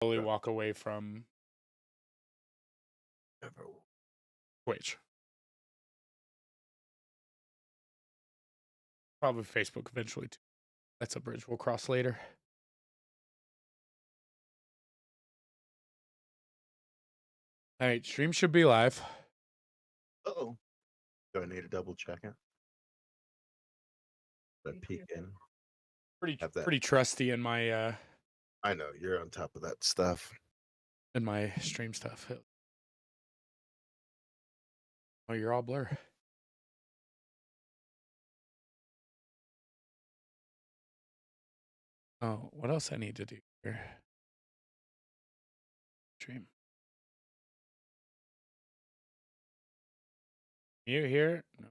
slowly walk away from Twitch. Probably Facebook eventually too. That's a bridge we'll cross later. All right, stream should be live. Uh-oh. Do I need to double check it? Peek in. Pretty trusty in my I know you're on top of that stuff. In my stream stuff. Oh, you're all blur. Oh, what else I need to do here? Stream. You here? No.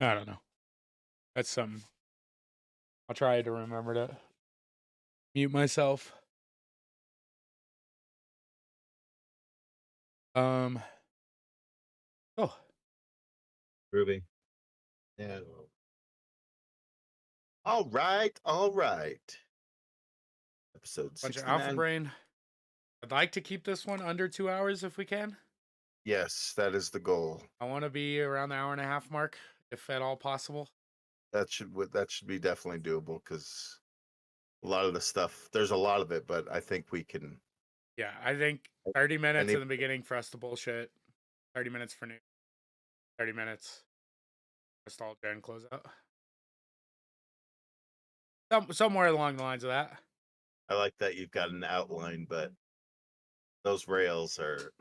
I don't know. That's something. I'll try to remember to mute myself. Oh. Ruby. Yeah. All right. Episode 69. Bunch of Alpha Brain. I'd like to keep this one under 2 hours if we can. Yes, that is the goal. I want to be around the hour and a half mark, if at all possible. That should be definitely doable because a lot of the stuff, there's a lot of it, but I think we can. Yeah, I think 30 minutes in the beginning for us to bullshit. 30 minutes for new. 30 minutes. Nostalgia and close out. Somewhere along the lines of that. I like that you've got an outline, but those rails are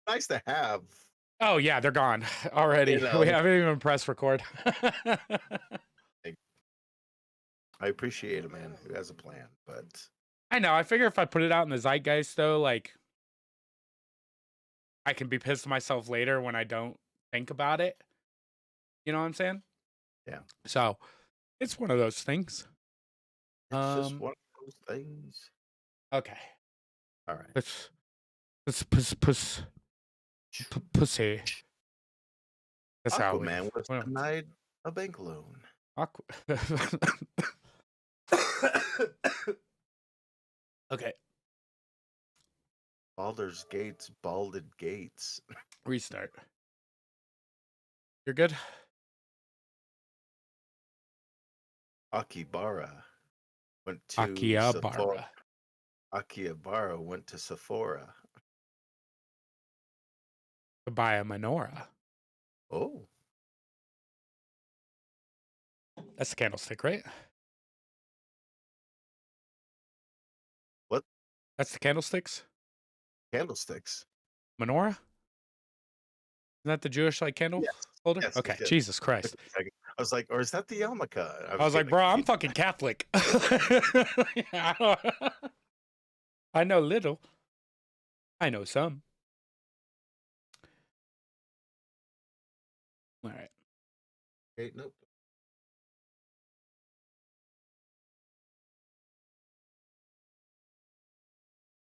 nice to have. Oh yeah, they're gone already. You know, we haven't even pressed record. I appreciate a man who has a plan, but I know. I figure if I put it out in the zeitgeist, though, like I can be pissed at myself later when I don't think about it. You know what I'm saying? Yeah. So it's one of those things. It's just one of those things. Okay. All right. Pussy. That's how Aquaman was denied a bank loan. Okay. Baldur's Gates, balded gates. Restart. You're good? Akihabara went to Akihabara. Akihabara went to Sephora to buy a menorah. Oh. That's the candlestick, right? What? That's the candlesticks? Candlesticks. Menorah? Isn't that the Jewish like candle holder? Yes, okay, yes. Jesus Christ. I was like, or is that the yarmulke? I was like, bro, I'm fucking Catholic. I know little. I know some. All right. Okay, nope.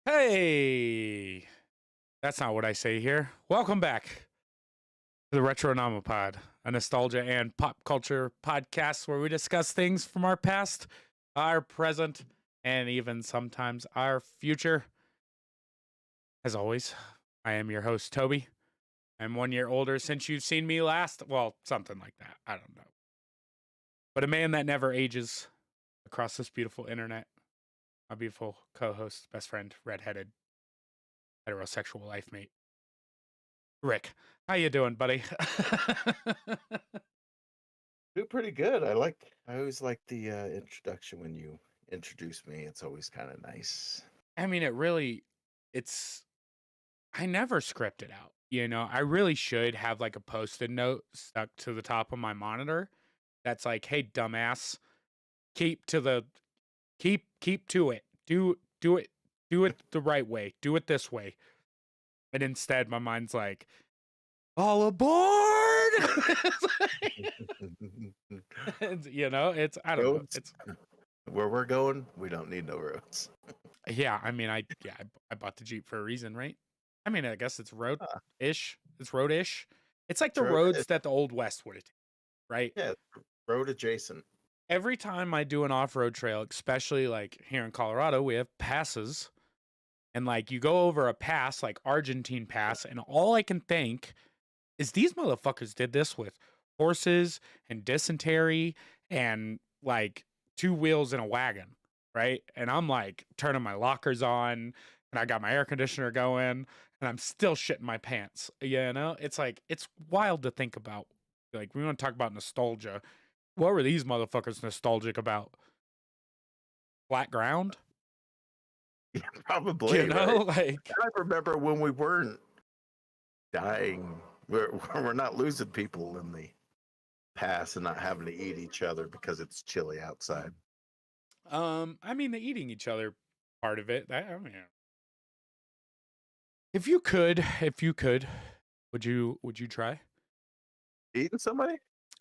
Hey, that's not what I say here. Welcome back to the Retronomipod, a nostalgia and pop culture podcast where we discuss things from our past, our present, and even sometimes our future. As always, I am your host, Toby. I'm 1 year older since you've seen me last. Well, something like that. I don't know. But a man that never ages across this beautiful internet. My beautiful co-host, best friend, redheaded, heterosexual life mate, Rick. How you doing, buddy? Do pretty good. I always like the introduction when you introduce me. It's always kind of nice. I mean, I never script it out. You know, I really should have like a post-it note stuck to the top of my monitor that's like, hey, dumbass, keep to it. Do it the right way. Do it this way. And instead my mind's like, all aboard. You know, I don't know. It's where we're going, we don't need no roads. Yeah, I mean, I bought the Jeep for a reason, right? I mean, I guess it's road-ish. It's road-ish. It's like the Road roads that the Old West would have taken, right? Yeah, road adjacent. Every time I do an off-road trail, especially like here in Colorado, we have passes, and like you go over a pass, like Argentine Pass, and all I can think is these motherfuckers did this with horses and dysentery and like two wheels in a wagon, right? And I'm like turning my lockers on and I got my air conditioner going and I'm still shitting my pants. You know, it's like it's wild to think about. Like we want to talk about nostalgia. What were these motherfuckers nostalgic about? Flat ground? Yeah, You probably, know, right? like I remember when we weren't dying. We're not losing people in the pass and not having to eat each other because it's chilly outside. I mean the eating each other part of it. I mean if you could, would you try? Eating somebody?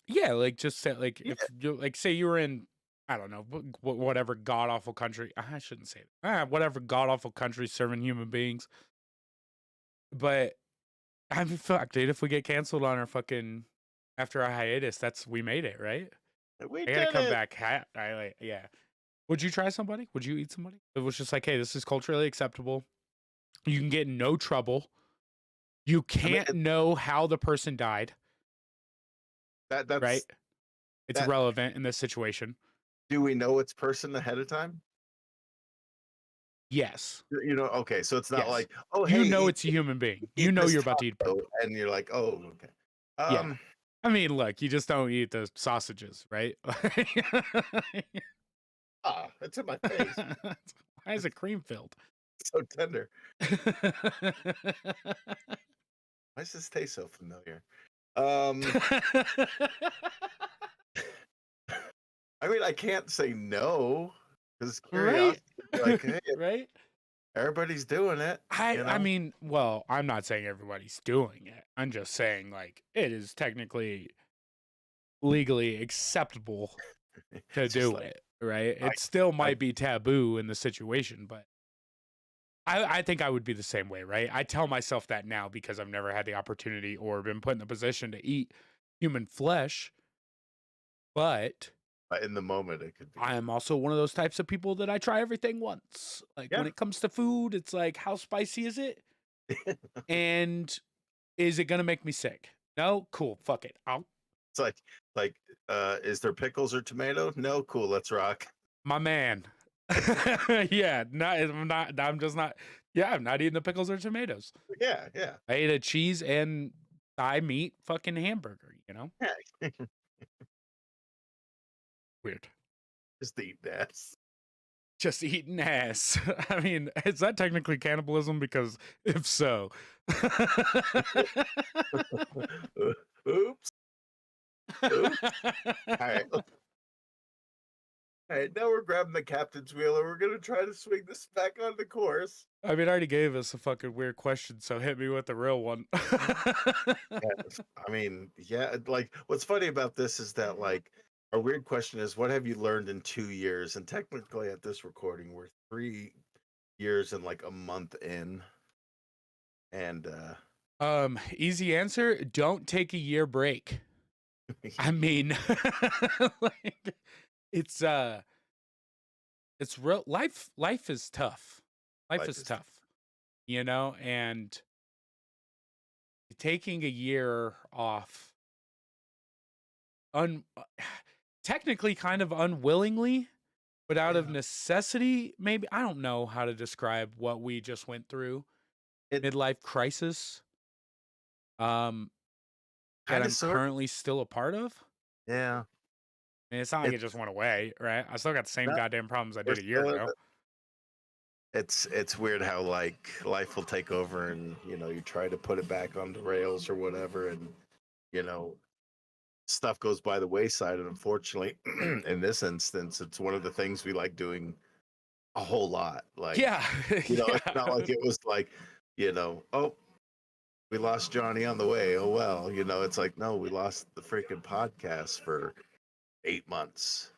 Yeah, like just say like Yeah. if you like say you were in I don't know whatever god awful country. I shouldn't say that. Whatever god awful country serving human beings. But I mean, fuck, dude. If we get canceled on our fucking after our hiatus, that's we made it, right? We I gotta did come it. back. Yeah. Would you try somebody? Would you eat somebody? It was just like, hey, this is culturally acceptable. You can get in no trouble. You I mean, can't know how the person died, right? that's It's that. irrelevant in this situation. Do we know it's person ahead of time? Yes. Okay, so it's not Yes. like, oh, You hey, know eat it's a human being. You eat know this you're about to eat a taco, person. and you're like, oh, okay. Yeah. I mean, look, you just don't eat the sausages, right? It's in my face. Why is it cream filled? It's so tender. Why does this taste so familiar? I mean, I can't say no because Right? curiosity. Like, hey, Right? everybody's doing it. I mean, well, I'm not saying everybody's doing it. I'm just saying like it is technically legally acceptable to It's just do like it, right? I, It still I might be taboo in the situation, but I think I would be the same way, right? I tell myself that now because I've never had the opportunity or been put in the position to eat human flesh, but in the moment it could be. I am also one of those types of people that I try everything once. Like when Yeah. it comes to food, it's like how spicy is it? And is it gonna make me sick? No? Cool. Fuck it. I'll It's like, is there pickles or tomato? No, cool. Let's rock. my man. Yeah, I'm just not yeah, I'm not eating the pickles or tomatoes. Yeah, yeah, I ate a cheese and thigh meat fucking hamburger, you know? yeah. Weird. Just eat that. Just eating ass. I mean, is that technically cannibalism? Because if so. Oops. Oops. All right. All right. Now we're grabbing the captain's wheel and we're gonna try to swing this back on the course. I mean, I already gave us a fucking weird question, so hit me with the real one. Yes. I mean, yeah, like what's funny about this is that like our weird question is what have you learned in 2 years? And technically at this recording, we're 3 years and like a month in. And Easy answer, don't take a year break. I mean, like, it's real life is tough. Life is tough, you know, and taking a year off un technically kind of unwillingly, but out of yeah. necessity, maybe I don't know how to describe what we just went through. It Midlife crisis. Um that kind of I'm sort currently still a part of. yeah. I mean, it's not like it It's just went away, right? I still got the same not goddamn problems I we're did a year still in ago. it. It's weird how like life will take over and you try to put it back on the rails or whatever and you know stuff goes by the wayside and unfortunately in this instance it's one of the things we like doing a whole lot like Yeah. it's not Yeah. like it was like oh we lost Johnny on the way, oh well, it's like no, we lost the freaking podcast for 8 months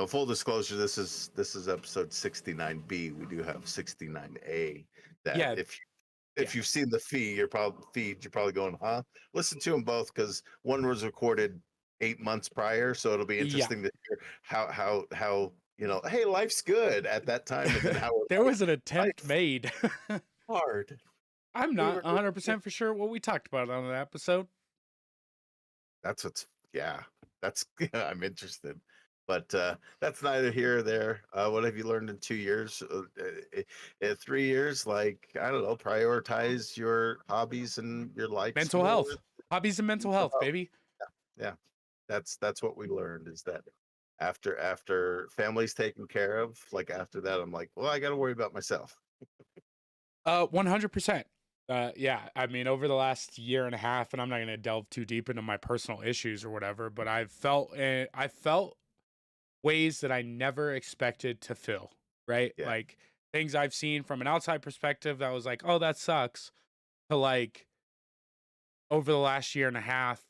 full disclosure, this is episode 69B. We do have 69A. That Yeah, if yeah, you've seen the you're probably going, huh? Listen to them both, because one was recorded 8 months prior, so it'll be yeah. interesting to hear how hey, life's good at that time, and then how There was an attempt life made. hard. I'm We not were 100% for sure what we talked about on that episode. That's what's yeah. That's I'm interested, but that's neither here or there. What have you learned in 2 years? 3 years, like I don't know, prioritize your hobbies and your likes Mental more. health, hobbies and mental health, baby. Yeah, that's what we learned, is that after family's taken care of, like after that, I'm like, well, I got to worry about myself. 100%. Yeah, I mean, over the last year and a half, and I'm not going to delve too deep into my personal issues or whatever, but I felt ways that I never expected to feel, right? Yeah, Like things I've seen from an outside perspective that was like, oh, that sucks, to like over the last year and a half,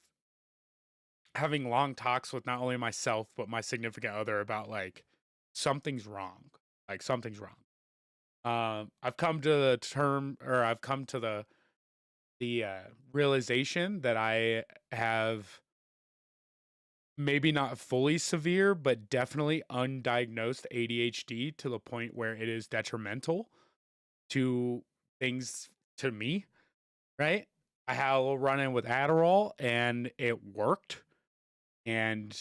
having long talks with not only myself, but my significant other about like something's wrong. Like something's wrong. I've come to the term, or I've come to the realization that I have maybe not fully severe, but definitely undiagnosed ADHD to the point where it is detrimental to things to me, right? I had a little run in with Adderall and it worked. And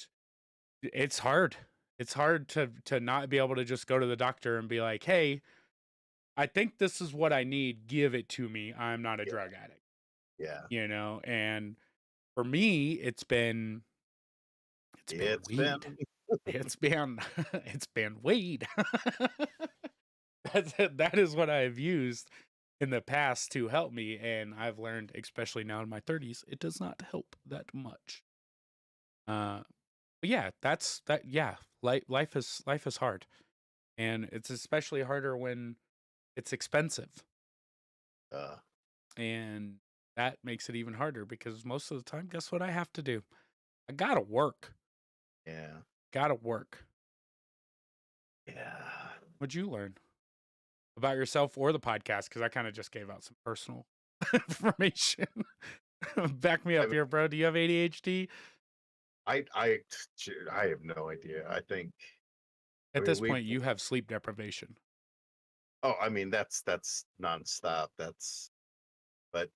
it's hard. It's hard to not be able to just go to the doctor and be like, hey, I think this is what I need. Give it to me. I'm not a yeah, drug addict, yeah. And for me, it's been It's been weed. It's been it's been weed. That is what I've used in the past to help me, and I've learned, especially now in my 30s, it does not help that much. Uh, but yeah, that's that. Yeah, life is hard, and it's especially harder when it's expensive, uh, and that makes it even harder because most of the time, guess what I have to do? I gotta work. yeah, Gotta work. yeah. What'd you learn about yourself or the podcast? Because I kind of just gave out some personal information. Back me I up mean, here, bro. Do you have ADHD? I have no idea. I At mean, this we point, you have sleep deprivation. oh, I mean, that's nonstop. But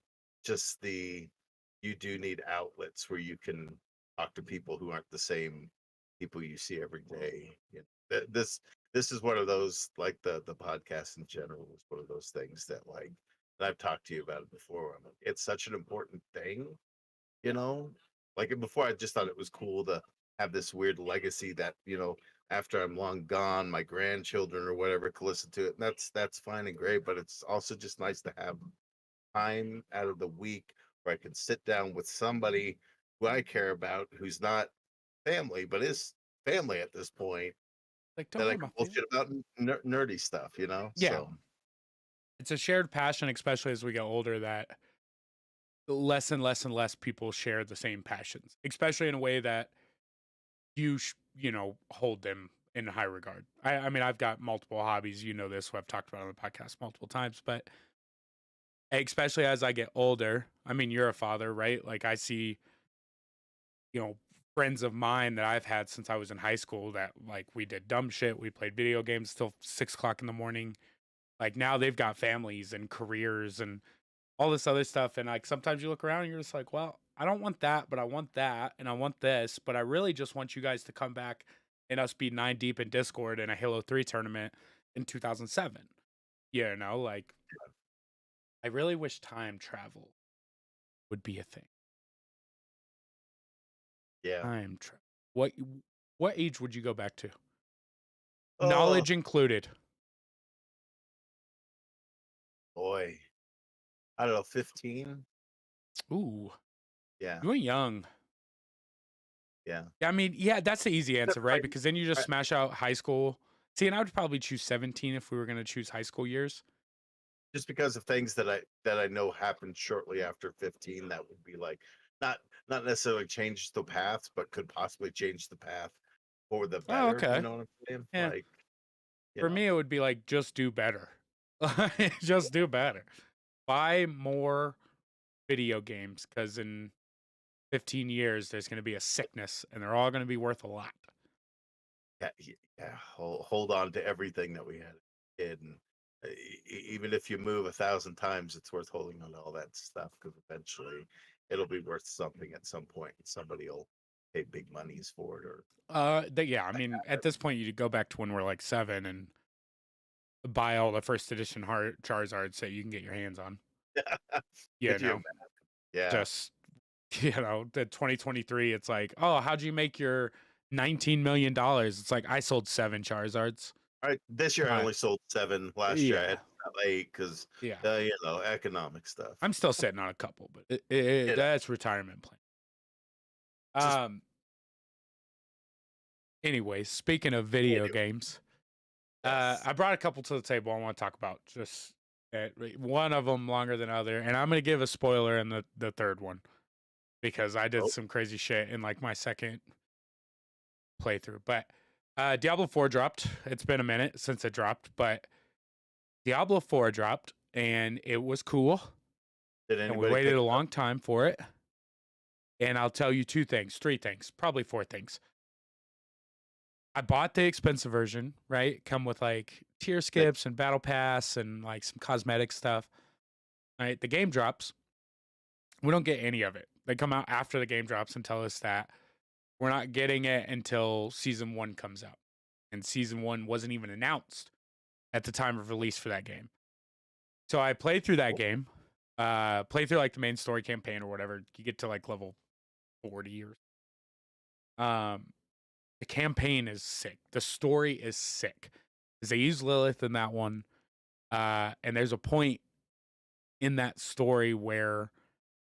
just you do need outlets where you can talk to people who aren't the same people you see every day. This is one of those, like the podcast in general is one of those things that, like, and I've talked to you about it before. I'm like, it's such an important thing, you know. Like before, I just thought it was cool to have this weird legacy that, after I'm long gone, my grandchildren or whatever could listen to it, and that's fine and great. But it's also just nice to have time out of the week where I can sit down with somebody who I care about, who's not family, but is family at this point, Like, don't that I hurt can my feelings. bullshit about nerdy stuff, Yeah, So, it's a shared passion, especially as we get older, that less and less and less people share the same passions, especially in a way that hold them in high regard. I mean, I've got multiple hobbies, this, who I've talked about on the podcast multiple times, but especially as I get older, I mean, you're a father, right? Like I see, you know, friends of mine that I've had since I was in high school that like we did dumb shit. We played video games till 6 o'clock in the morning. Like now they've got families and careers and all this other stuff. And like sometimes you look around and you're just like, well, I don't want that, but I want that and I want this. But I really just want you guys to come back and us be 9 deep in Discord in a Halo 3 tournament in 2007. Like I really wish time travel would be a thing. yeah. Time travel. What age would you go back to? Oh Knowledge included. boy, I don't know, 15. Ooh, Yeah, you were young. yeah. Yeah, I mean, yeah, that's the easy answer, Except right? Because then you just I, smash out high school. See, and I would probably choose 17 if we were going to choose high school years. just because of things that I know happened shortly after 15, that would be like not not necessarily change the path, but could possibly change the path. for the Oh, better. You okay. know what I'm saying? Yeah. Like, you For know, me, it would be like, just do better. Just do better. Buy more video games, because in 15 years, there's going to be a sickness, and they're all going to be worth a lot. yeah, yeah. Hold on to everything that we had as a kid, and even if you move 1,000 times, it's worth holding on to all that stuff because eventually it'll be worth something at some point, and somebody will pay big monies for it. Or Yeah, I mean, at this point, you go back to when we're like 7 and buy all the first edition Charizards that you can get your hands on. You could you know, imagine? Yeah. just, the 2023, it's like, oh, how'd you make your $19 million? It's like, I sold 7 Charizards. All right. This year I Uh, only sold 7. Last year I yeah, had to sell 8 because, yeah. economic stuff. I'm still sitting on a couple, but You know, that's retirement plan. just Um. Anyways, speaking of video anyway. games, Yes. I brought a couple to the table I want to talk about. Just one of them longer than other, and I'm gonna give a spoiler in the third one because I did Oh, some crazy shit in like my second playthrough. But Diablo 4 dropped. It's been a minute since it dropped, but Diablo 4 dropped, and it was cool. did And we anybody waited pick a it up? long time for it. And I'll tell you 2 things, 3 things, probably 4 things. I bought the expensive version, right? Come with like tier Like, skips and battle pass and like some cosmetic stuff. Right? The game drops. We don't get any of it. They come out after the game drops and tell us that we're not getting it until season 1 comes out. And season 1 wasn't even announced at the time of release for that game. So I played through that game, played through like the main story campaign or whatever. You get to like level 40 or the campaign is sick. The story is sick. Because they use Lilith in that one. And there's a point in that story where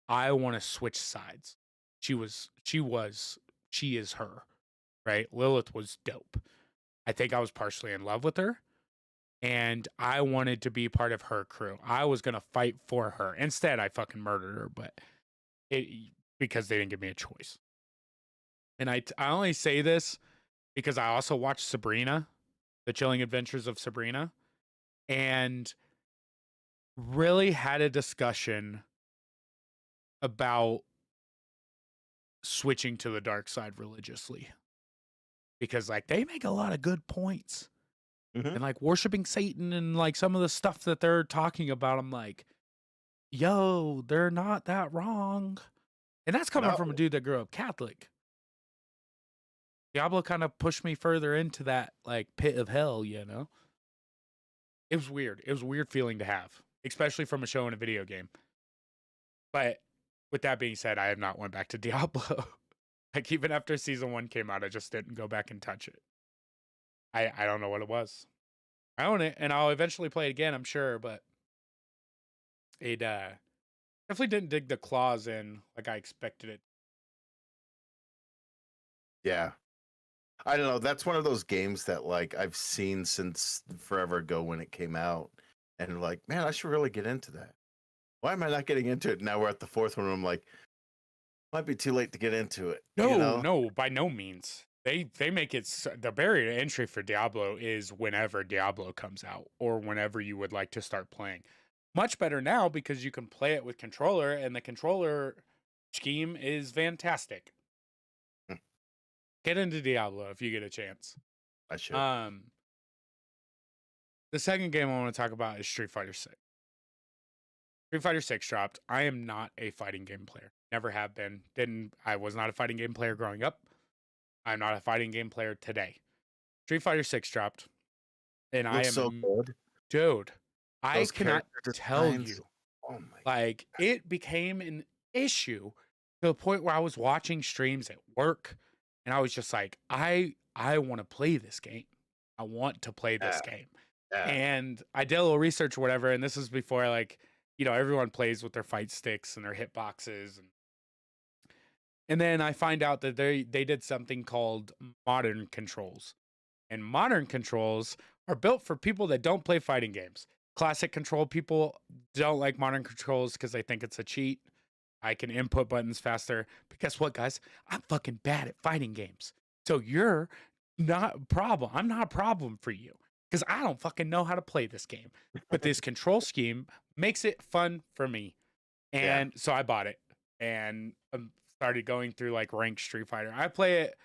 I want to switch sides. She is her, right? Lilith was dope. I think I was partially in love with her, and I wanted to be part of her crew. I was gonna fight for her. Instead, I fucking murdered her, but it because they didn't give me a choice. And I only say this because I also watched Sabrina, The Chilling Adventures of Sabrina, and really had a discussion about switching to the dark side religiously, because like they make a lot of good points, mhm. and like worshiping Satan and like some of the stuff that they're talking about, I'm like, yo, they're not that wrong. And that's coming No, from a dude that grew up Catholic. Diablo kind of pushed me further into that like pit of hell, It was weird. It was a weird feeling to have, especially from a show and a video game. But with that being said, I have not went back to Diablo. Like even after season 1 came out, I just didn't go back and touch it. I don't know what it was. I own it and I'll eventually play it again, I'm sure, but it definitely didn't dig the claws in like I expected it. yeah. I don't know. That's one of those games that like I've seen since forever ago when it came out, and like, man, I should really get into that. Why am I not getting into it? Now we're at the fourth one. And I'm like, might be too late to get into it. No, no, by no means. They make it the barrier to entry for Diablo is whenever Diablo comes out or whenever you would like to start playing. Much better now because you can play it with controller, and the controller scheme is fantastic. Hmm. Get into Diablo if you get a chance. I should. The second game I want to talk about is Street Fighter 6. Street Fighter 6 dropped. I am not a fighting game player. Never have been. I was not a fighting game player growing up. I'm not a fighting game player today. Street Fighter 6 dropped, and I Looks am so good. dude. I Those cannot character tell designs. you. Oh my. Like it became an issue to the point where I was watching streams at work, and I was just like, I want to play this game. I want to play this Yeah. game. Yeah. And I did a little research or whatever, and this is before like, everyone plays with their fight sticks and their hitboxes, and then I find out that they did something called modern controls. And modern controls are built for people that don't play fighting games. Classic control people don't like modern controls because they think it's a cheat. I can input buttons faster. But guess what, guys? I'm fucking bad at fighting games. So you're not a problem. I'm not a problem for you because I don't fucking know how to play this game. But this control scheme makes it fun for me. Yeah. And so I bought it and started going through like ranked Street Fighter. I play it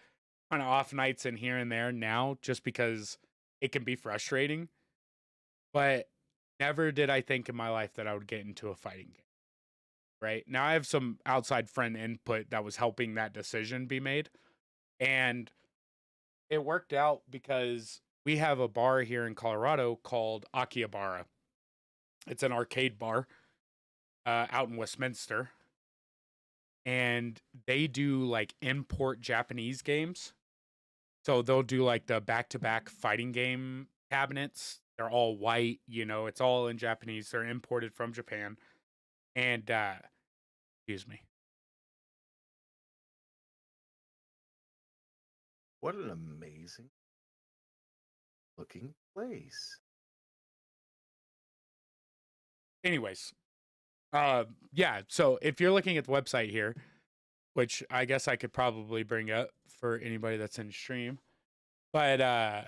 on off nights and here and there now just because it can be frustrating. But never did I think in my life that I would get into a fighting game. Right now, I have some outside friend input that was helping that decision be made. And it worked out because we have a bar here in Colorado called Akihabara. It's an arcade bar out in Westminster. And they do like import Japanese games. So they'll do like the back to back fighting game cabinets. They're all white, it's all in Japanese. They're imported from Japan. And, excuse me. What an amazing looking place. Anyways, yeah. So if you're looking at the website here, which I guess I could probably bring up for anybody that's in stream, but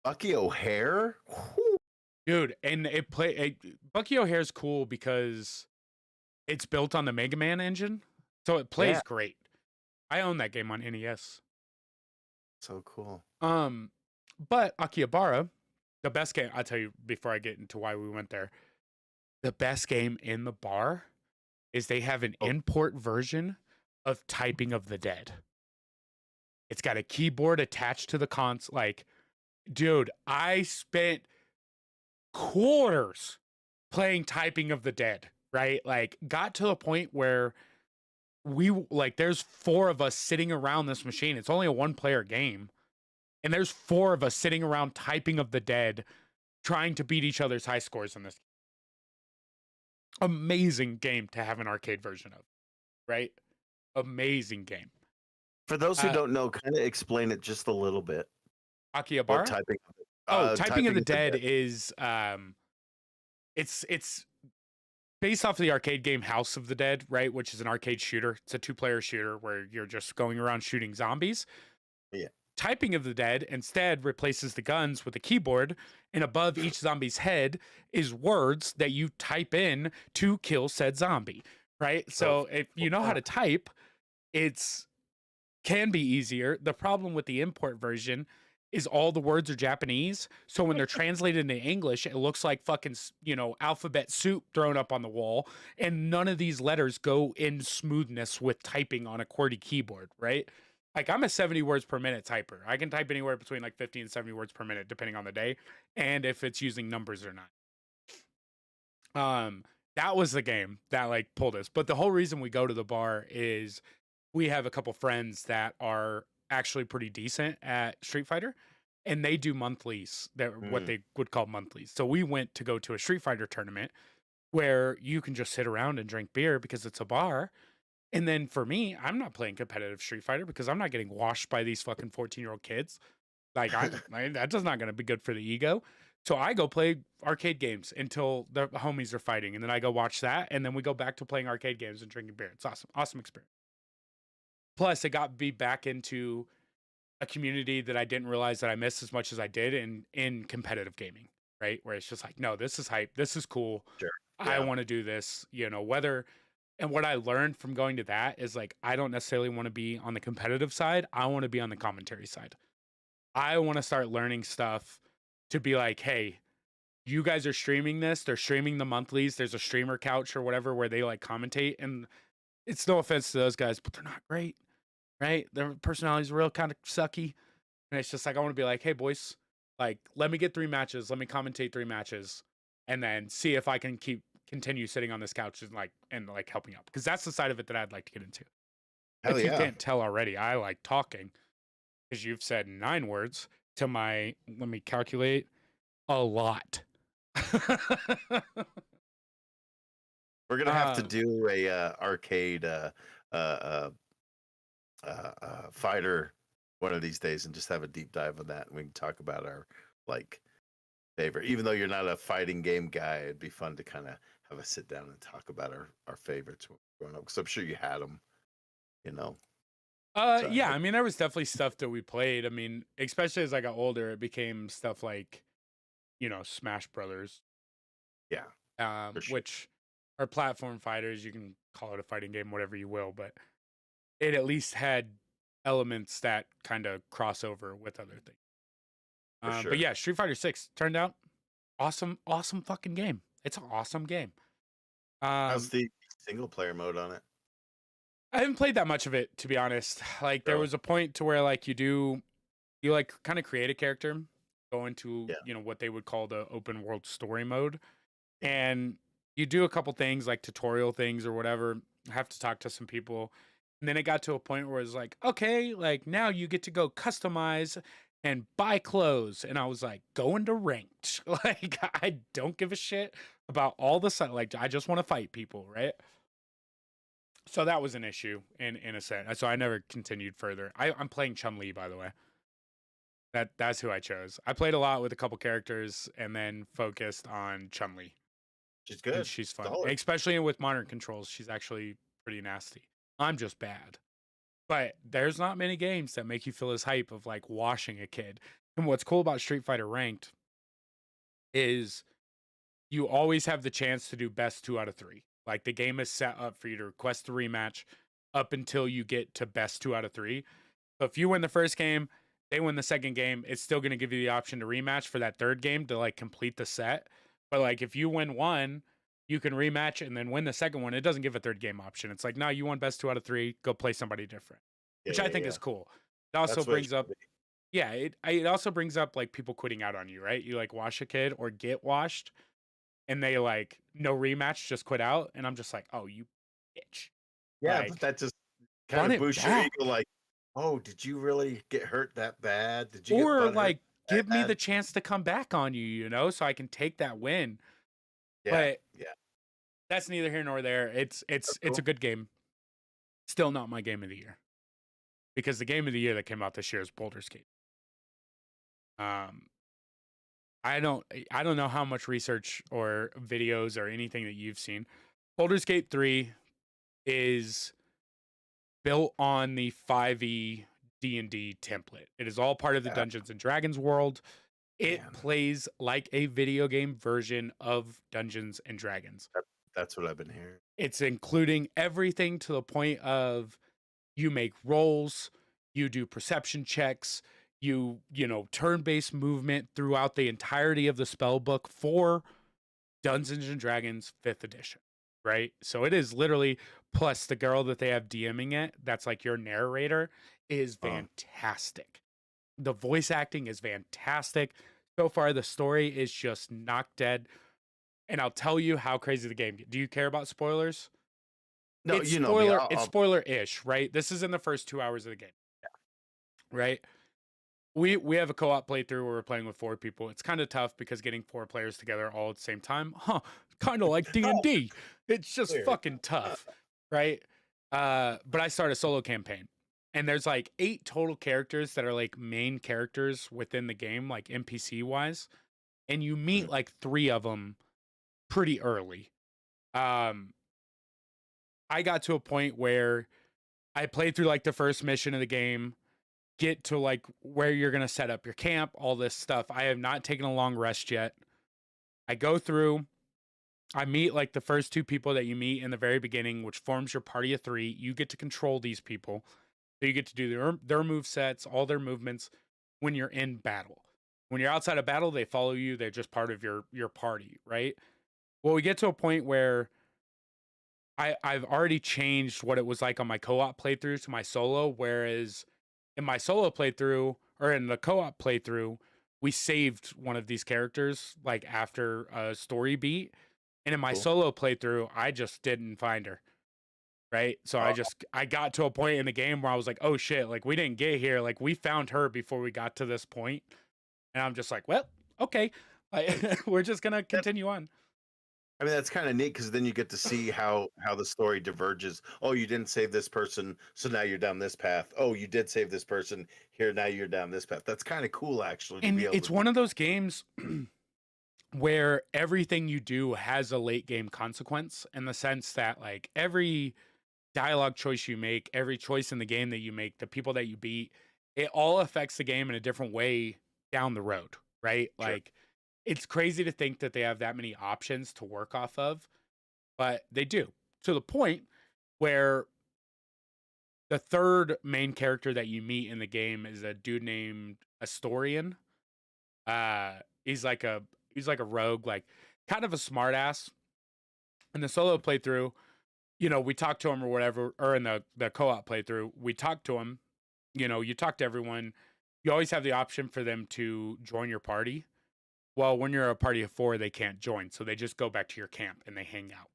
Bucky O'Hare, dude, and Bucky O'Hare's cool because it's built on the Mega Man engine, so it plays great. I own that game on NES. So cool. But Akihabara, the best game, I'll tell you before I get into why we went there. The best game in the bar is they have an import version of Typing of the Dead. It's got a keyboard attached to the console. Like, dude, I spent quarters playing Typing of the Dead, right? Like, got to the point where there's 4 of us sitting around this machine. It's only a 1-player game. And there's 4 of us sitting around Typing of the Dead, trying to beat each other's high scores in this game. Amazing game to have an arcade version of, right? Amazing game. For those who don't know, kind of explain it just a little bit. Akihabara? Typing of the Dead is it's based off of the arcade game House of the Dead, right? Which is an arcade shooter. It's a 2-player shooter where you're just going around shooting zombies. Yeah. Typing of the Dead instead replaces the guns with a keyboard, and above each zombie's head is words that you type in to kill said zombie, right? So if you know how to type, can be easier. The problem with the import version is all the words are Japanese, so when they're translated into English, it looks like fucking, alphabet soup thrown up on the wall, and none of these letters go in smoothness with typing on a QWERTY keyboard, right? Like, I'm a 70 words per minute typer. I can type anywhere between like 50 and 70 words per minute, depending on the day, and if it's using numbers or not. That was the game that like pulled us. But the whole reason we go to the bar is we have a couple friends that are actually pretty decent at Street Fighter, and they do monthlies. What they would call monthlies. So we went to go to a Street Fighter tournament where you can just sit around and drink beer because it's a bar. And then for me, I'm not playing competitive Street Fighter because I'm not getting washed by these fucking 14-year-old kids. Like, that's just not going to be good for the ego. So I go play arcade games until the homies are fighting, and then I go watch that, and then we go back to playing arcade games and drinking beer. It's awesome, awesome experience. Plus, it got me back into a community that I didn't realize that I missed as much as I did in competitive gaming, right? Where it's just like, no, this is hype, this is cool. Sure. Yeah. I want to do this, whether. And what I learned from going to that is like, I don't necessarily want to be on the competitive side. I want to be on the commentary side. I want to start learning stuff to be like, hey, you guys are streaming this. They're streaming the monthlies. There's a streamer couch or whatever where they like commentate. And it's no offense to those guys, but they're not great, right? Their personality's real kind of sucky. And it's just like, I want to be like, hey, boys, like, let me get 3 matches. Let me commentate 3 matches and then see if I can continue sitting on this couch and helping out, because that's the side of it that I'd like to get into. Hell if you yeah. can't tell already, I like talking, because you've said 9 words to my, let me calculate, a lot. We're gonna have to do a arcade fighter one of these days and just have a deep dive on that, and we can talk about our like favorite. Even though you're not a fighting game guy, it'd be fun to kind of have a sit down and talk about our favorites growing up, because I'm sure you had them, So Yeah, I mean, there was definitely stuff that we played. I mean, especially as I got older, it became stuff like, Smash Brothers, yeah, for sure. which are platform fighters. You can call it a fighting game, whatever you will, but it at least had elements that kind of cross over with other things. For But sure. yeah, Street Fighter 6 turned out awesome, awesome fucking game. It's an awesome game. How's Um, the single player mode on it? I haven't played that much of it, to be honest. Like, there Really? was a point to where, like, you like kind of create a character, go into, Yeah. what they would call the open world story mode. Yeah. And you do a couple things like tutorial things or whatever, have to talk to some people. And then it got to a point where it's like, okay, like now you get to go customize and buy clothes. And I was like, going to ranked. Like, I don't give a shit about all the stuff. Like, I just want to fight people, right? So that was an issue in a sense. So I never continued further. I'm playing Chun-Li, by the way. That's who I chose. I played a lot with a couple characters and then focused on Chun-Li. She's And good. she's fun, Solid. especially with modern controls. She's actually pretty nasty. I'm just bad. But there's not many games that make you feel as hype of like washing a kid. And what's cool about Street Fighter Ranked is you always have the chance to do best 2 out of 3. Like, the game is set up for you to request a rematch up until you get to best 2 out of 3. So if you win the first game, they win the second game, it's still going to give you the option to rematch for that third game to like complete the set. But like, if you win one, you can rematch and then win the second one. It doesn't give a third game option. It's like, no, you won best 2 out of 3. Go play somebody different, Yeah, which I yeah, think yeah. is cool. It also That's what it brings should up, be. yeah, it also brings up like people quitting out on you, right? You like wash a kid or get washed, and they like no rematch, just quit out, and I'm just like, oh, you bitch, Yeah, but like that just kind run of it boosts your back. ego. Like, oh, did you really get hurt that bad? Did you get Or butt hurt like that give me bad? the chance to come back on you, so I can take that win. Yeah, But yeah. that's neither here nor there. It's it's That's it's a cool. good game. Still not my game of the year. Because the game of the year that came out this year is Boulder's Gate. Um I don't know how much research or videos or anything that you've seen. Boulder's Gate 3 is built on the 5e D&D template. It is all part of the Yeah, Dungeons and Dragons world. It man. plays like a video game version of Dungeons and Dragons. That, that's what I've been hearing. It's including everything to the point of you make rolls, you do perception checks, turn-based movement throughout the entirety of the spell book for Dungeons and Dragons 5th edition, right? So it is literally, plus the girl that they have DMing it, that's like your narrator, is Oh, fantastic. The voice acting is fantastic. So far, the story is just knocked dead. And I'll tell you how crazy the game. Do you care about spoilers? no, It's you know me. spoiler. It's spoiler-ish, right? This is in the first 2 hours of the game, right? We have a co-op playthrough where we're playing with 4 people. It's kind of tough because getting 4 players together all at the same time, kind of like Oh, D&D. It's just weird. fucking tough, right? But I start a solo campaign, and there's like 8 total characters that are like main characters within the game, like NPC wise, and you meet Mhm. like 3 of them pretty early. Um, I got to a point where I played through like the first mission of the game, get to like where you're going to set up your camp, all this stuff. I have not taken a long rest yet. I go through, I meet like the first 2 people that you meet in the very beginning, which forms your party of 3. You get to control these people. So you get to do their move sets, all their movements when you're in battle. When you're outside of battle, they follow you. They're just part of your party, right? Well, we get to a point where I've already changed what it was like on my co-op playthrough to my solo, whereas in my solo playthrough or in the co-op playthrough, we saved one of these characters like after a story beat. And in my Cool. solo playthrough, I just didn't find her. Right. So Uh, I got to a point in the game where I was like, oh shit, like we didn't get here. Like we found her before we got to this point. And I'm just like, well, okay. Like, we're just gonna that, continue on. I mean, that's kind of neat because then you get to see how the story diverges. Oh, you didn't save this person, so now you're down this path. Oh, you did save this person. Here, now you're down this path. That's kind of cool, actually, to be And able it's to do. one of those games where everything you do has a late game consequence in the sense that like dialogue choice you make, every choice in the game that you make, the people that you beat, it all affects the game in a different way down the road, right? Sure. Like, it's crazy to think that they have that many options to work off of, but they do, to the point where the third main character that you meet in the game is a dude named Astorian. Uh, he's like a rogue, like kind of a smartass. In the solo playthrough, we talk to him or whatever, or in the co-op playthrough, we talk to him. You talk to everyone. You always have the option for them to join your party. Well, when you're a party of 4, they can't join, so they just go back to your camp and they hang out,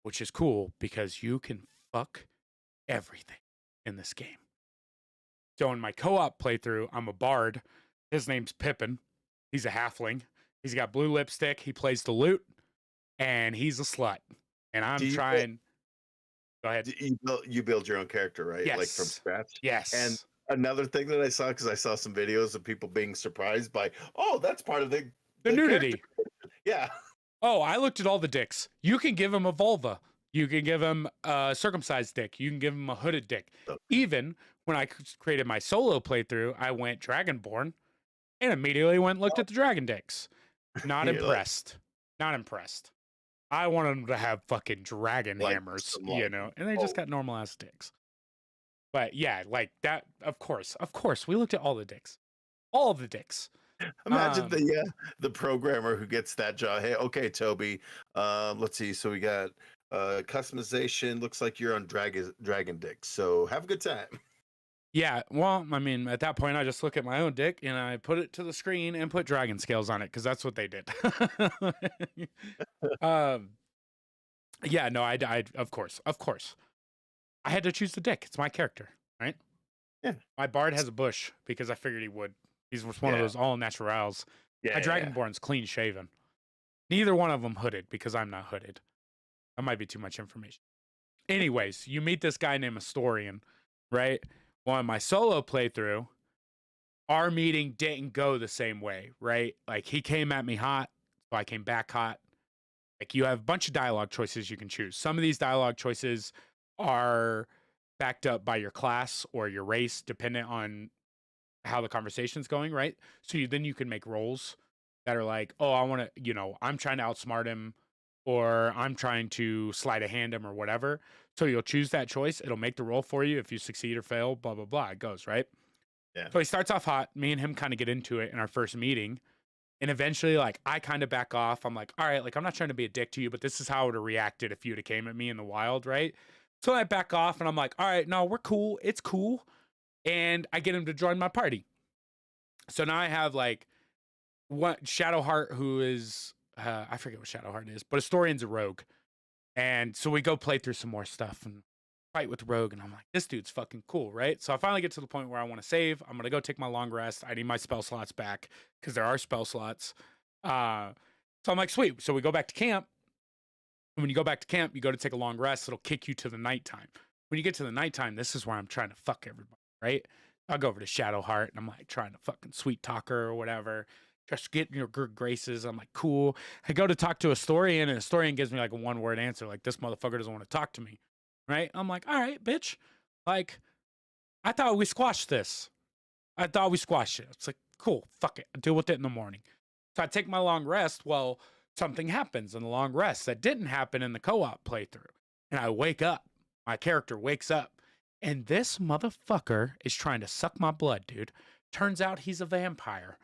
which is cool because you can fuck everything in this game. So in my co-op playthrough, I'm a bard. His name's Pippin. He's a halfling. He's got blue lipstick. He plays the lute, and he's a slut. And I'm trying. Go ahead. You build your own character, right? Yes. Like from scratch. Yes. And another thing that I saw, because I saw some videos of people being surprised by, oh, that's part of the nudity. Character. Yeah. Oh, I looked at all the dicks. You can give him a vulva. You can give him a circumcised dick. You can give him a hooded dick. Okay. Even when I created my solo playthrough, I went Dragonborn and immediately went and looked at the dragon dicks. Not impressed. Not impressed. I wanted them to have fucking dragon hammers, and they just got normal ass dicks. But yeah, like that. Of course, we looked at all the dicks, all of the dicks. Imagine the programmer who gets that job. Hey, okay, Toby. Let's see. So we got customization. Looks like you're on dragon dick. So have a good time. Yeah, well, I mean, at that point, I just look at my own dick and I put it to the screen and put dragon scales on it because that's what they did. Yeah, no, I of course, I had to choose the dick. It's my character, right? Yeah. My bard has a bush because I figured he would. He's one of those all naturals. Yeah. My dragonborn's clean shaven. Neither one of them hooded because I'm not hooded. That might be too much information. Anyways, you meet this guy named Astorian, right? Well, in my solo playthrough, our meeting didn't go the same way, right? Like, he came at me hot, so I came back hot. Like, you have a bunch of dialogue choices you can choose. Some of these dialogue choices are backed up by your class or your race, dependent on how the conversation's going, right? So then you can make roles that are like, oh, I want to, I'm trying to outsmart him, or I'm trying to sleight of hand him, or whatever. So you'll choose that choice. It'll make the roll for you. If you succeed or fail, blah, blah, blah. It goes, right? Yeah. So he starts off hot. Me and him kind of get into it in our first meeting. And eventually, like, I kind of back off. I'm like, all right, like, I'm not trying to be a dick to you, but this is how I would have reacted if you would have came at me in the wild, right? So I back off and I'm like, all right, no, we're cool. It's cool. And I get him to join my party. So now I have like Shadowheart, who is, I forget what Shadowheart is, but Astorian's a rogue. And so we go play through some more stuff and fight with Rogue. And I'm like, this dude's fucking cool, right? So I finally get to the point where I want to save. I'm going to go take my long rest. I need my spell slots back because there are spell slots. So I'm like, sweet. So we go back to camp. And when you go back to camp, you go to take a long rest. It'll kick you to the nighttime. When you get to the nighttime, this is where I'm trying to fuck everybody, right? I'll go over to Shadowheart and I'm like trying to fucking sweet talk her or whatever. Just get in your good graces. I'm like, cool. I go to talk to Astorian, and Astorian gives me like a 1-word answer. Like, this motherfucker doesn't want to talk to me. Right? I'm like, all right, bitch. Like, I thought we squashed this. I thought we squashed it. It's like, cool. Fuck it. I'll deal with it in the morning. So I take my long rest. Well, something happens in the long rest that didn't happen in the co-op playthrough. And I wake up. My character wakes up. And this motherfucker is trying to suck my blood, dude. Turns out he's a vampire.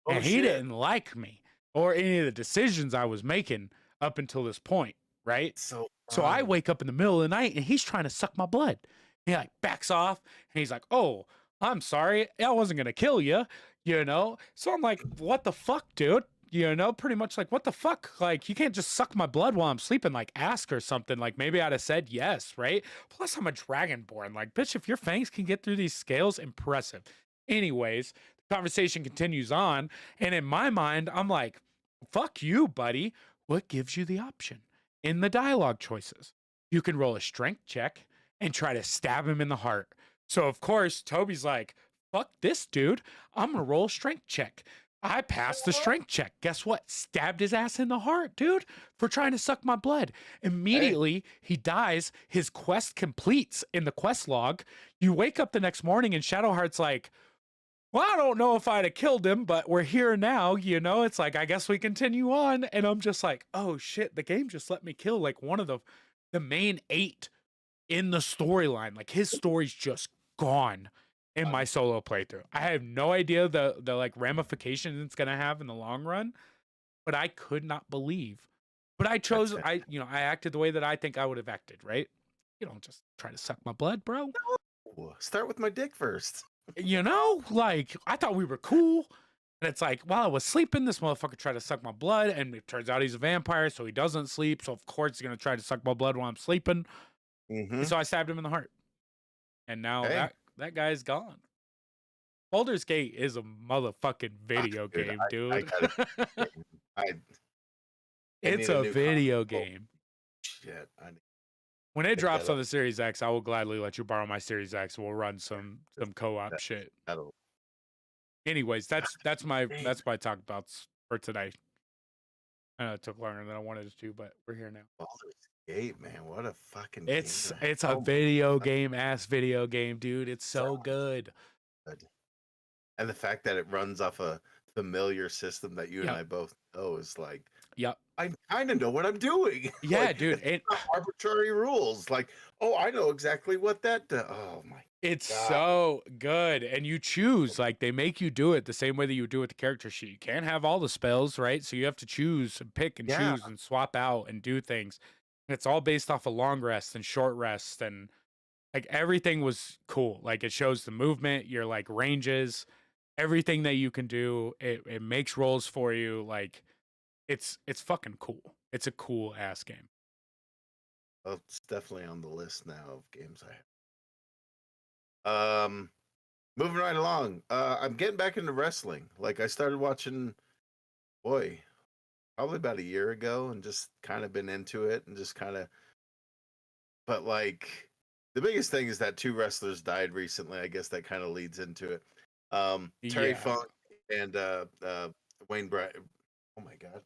And he didn't like me or any of the decisions I was making up until this point, right? So I wake up in the middle of the night and he's trying to suck my blood. He like backs off and he's like, oh, I'm sorry. I wasn't going to kill you, So I'm like, what the fuck, dude? Pretty much like, what the fuck? Like, you can't just suck my blood while I'm sleeping. Like, ask or something. Like, maybe I'd have said yes, right? Plus, I'm a dragonborn. Like, bitch, if your fangs can get through these scales, impressive. Anyways, the conversation continues on. And in my mind, I'm like, fuck you, buddy. What gives you the option? In the dialogue choices, you can roll a strength check and try to stab him in the heart. So, of course, Toby's like, fuck this, dude. I'm going to roll a strength check. I passed the strength check. Guess what? Stabbed his ass in the heart, dude, for trying to suck my blood. Hey, Immediately, he dies. His quest completes in the quest log. You wake up the next morning, and Shadowheart's like, well, I don't know if I'd have killed him, but we're here now. It's like, I guess we continue on. And I'm just like, oh shit, the game just let me kill like one of the main 8 in the storyline. Like his story's just gone in my solo playthrough. I have no idea the like ramifications it's gonna have in the long run, but I could not believe. But I chose that's I acted the way that I think I would have acted, right? You don't just try to suck my blood, bro. cool. Start with my dick first. Like I thought we were cool. And it's like, while I was sleeping, this motherfucker tried to suck my blood, and it turns out he's a vampire, so he doesn't sleep. So of course he's gonna try to suck my blood while I'm sleeping. Mm-hmm. So I stabbed him in the heart. And now Hey, that guy's gone. Baldur's Gate is a motherfucking video dude, game, I dude. gotta. I It's need a a new video console. game. Shit, I need to When it pick drops that on up. the Series X, I will gladly let you borrow my Series X. We'll run some co-op That, shit. that'll. Anyways, that's my Dang, talk about for today. It took longer than I wanted it to, but we're here now. Baldur's Gate, man, what a fucking It's game! it's a Oh video my game ass video game, dude. It's so god. good. And the fact that it runs off a familiar system that you and Yep. I both know is like, Yep. I kind of know what I'm doing. Yeah, Like, dude. it's not arbitrary rules. Like, oh, I know exactly what that does. Oh my It's god. so good. And you choose, like they make you do it the same way that you do with the character sheet. You can't have all the spells, right? So you have to choose and pick and Yeah. choose and swap out and do things. And it's all based off of long rest and short rest, and like everything was cool. Like it shows the movement, your like ranges, everything that you can do. It makes rolls for you. Like it's fucking cool. It's a cool ass game. Well, it's definitely on the list now of games I have. Moving right along. I'm getting back into wrestling. Like I started watching, boy, probably about a year ago, and just kind of been into it, and just kind of. But like, the biggest thing is that 2 wrestlers died recently. I guess that kind of leads into it. Terry Yeah. Funk and Wayne Brett. Oh my god,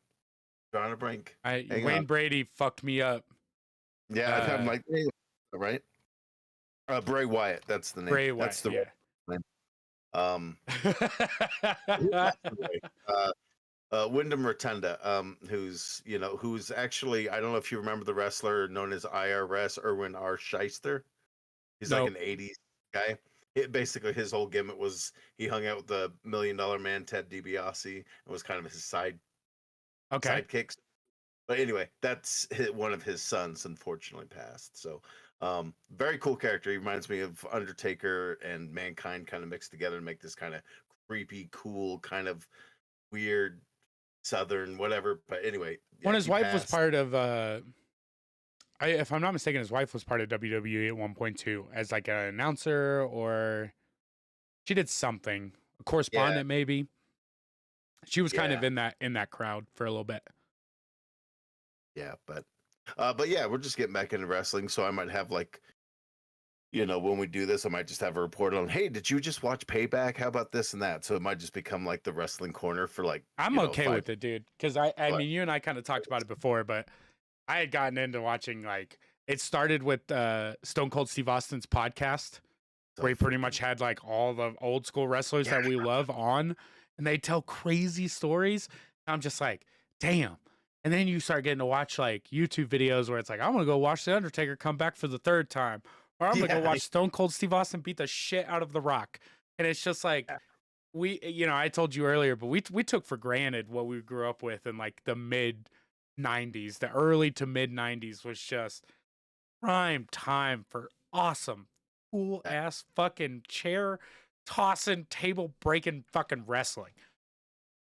drawing a brink. Hang Wayne on. Brady fucked me up. Yeah, I'm like, hey, right. Bray Wyatt. That's the name. Bray That's Wyatt, the yeah. name. Who passed away? Wyndham Rotunda, who's actually, I don't know if you remember the wrestler known as IRS, Erwin R. Shyster. He's like Nope. an 80s guy. Basically, his whole gimmick was he hung out with the $1 Million Man, Ted DiBiase, and was kind of his Okay. sidekicks. But anyway, that's one of his sons, unfortunately passed. So, very cool character. He reminds me of Undertaker and Mankind kind of mixed together to make this kind of creepy, cool, kind of weird Southern, whatever. But anyway, yeah, When his he wife was passed. part of if I'm not mistaken, his wife was part of WWE at one point too, as like an announcer, or she did something, a Yeah, correspondent maybe. She was kind yeah, of in that crowd for a little bit. yeah. But yeah, we're just getting back into wrestling, so I might have like, when we do this, I might just have a report on, hey, did you just watch Payback? How about this and that? So it might just become like the wrestling corner for like, I'm okay 5. with it, dude, because I But mean, you and I kind of talked about it before, but I had gotten into watching, like, it started with Stone Cold Steve Austin's podcast, where he pretty much had like all the old school wrestlers yeah, that we love on, and they tell crazy stories. I'm just like, damn. And then you start getting to watch like YouTube videos where it's like, I'm gonna go watch The Undertaker come back for the 3rd time, or I'm gonna go yeah, watch Stone Cold Steve Austin beat the shit out of The Rock. And it's just like, I told you earlier, but we took for granted what we grew up with in like the mid 90s, the early to mid 90s was just prime time for awesome, cool ass fucking chair tossing, table breaking fucking wrestling.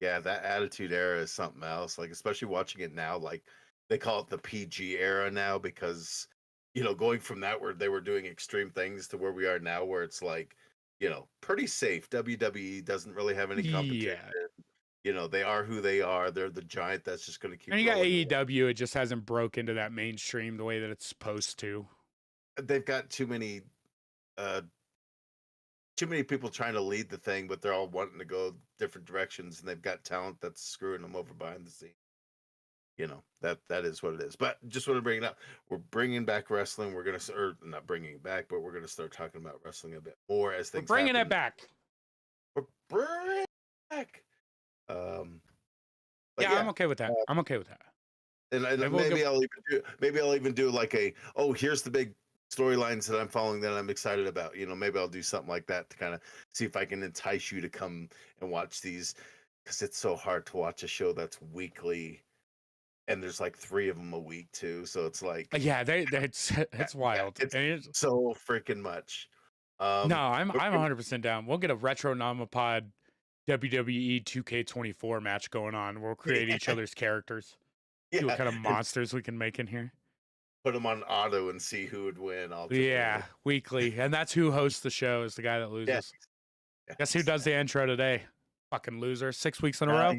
yeah. That Attitude Era is something else. Like, especially watching it now, like they call it the PG era now because going from that where they were doing extreme things to where we are now, where it's like, pretty safe. WWE doesn't really have any competition. Yeah. They are who they are. They're the giant that's just going to keep And you got rolling. AEW, it just hasn't broke into that mainstream the way that it's supposed to. They've got too many too many people trying to lead the thing, but they're all wanting to go different directions, and they've got talent that's screwing them over behind the scenes. That is what it is. But just want to bring it up. We're bringing back wrestling. We're gonna, or not bringing it back, but we're gonna start talking about wrestling a bit more as We're things bringing happen. it back. We're bringing it back. But Yeah, I'm okay with that. I'm okay with that. and Maybe maybe I'll even do like here's the big storylines that I'm following that I'm excited about. Maybe I'll do something like that to kind of see if I can entice you to come and watch these, because it's so hard to watch a show that's weekly, and there's like 3 of them a week too. So it's like, yeah, it's wild. it's so freaking much. No, I'm 100% down. We'll get a Retronomipod WWE 2K24 match going on. We'll create each other's characters. See what kind of monsters we can make in here. Put them on auto and see who would win. Yeah, weekly, and that's who hosts the show. Is the guy that loses. Yeah. Guess who does the intro today? Fucking loser. 6 weeks in a row.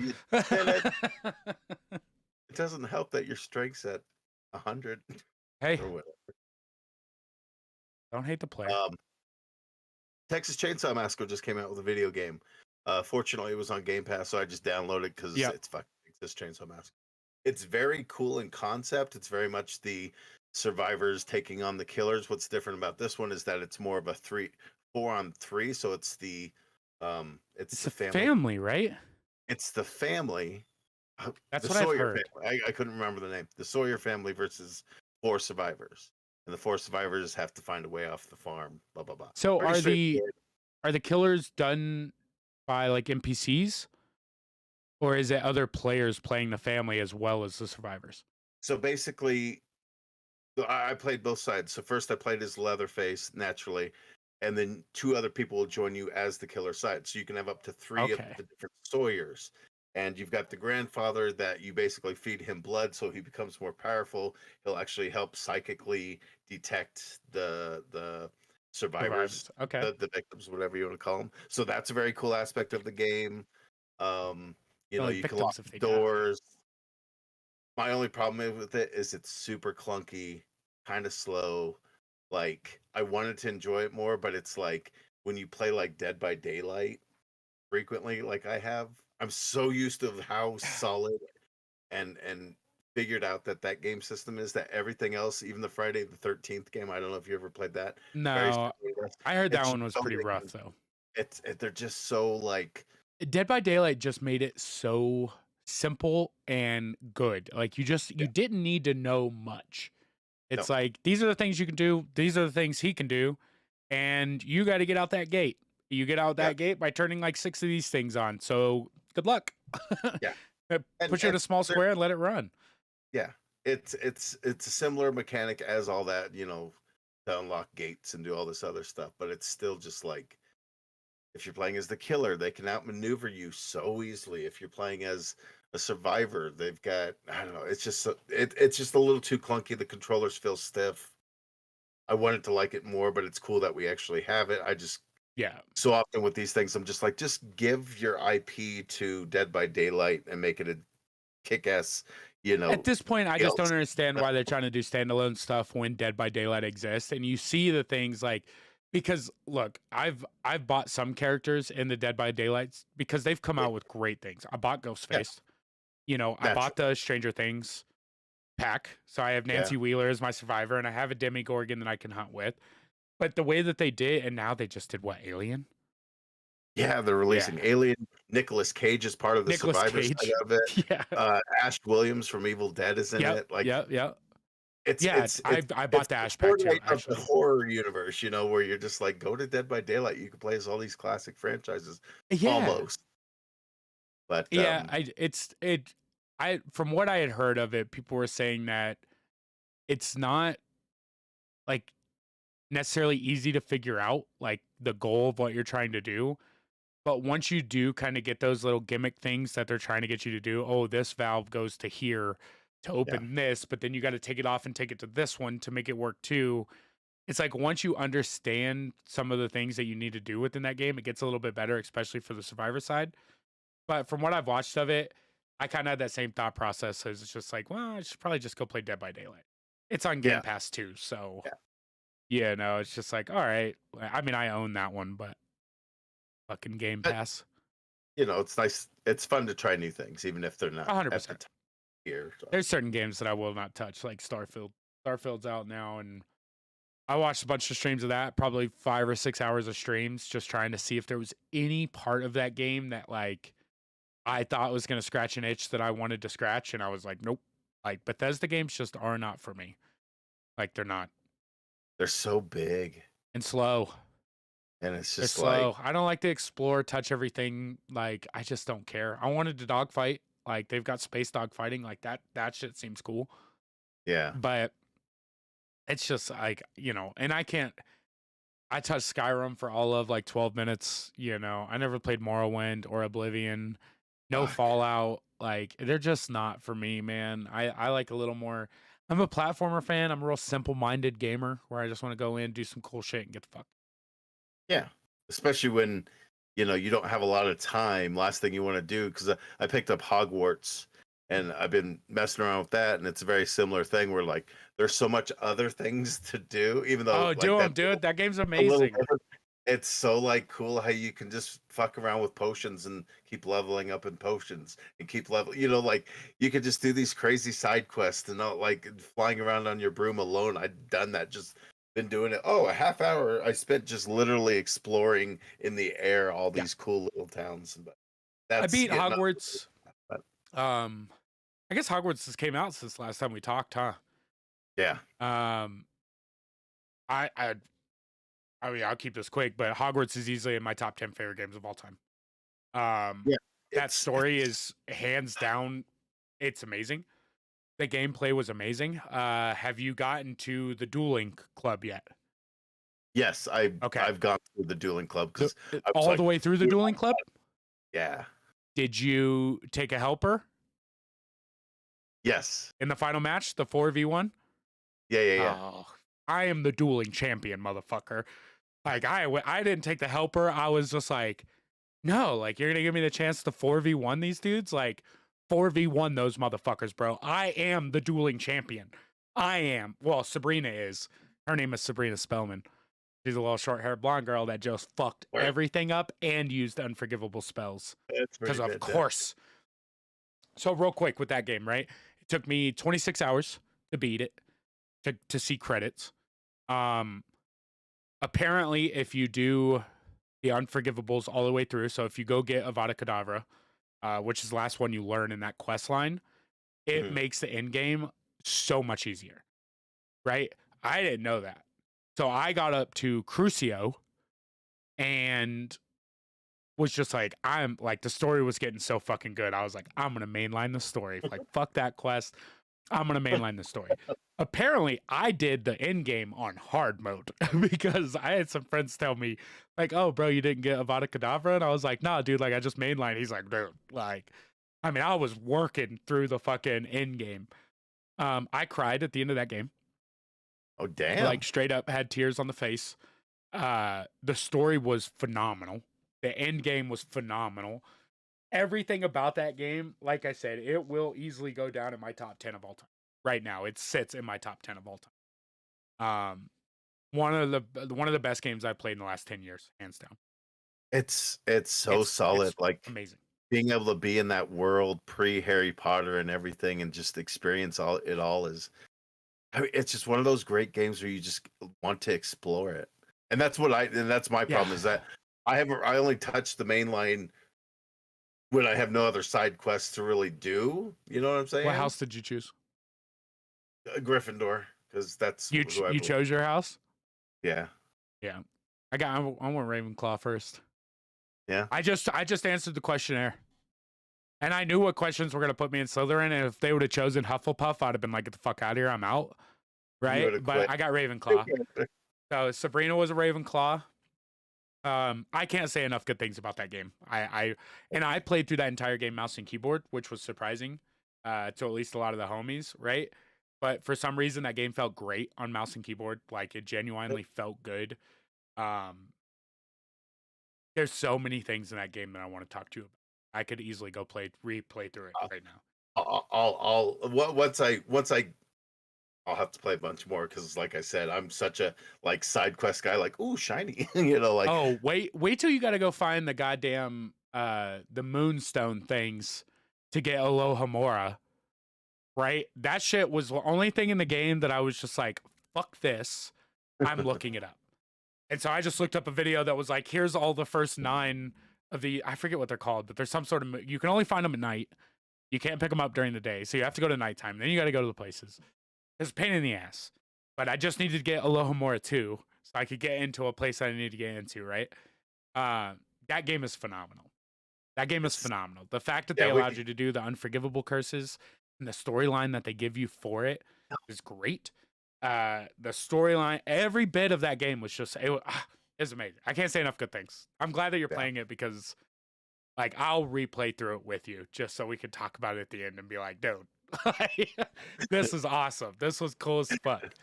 It doesn't help that your strength's at 100. Hey, or whatever. Don't hate the player. Texas Chainsaw Massacre just came out with a video game. Fortunately, it was on Game Pass, so I just downloaded it because it's fucking Texas Chainsaw Massacre. It's very cool in concept. It's very much the survivors taking on the killers. What's different about this one is that it's more of a 4-on-3, so it's the family, right? It's the family. That's the what Sawyer I've heard. Family. I couldn't remember the name. The Sawyer family versus 4 survivors, and the 4 survivors have to find a way off the farm. Blah blah blah. So are the killers done by like NPCs, or is it other players playing the family as well as the survivors? So basically, I played both sides. So first I played as Leatherface naturally, and then 2 other people will join you as the killer side. So you can have up to 3 of the different Sawyers. And you've got the grandfather that you basically feed him blood so he becomes more powerful. He'll actually help psychically detect the survivors, okay, the victims, whatever you want to call them. So that's a very cool aspect of the game. You can lock the doors. My only problem with it is it's super clunky, kind of slow. Like, I wanted to enjoy it more, but it's like when you play like Dead by Daylight frequently, like I have, I'm so used to how solid and figured out that game system is, that everything else, even the Friday the 13th game, I don't know if you ever played that. No, I heard that one was pretty rough though. They're just so like, Dead by Daylight just made it so simple and good. Like you didn't need to know much. It's like, these are the things you can do. These are the things he can do. And you got to get out that gate. You get out that gate by turning like 6 of these things on. So good luck. Put you in a small square and let it run. Yeah. It's a similar mechanic as all that, to unlock gates and do all this other stuff. But it's still just like, if you're playing as the killer, they can outmaneuver you so easily. If you're playing as a survivor, they've got, I don't know, it's just it's just a little too clunky. The controllers feel stiff. I wanted to like it more, but it's cool that we actually have it. I just, so often with these things, I'm just like, just give your IP to Dead by Daylight and make it a kick-ass, At this point, I just don't understand why they're trying to do standalone stuff when Dead by Daylight exists. And you see the things like, because look, I've bought some characters in the Dead by Daylights because they've come out with great things. I bought Ghostface. I bought the Stranger Things pack. So I have Nancy Wheeler as my survivor, and I have a Demogorgon that I can hunt with. But the way that they did, and now they just did what, Alien? Yeah, they're releasing Alien. Nicolas Cage is part of the survivor side of it. Yeah. Ash Williams from Evil Dead is in it. Like, I bought the Ash pack too. Of the horror universe, where you're just like, go to Dead by Daylight. You can play as all these classic franchises, almost. But from what I had heard of it, people were saying that it's not like necessarily easy to figure out like the goal of what you're trying to do. But once you do kind of get those little gimmick things that they're trying to get you to do, oh, this valve goes to here to open this, but then you got to take it off and take it to this one to make it work too. It's like, once you understand some of the things that you need to do within that game, it gets a little bit better, especially for the survivor side. But from what I've watched of it, I kind of had that same thought process. So it's just like, well, I should probably just go play Dead by Daylight. It's on Game Pass too. So it's just like, all right. I mean, I own that one, but Fucking Game But Pass. it's nice. It's fun to try new things, even if they're not at the 100%. top here. So. There's certain games that I will not touch, like Starfield. Starfield's out now, and I watched a bunch of streams of that, probably 5 or 6 hours of streams, just trying to see if there was any part of that game that like I thought was gonna scratch an itch that I wanted to scratch, and I was like, nope. Like Bethesda games just are not for me. Like they're not. They're so big, And slow. and it's They're just like, slow. I don't like to explore, touch everything. Like I just don't care. I wanted to dogfight. Like they've got space dogfighting. Like that shit seems cool. yeah, But it's just like, and I touched Skyrim for all of like 12 minutes, I never played Morrowind or Oblivion, no fuck. Fallout. Like they're just not for me, man. I like a little more. I'm a platformer fan. I'm a real simple-minded gamer where I just want to go in, do some cool shit, and get the fuck. Yeah, especially when you don't have a lot of time. Last thing you want to do, because I picked up Hogwarts, and I've been messing around with that, and it's a very similar thing where like there's so much other things to do, even though Oh, like do them, dude. That game's a little amazing. different. It's so like cool how you can just fuck around with potions and keep leveling up in potions and keep level. Like you could just do these crazy side quests and not like flying around on your broom alone. I'd done that. Just been doing it. Oh, a half hour I spent just literally exploring in the air all Yeah. these cool little towns. But I that's beat getting up. Hogwarts. But I guess Hogwarts has came out since last time we talked, huh? yeah, Um, I, I, I mean, I'll keep this quick, but Hogwarts is easily in my top 10 favorite games of all time. yeah. That It's story is hands down, it's amazing. The gameplay was amazing. Have you gotten to the dueling club yet? yes. Okay. I've gone through the dueling club because I was All like, the way through the dueling club? yeah, Did you take a helper yes, in the final match, the 4v1? yeah. Oh, I am the dueling champion, motherfucker. Like I didn't take the helper. I was just like, no, like you're gonna give me the chance to 4v1 these dudes? Like 4v1 those motherfuckers, bro. I am the dueling champion. I am. Well, Sabrina is. Her name is Sabrina Spellman. She's a little short-haired blonde girl that just fucked Word. everything up and used unforgivable spells. That's Because pretty of fantastic. course. So real quick with that game, right? It took me 26 hours to beat it, to see credits. Apparently, if you do the unforgivables all the way through, so if you go get Avada Kedavra, which is the last one you learn in that quest line, it Mhm. makes the end game so much easier, right? I didn't know that. So I got up to Crucio and was just like, I'm like, the story was getting so fucking good. I was like, I'm going to mainline the story. Like, fuck that quest. I'm going to mainline the story. Apparently, I did the end game on hard mode because I had some friends tell me, like, oh, bro, you didn't get Avada Kedavra? And I was like, nah, dude, like, I just mainline. He's like, dude, like, I mean, I was working through the fucking end game. I cried at the end of that game. Oh damn! Like, straight up had tears on the face. The story was phenomenal. The end game was phenomenal. Everything about that game, like I said, it will easily go down in my top 10 of all time. Right now, it sits in my top 10 of all time. One of the best games I've played in the last 10 years, hands down. It's so solid. It's Like amazing. being able to be in that world pre Harry Potter and everything, and just experience all is. I mean, it's just one of those great games where you just want to explore it, and that's my Yeah. problem is that I only touch the main line when I have no other side quests to really do. You know what I'm saying? What house did you choose? Gryffindor, because that's You who I you believe. chose your house? Yeah, Yeah. I went Ravenclaw first. yeah. I just answered the questionnaire. And I knew what questions were going to put me in Slytherin, and if they would have chosen Hufflepuff, I'd have been like, get the fuck out of here, I'm out. You Right? would've But quit. I got Ravenclaw. So Sabrina was a Ravenclaw. I can't say enough good things about that game. I played through that entire game mouse and keyboard, which was surprising to at least a lot of the homies, right? But for some reason, that game felt great on mouse and keyboard. Like it genuinely felt good. There's so many things in that game that I want to talk to you about. I could easily go replay through it right now. Once I I'll have to play a bunch more because, like I said, I'm such a like side quest guy. Like, ooh, shiny, you know, like Oh, wait till you got to go find the goddamn the moonstone things to get Alohomora. Right? That shit was the only thing in the game that I was just like, fuck this. I'm looking it up. And so I just looked up a video that was like, here's all the first 9 of the, I forget what they're called, but there's some sort of, you can only find them at night. You can't pick them up during the day. So you have to go to nighttime. Then you got to go to the places. It's a pain in the ass. But I just needed to get Alohomora 2 so I could get into a place I need to get into, right? That game is phenomenal. That game is phenomenal. The fact that they allowed you to do the unforgivable curses and the storyline that they give you for it is great. The storyline, every bit of that game was just it was amazing. I can't say enough good things. I'm glad that you're playing it because like I'll replay through it with you just so we could talk about it at the end and be like, dude, this is awesome. This was cool as fuck.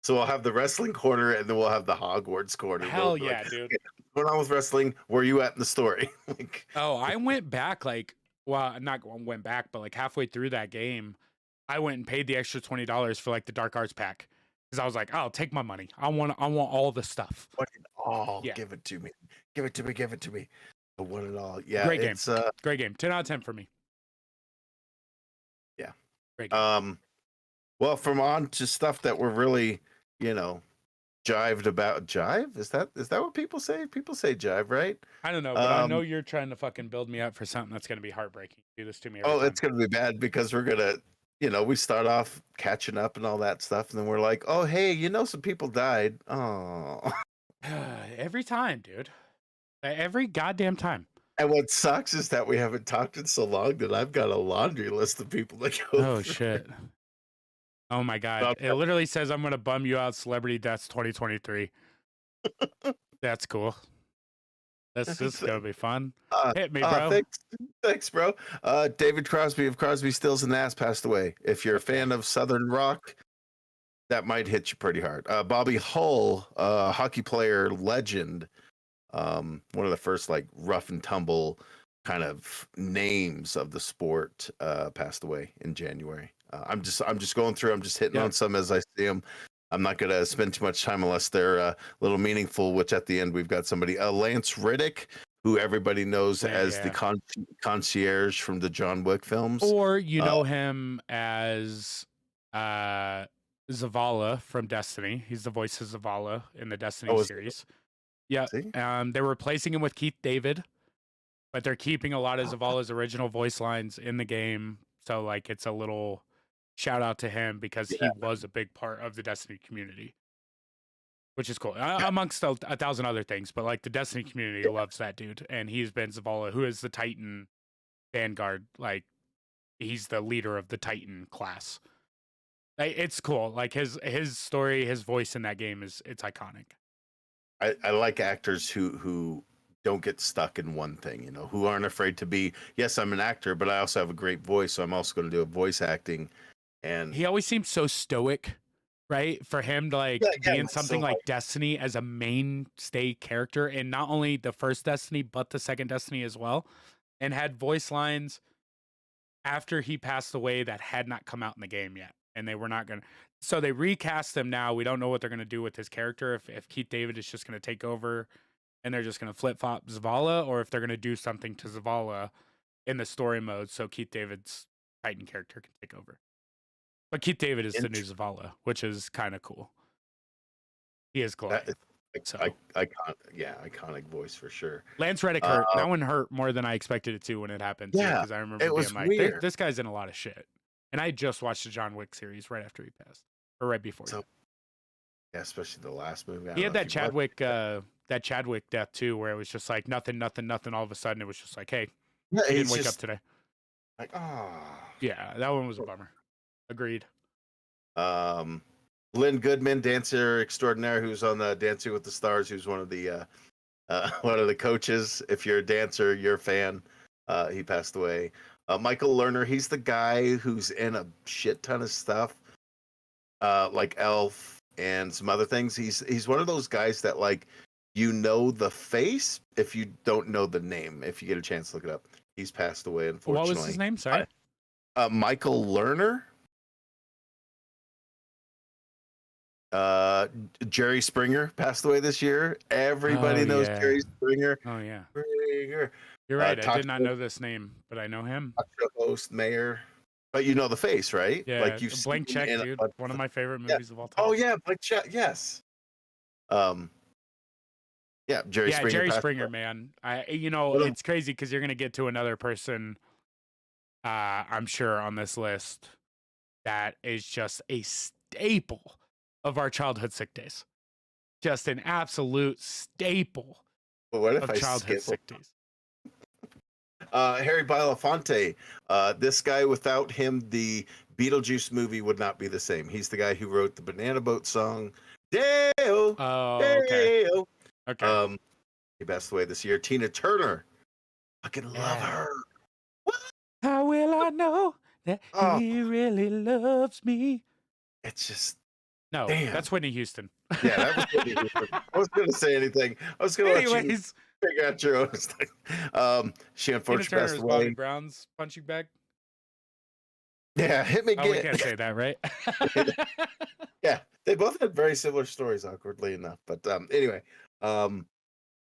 So we'll have the wrestling corner and then we'll have the Hogwarts corner. Hell We'll yeah, like, dude. What's going on with wrestling? Where are you at in the story? Like, oh, I went back like, well, not went back, but like halfway through that game, I went and paid the extra $20 for like the Dark Arts pack because I was like, I'll take my money. I want all the stuff. yeah. Give it to me. Give it to me. Give it to me. I want it all. Yeah, great game. Great game. 10 out of 10 for me. Yeah, great game. Well, from on to stuff that we're really, you know, jived about. Jive? Is that what people say? People say jive, right? I don't know, but I know you're trying to fucking build me up for something that's gonna be heartbreaking. Do this to me every time. It's gonna be bad because we're gonna, you know, we start off catching up and all that stuff, and then we're like, oh hey, you know, some people died. Oh, every time, dude. Every goddamn time. And what sucks is that we haven't talked in so long that I've got a laundry list of people to go. Oh shit. Oh my god. It literally says I'm gonna bum you out, Celebrity Deaths 2023. That's cool. This is gonna be fun. Hit me, bro. Thanks, bro. David Crosby of Crosby, Stills and Nash passed away. If you're a fan of Southern rock, that might hit you pretty hard. Bobby Hull, hockey player legend, one of the first like rough and tumble kind of names of the sport, passed away in January. I'm just going through. I'm just hitting on some as I see them. I'm not going to spend too much time unless they're a little meaningful, which at the end we've got somebody, Lance Riddick, who everybody knows as the concierge from the John Wick films. Or you know him as Zavala from Destiny. He's the voice of Zavala in the Destiny series. Yeah. They're replacing him with Keith David, but they're keeping a lot of Zavala's original voice lines in the game. So like it's a little shout out to him because he was a big part of the Destiny community, which is cool amongst a thousand other things. But like the Destiny community loves that dude, and he's been Zavala, who is the Titan Vanguard. Like he's the leader of the Titan class. Like, it's cool. Like his story, his voice in that game it's iconic. I like actors who don't get stuck in one thing, you know, who aren't afraid to be. Yes, I'm an actor, but I also have a great voice, so I'm also going to do a voice acting. And he always seems so stoic, right? For him to like be in something like Destiny as a mainstay character, and not only the first Destiny, but the second Destiny as well, and had voice lines after he passed away that had not come out in the game yet, and they were not going to. So they recast him now. We don't know what they're going to do with his character. If Keith David is just going to take over, and they're just going to flip flop Zavala, or if they're going to do something to Zavala in the story mode, so Keith David's Titan character can take over. But Keith David is the new Zavala, which is kind of cool. He is cool. Iconic voice for sure. Lance Reddick hurt. That one hurt more than I expected it to when it happened. Yeah, because I remember it was being like, this guy's in a lot of shit. And I just watched the John Wick series right after he passed, or right before. So, yeah, especially the last movie. He had that Chadwick death too, where it was just like nothing. All of a sudden, it was just like, hey, he didn't wake up today. Like, yeah, that one was a bummer. Agreed. Lynn Goodman, dancer extraordinaire, who's on the Dancing with the Stars, who's one of the coaches. If you're a dancer, you're a fan. He passed away. Michael Lerner, he's the guy who's in a shit ton of stuff, like Elf and some other things. He's one of those guys that like you know the face if you don't know the name. If you get a chance to look it up, he's passed away. Unfortunately, what was his name? Sorry, Michael Lerner. Uh, Jerry Springer passed away this year. Everybody knows yeah. Jerry Springer. Oh yeah. Springer. You're right. I Talk did not know this name, but I know him. show host, mayor. But you know the face, right? Yeah, Like you've seen Blank him Check, in dude. One of my favorite yeah. movies of all time. Oh yeah, Blank Check. Yes. Yeah, Jerry Springer. Jerry passed Springer, away. man. What a- It's crazy because you're gonna get to another person, I'm sure, on this list that is just a staple of our childhood sick days. Just an absolute staple But what if of I childhood skip sick days. Harry Belafonte? This guy, without him, the Beetlejuice movie would not be the same. He's the guy who wrote the Banana Boat song. Dale, Oh, okay. Dale. Okay. He passed away this year. Tina Turner. Fucking love Yeah. her. How will I know that Oh. he really loves me? It's just No, damn. that's Whitney Houston. Yeah, that was Whitney Houston. I was gonna say anything. I was gonna let you Anyways, figure out your own thing. She Tina unfortunately Turner passed is Bobby away. Brown's punching bag. Yeah, hit me Oh, we get. can't say that, right? Yeah, they both had very similar stories, awkwardly enough. But anyway,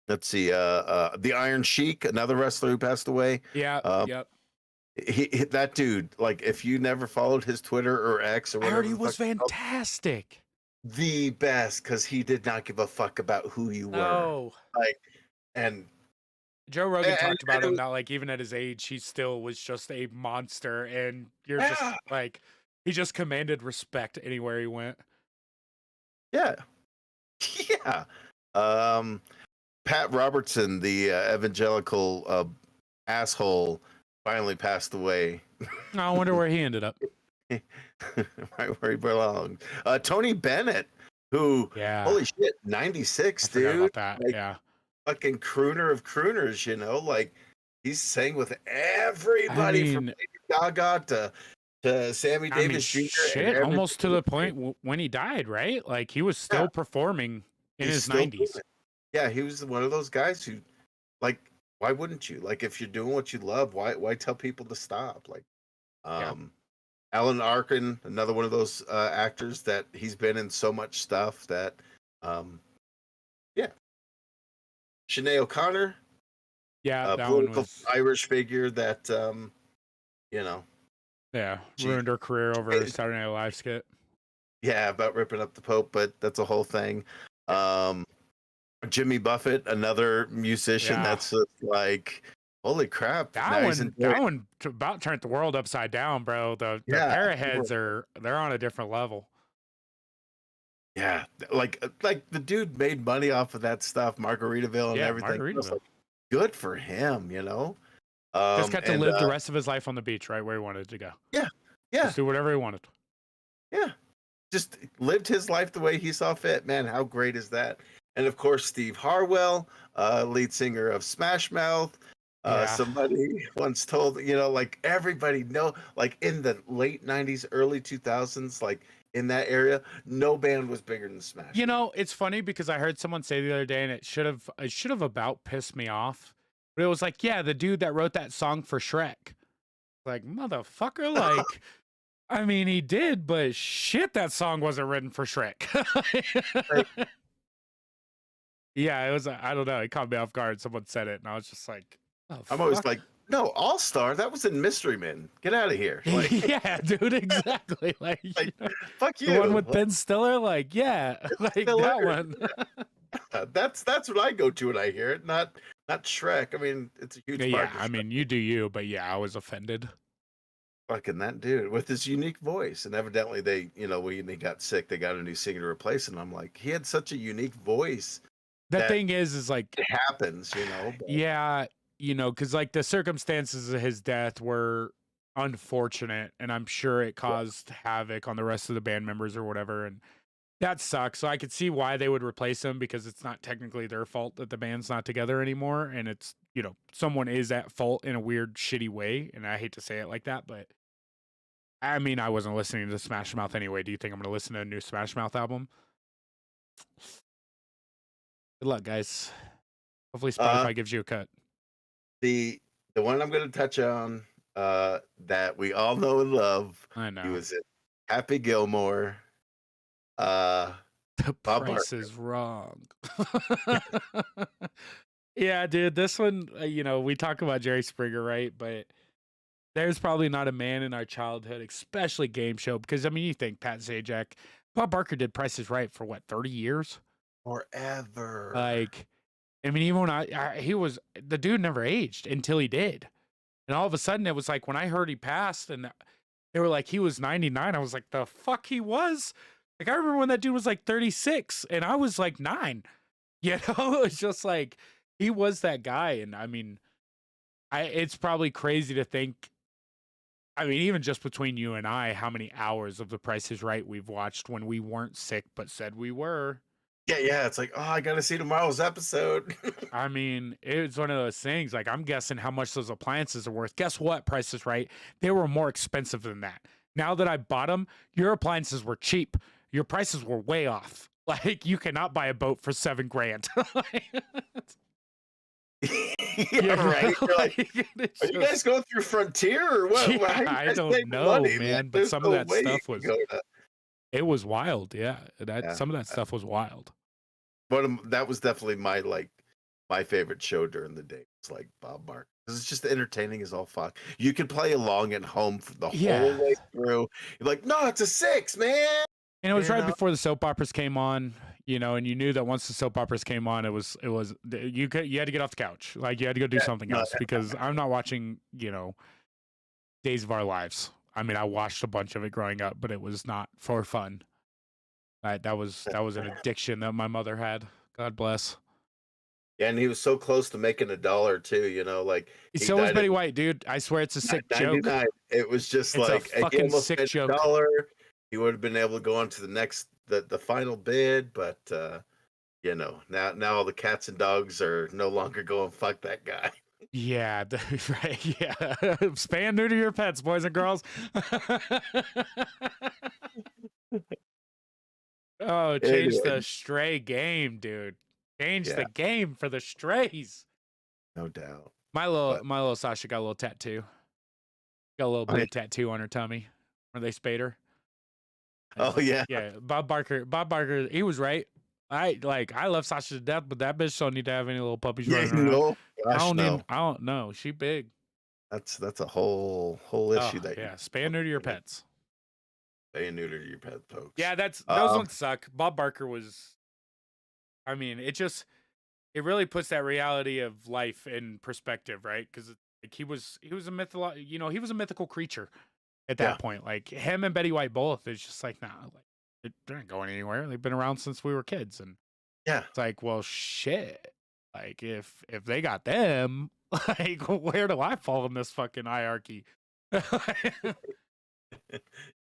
let's see. The Iron Sheik, another wrestler who passed away. Yeah. Yep. He that dude. Like, if you never followed his Twitter or X or I whatever, heard he the was fuck it's called, fantastic. the best, because he did not give a fuck about who you were. No. Like, and Joe Rogan and- talked about and it him was- that, like, even at his age, he still was just a monster, and you're Yeah. just like, he just commanded respect anywhere he went. yeah, yeah. Pat Robertson, the evangelical asshole, finally passed away. I wonder where he ended up. Right where he belongs. Tony Bennett, who, Yeah. holy shit, 96, I forgot dude. about that. Like, Yeah. fucking crooner of crooners, you know? Like, he's sang with everybody from mean- Lady Gaga to Sammy Davis Jr. and shit, almost to the everything. point when he died, right? Like, he was still Yeah. performing in He's his still doing 90s. it. Yeah, he was one of those guys who, like, why wouldn't you? Like, if you're doing what you love, why tell people to stop? Like, Alan Arkin, another one of those actors that he's been in so much stuff that, yeah. Sinead O'Connor, Yeah, a that one political was, Irish figure that, you know, yeah, Gee. ruined her career over a Saturday Night Live skit. yeah, about ripping up the Pope, but that's a whole thing. Jimmy Buffett, another musician Yeah. that's just like, holy crap. now he's in- That one about turned the world upside down, bro. The Yeah, pair of heads they're on a different level. Yeah, like the dude made money off of that stuff, Margaritaville and Yeah, everything. It's Margaritaville. like, good for him, you know. Just got to and, live the rest of his life on the beach, right where he wanted to go. Yeah, Just do whatever he wanted. yeah. Just lived his life the way he saw fit. Man, how great is that? And of course, Steve Harwell, lead singer of Smash Mouth. Yeah. Somebody once told, you know, like everybody know, like in the late 90s, early 2000s, like in that area, no band was bigger than Smash. You know, it's funny because I heard someone say the other day, and it should have about pissed me off. But it was like, yeah, the dude that wrote that song for Shrek. Like, motherfucker, like, I mean, he did, but shit, that song wasn't written for Shrek. Yeah, it was, I don't know, it caught me off guard. Someone said it, and I was just like, oh, I'm always fuck. like, no, All Star, that was in Mystery Men. Get out of here. Like, Yeah, dude, exactly. Like, you Like, know, fuck you. the one with Like, Ben Stiller, like, yeah, like Stiller. that one. that's what I go to when I hear it, not Shrek. I mean, it's a huge part Yeah, of I Shrek. mean, you do you, but yeah, I was offended. Fucking that dude with his unique voice. And evidently they, you know, when they got sick, they got a new singer to replace him. I'm like, he had such a unique voice. The That- thing is like, It happens, you know. But yeah, you know, because like the circumstances of his death were unfortunate, and I'm sure it caused havoc on the rest of the band members or whatever, and that sucks. So I could see why they would replace him, because it's not technically their fault that the band's not together anymore, and it's, you know, someone is at fault in a weird, shitty way, and I hate to say it like that, but I mean, I wasn't listening to Smash Mouth anyway. Do you think I'm going to listen to a new Smash Mouth album? Good luck, guys. Hopefully Spotify gives you a cut. the one I'm going to touch on that we all know and love, I he know. was in Happy Gilmore. The Bob price Barker. is wrong. Yeah, dude, this one, we talk about Jerry Springer, right? But there's probably not a man in our childhood, especially game show, because I mean, you think Pat Sajak, Bob Barker did Price is Right for what, 30 years? Forever. Like, I mean, even when he was, the dude never aged until he did. And all of a sudden, it was like when I heard he passed and they were like, he was 99. I was like, the fuck he was? Like, I remember when that dude was like 36 and I was like 9. It's just like, he was that guy. And I mean, it's probably crazy to think. I mean, even just between you and I, how many hours of The Price is Right we've watched when we weren't sick but said we were. Yeah. It's like, oh, I gotta see tomorrow's episode. I mean, it's one of those things. Like, I'm guessing how much those appliances are worth. Guess what? Price is Right. They were more expensive than that. Now that I bought them, your appliances were cheap. Your prices were way off. Like, you cannot buy a boat for $7,000. Right. You're like, it's are you guys going through Frontier or what? Yeah, How you I guys don't saving know, money, man. But There's some no of that way you stuff can was, go to. it was wild. Yeah, Yeah. some of that stuff was wild. But that was definitely my favorite show during the day. It's like Bob Barker. Because it's just entertaining as all fuck. You could play along at home for the whole way through. You're like, no, it's a 6, man. And it was right before the soap operas came on, and you knew that once the soap operas came on, it was you had to get off the couch. Like, you had to go do something else because I'm not watching, Days of Our Lives. I mean, I watched a bunch of it growing up, but it was not for fun. That was an addiction that my mother had. God bless. Yeah, and he was so close to making $1 too, like So was Betty White, dude. I swear it's a sick joke. It was just It's like a fucking he almost sick made joke. $1. He would have been able to go on to the next the final bid, but now all the cats and dogs are no longer going fuck that guy. Yeah, right. Yeah, spay and neuter your pets, boys and girls. Oh, change the stray game, dude. Change the game for the strays. No doubt. My little Sasha got a little tattoo. Got a little blue tattoo on her tummy where they spayed her. Oh yeah. Yeah. Bob Barker, he was right. I love Sasha to death, but that bitch don't need to have any little puppies running around. No. Gosh, I don't know. She big. That's a whole issue that spay and neuter your pets. Spay and neuter your pet, folks. Yeah, those ones suck. Bob Barker was, I mean, it really puts that reality of life in perspective, right? Because like he was a mythical creature at that point. Like, him and Betty White both. It's just like, nah, like they're not going anywhere. They've been around since we were kids, and it's like, well, shit. Like, if they got them, like, where do I fall in this fucking hierarchy?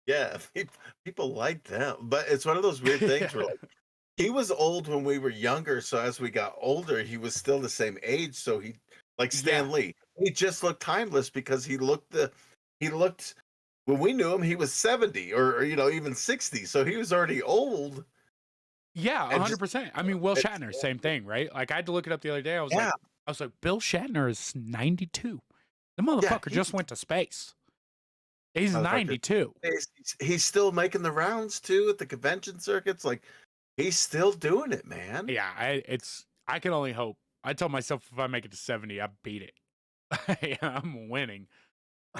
Yeah, people like them, but it's one of those weird things where like he was old when we were younger, so as we got older, he was still the same age. So he, like Stan Lee, he just looked timeless because he looked when we knew him, he was 70 or even 60, so he was already old. Yeah, 100%. I mean, Will Shatner, same thing, right? Like, I had to look it up the other day. I was like, Bill Shatner is 92. The motherfucker just went to space. He's 92. He's still making the rounds too at the convention circuits. Like, he's still doing it, man. Yeah, I can only hope. I told myself if I make it to 70, I beat it. I'm winning.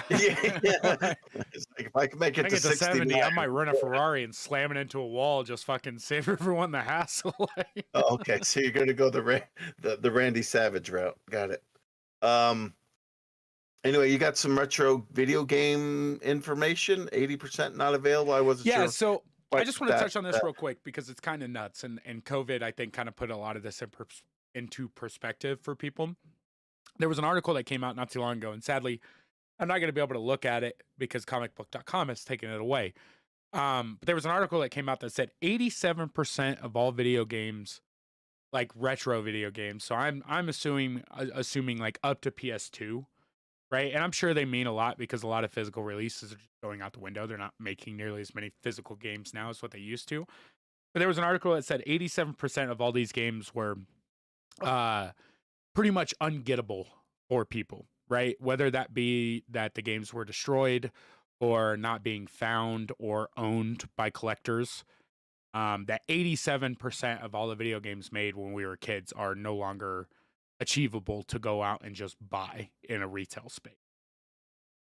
Like, if I can make it to 70, I might run a Ferrari and slam it into a wall, just fucking save everyone the hassle. Oh, okay, so you're gonna go the Randy Savage route. Got it. Anyway, you got some retro video game information. 80% not available. I wasn't sure. Yeah, so I just want to touch on this real quick because it's kind of nuts, and COVID, I think, kind of put a lot of this into perspective for people. There was an article that came out not too long ago, and sadly, I'm not going to be able to look at it because comicbook.com has taken it away. But there was an article that came out that said 87% of all video games, like retro video games, so I'm assuming like up to PS2, right? And I'm sure they mean a lot because a lot of physical releases are just going out the window. They're not making nearly as many physical games now as what they used to. But there was an article that said 87% of all these games were pretty much ungettable for people, right? Whether that be that the games were destroyed or not being found or owned by collectors. that 87% of all the video games made when we were kids are no longer achievable to go out and just buy in a retail space.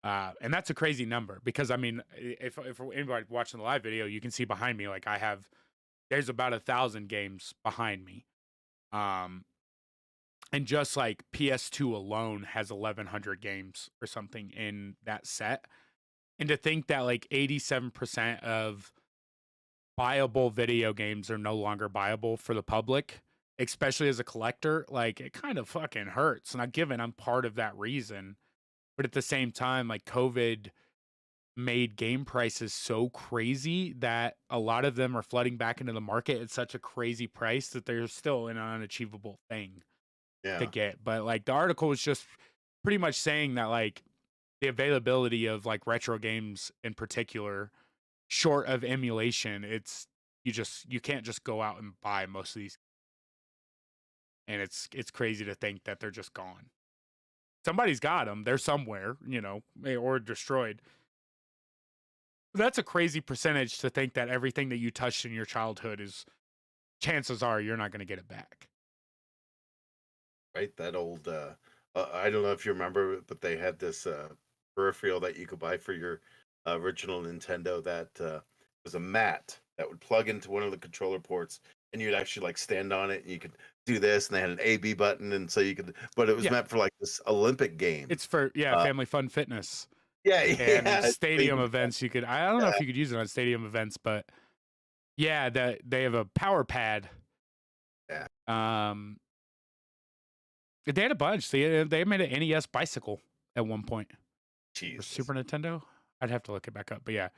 And that's a crazy number because I mean, if anybody watching the live video, you can see behind me, like there's about 1,000 games behind me. And just like PS2 alone has 1,100 games or something in that set. And to think that like 87% of buyable video games are no longer buyable for the public, especially as a collector, like it kind of fucking hurts. And given I'm part of that reason, but at the same time, like COVID made game prices so crazy that a lot of them are flooding back into the market at such a crazy price that they're still an unachievable thing to Yeah. get. But like the article was just pretty much saying that like the availability of like retro games in particular, short of emulation, you can't just go out and buy most of these, and it's crazy to think that they're just gone. Somebody's got them. They're somewhere, or destroyed. That's a crazy percentage to think that everything that you touched in your childhood is, chances are you're not going to get it back. Right, that old I don't know if you remember, but they had this peripheral that you could buy for your original Nintendo that was a mat that would plug into one of the controller ports, and you'd actually like stand on it and you could do this, and they had an A B button, and so you could, but it was meant for like this Olympic game. It's for family fun fitness. Yeah, And yeah, stadium events, I don't know if you could use it on stadium events, but yeah, that they have a power pad. Yeah. They had a bunch. They made an NES bicycle at one point. Jesus. For Super Nintendo. I'd have to look it back up, but yeah.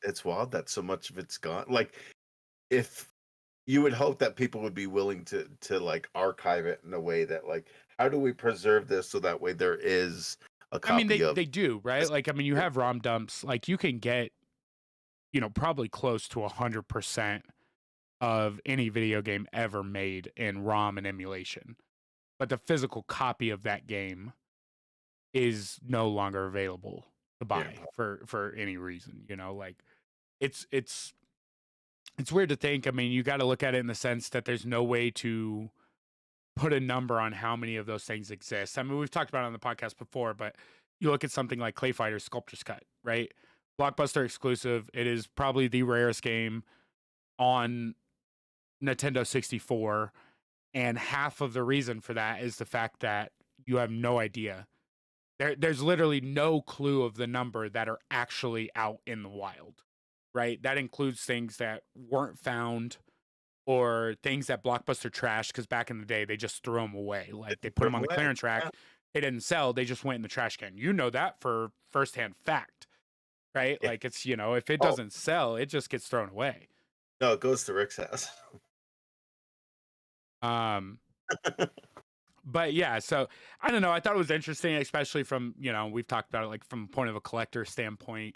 It's wild that so much of it's gone. Like, if you would hope that people would be willing to like archive it in a way that, like, how do we preserve this so that way there is a copy they do, right? Like, I mean, you have ROM dumps. Like, you can get, probably close to 100% of any video game ever made in ROM and emulation. But the physical copy of that game is no longer available to buy for any reason, like it's weird to think. I mean, you got to look at it in the sense that there's no way to put a number on how many of those things exist. I mean, we've talked about it on the podcast before, but you look at something like Clay Fighter Sculptor's Cut, right? Blockbuster exclusive. It is probably the rarest game on Nintendo 64. And half of the reason for that is the fact that you have no idea. There's literally no clue of the number that are actually out in the wild, right? That includes things that weren't found or things that Blockbuster trashed, because back in the day, they just threw them away. Like, they put them on the clearance rack. They didn't sell. They just went in the trash can. You know that for firsthand fact, right? Yeah. Like, it's, if it doesn't sell, it just gets thrown away. No, it goes to Rick's house. But yeah, so I don't know. I thought it was interesting, especially from, we've talked about it like from the point of a collector standpoint.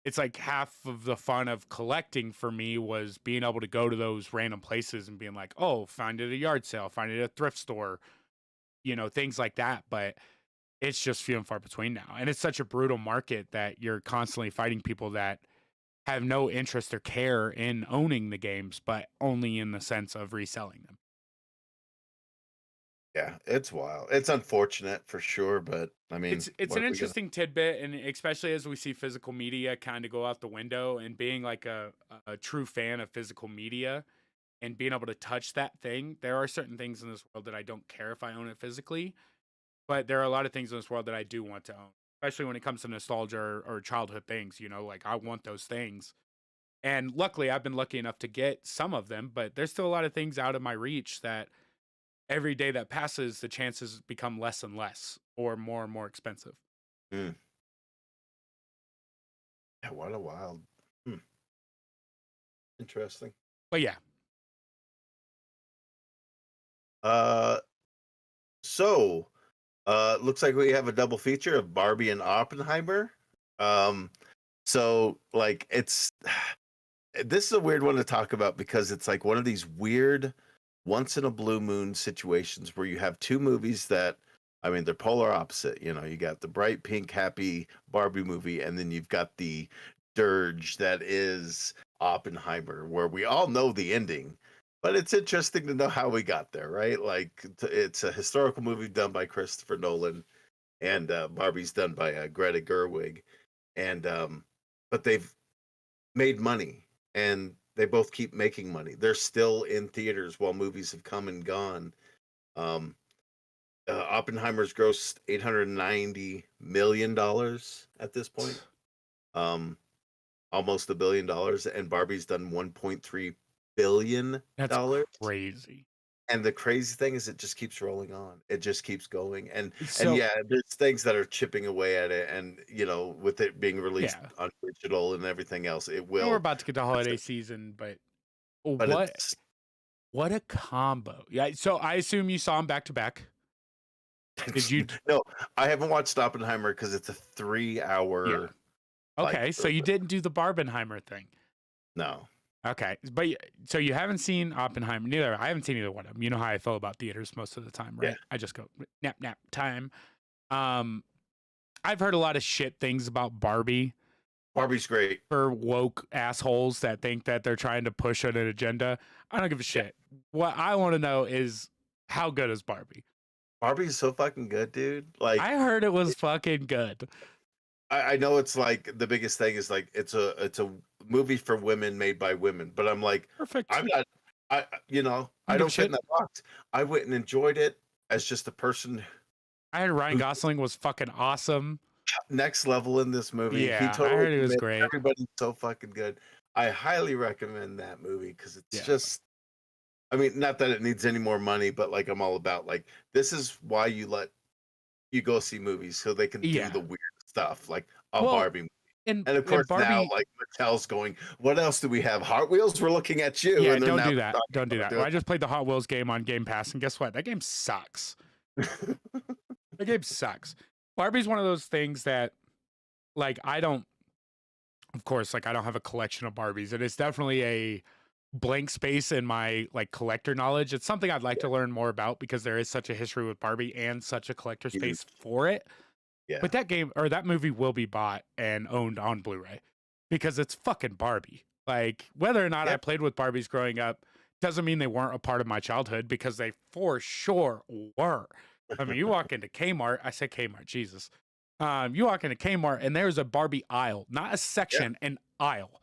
It's like half of the fun of collecting for me was being able to go to those random places and being like, oh, find it at a yard sale, find it at a thrift store, things like that. But it's just few and far between now. And it's such a brutal market that you're constantly fighting people that have no interest or care in owning the games, but only in the sense of reselling them. Yeah, it's wild. It's unfortunate for sure, but I mean, it's an interesting tidbit, and especially as we see physical media kind of go out the window, and being like a true fan of physical media and being able to touch that thing. There are certain things in this world that I don't care if I own it physically, but there are a lot of things in this world that I do want to own, especially when it comes to nostalgia or childhood things. Like, I want those things. And luckily, I've been lucky enough to get some of them, but there's still a lot of things out of my reach that every day that passes, the chances become less and less, or more and more expensive. Yeah, what a wild. Interesting. But yeah. So, looks like we have a double feature of Barbie and Oppenheimer. So like this is a weird one to talk about because it's like one of these weird once in a blue moon situations where you have two movies that, I mean, they're polar opposite. You got the bright pink happy Barbie movie, and then you've got the dirge that is Oppenheimer, where we all know the ending, but it's interesting to know how we got there, right? Like it's a historical movie done by Christopher Nolan, and Barbie's done by Greta Gerwig, and but they've made money, and they both keep making money. They're still in theaters while movies have come and gone. Um, Oppenheimer's grossed $890 million at this point. Almost $1 billion, and Barbie's done $1.3 billion. That's crazy. And the crazy thing is, it just keeps rolling on. It just keeps going, and So yeah, there's things that are chipping away at it, and with it being released yeah, on digital and everything else, it and we're will. about to get to holiday season, but But what it's what a combo. Yeah. So I assume you saw them back to back. Did you? no, I haven't watched Oppenheimer because it's a 3-hour. Yeah. Okay, like, so you didn't do the Barbenheimer thing. No. Okay, but so you haven't seen Oppenheimer. Neither I haven't seen either one of them. You know how I feel about theaters most of the time, right? Yeah. I just go nap time. I've heard a lot of shit things about Barbie Barbie's great. for woke assholes that think that they're trying to push an agenda. I don't give a shit. What I want to know is how good is Barbie? Barbie's so fucking good, dude. Like, I heard it was fucking good. I know it's like the biggest thing is like it's a movie for women made by women, but I'm like, Perfect. I'm not. I give a don't fit shit. in that box. I went and enjoyed it as just a person I heard Ryan Gosling was fucking awesome. next level in this movie. Yeah, He I totally heard it was made great. everybody's so fucking good. I highly recommend that movie because it's Yeah. just. I mean, not that it needs any more money, but like I'm all about like this is why you go see movies so they can Yeah. do the weird stuff like a Well, Barbie movie. And And of course now Barbie, like Mattel's going, what else do we have? Hot Wheels, we're looking at you. yeah, And they're don't now do that. talking Don't do about that. Well, I just played the Hot Wheels game on Game Pass, and guess what? That game sucks. The game sucks. Barbie's one of those things that, like, of course, like, I don't have a collection of Barbies, and it's definitely a blank space in my, like, collector knowledge. It's something I'd like to learn more about because there is such a history with Barbie and such a collector space for it. Yeah. But that game or that movie will be bought and owned on Blu-ray because it's fucking Barbie. Like, whether or not I played with Barbies growing up doesn't mean they weren't a part of my childhood, because they for sure were. I mean, you walk into Kmart, I say Kmart, Jesus. You walk into Kmart and there's a Barbie aisle, not a section, an aisle,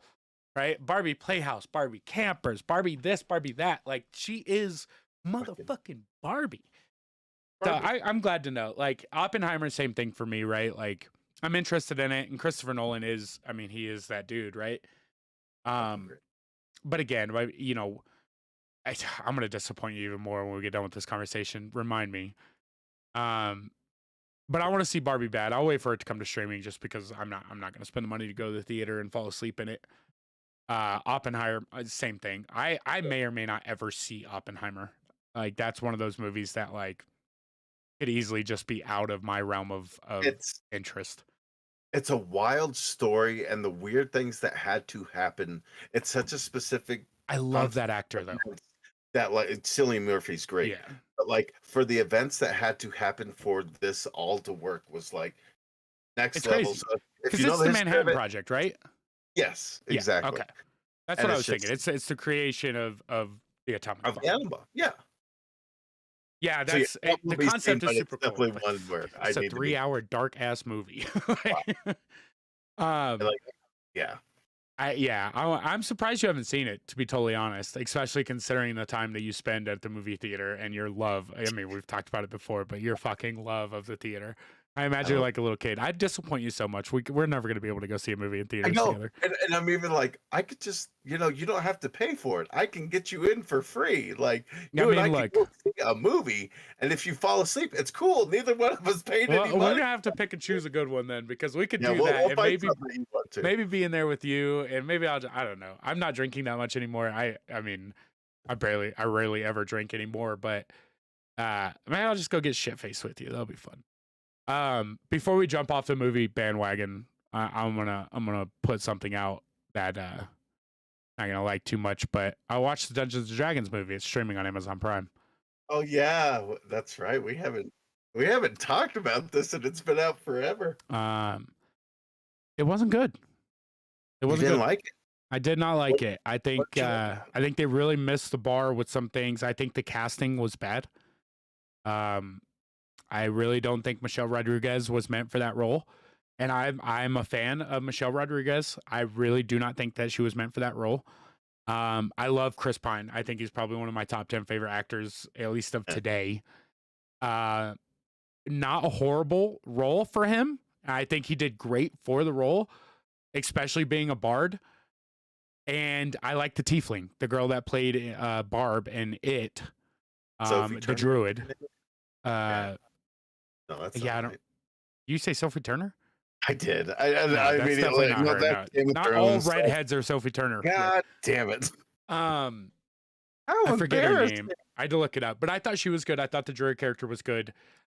right? Barbie Playhouse, Barbie Campers, Barbie this, Barbie that. Like, she is motherfucking Barbie. So I'm glad to know. Like, Oppenheimer, same thing for me, right? Like, I'm interested in it, and Christopher Nolan is, I mean, he is that dude, right? But again, you know, I'm gonna disappoint you even more when we get done with this conversation. Remind me. But I want to see Barbie bad. I'll wait for it to come to streaming just because I'm not gonna spend the money to go to the theater and fall asleep in it. Oppenheimer, same thing. I may or may not ever see Oppenheimer. Like, that's one of those movies that, like, could easily just be out of my realm of interest. It's a wild story, and the weird things that had to happen. It's such a specific. I love that actor though. That, like, Cillian Murphy's great. Yeah. But like for the events that had to happen for this all to work was like next It's level. crazy. So Because it's the Manhattan Project, right? Yes, Yeah, exactly. okay. That's what I was thinking. It's the creation of the atomic bomb. Atom bomb. Yeah. Yeah, that's the concept is super cool. Definitely one where It's a 3-hour dark ass movie. Yeah. I'm surprised you haven't seen it, to be totally honest, especially considering the time that you spend at the movie theater and your love. I mean, we've talked about it before, but your fucking love of the theater. I imagine you're like a little kid. I'd disappoint you so much. We're never going to be able to go see a movie in theaters together. And I'm even like, I could just, you don't have to pay for it. I can get you in for free. Like, you and I can go see a movie, and if you fall asleep, it's cool. Neither one of us paid any money. We're going to have to pick and choose a good one then, because we could do that. We'll and maybe be in there with you, and maybe I don't know. I'm not drinking that much anymore. I mean, I rarely ever drink anymore, but maybe I'll just go get shit-faced with you. That'll be fun. Before we jump off the movie bandwagon, I'm gonna put something out that not gonna like too much, but I watched the Dungeons and Dragons movie. It's streaming on Amazon Prime. Oh yeah, that's right. We haven't talked about this, and it's been out forever. It wasn't good. It wasn't You didn't good. like it? I did not What like it. what you like about I think they really missed the bar with some things. I think the casting was bad. Um, I really don't think Michelle Rodriguez was meant for that role. And I'm a fan of Michelle Rodriguez. I really do not think that she was meant for that role. I love Chris Pine. I think he's probably one of my top 10 favorite actors, at least of it? today. Uh, Not a horrible role for him. I think he did great for the role, especially being a bard. And I like the tiefling, the girl that played Barb in It, Sophie the Turner? druid. Yeah. Uh, No, that's not yeah, I don't. right. You say Sophie Turner? I did. No, I that's definitely immediately not no, her. that's No, Game of not all Thrones stuff. redheads are Sophie Turner. Yeah. God damn it. Um, How I forget her name. embarrassing. I had to look it up, but I thought she was good. I thought the druid character was good.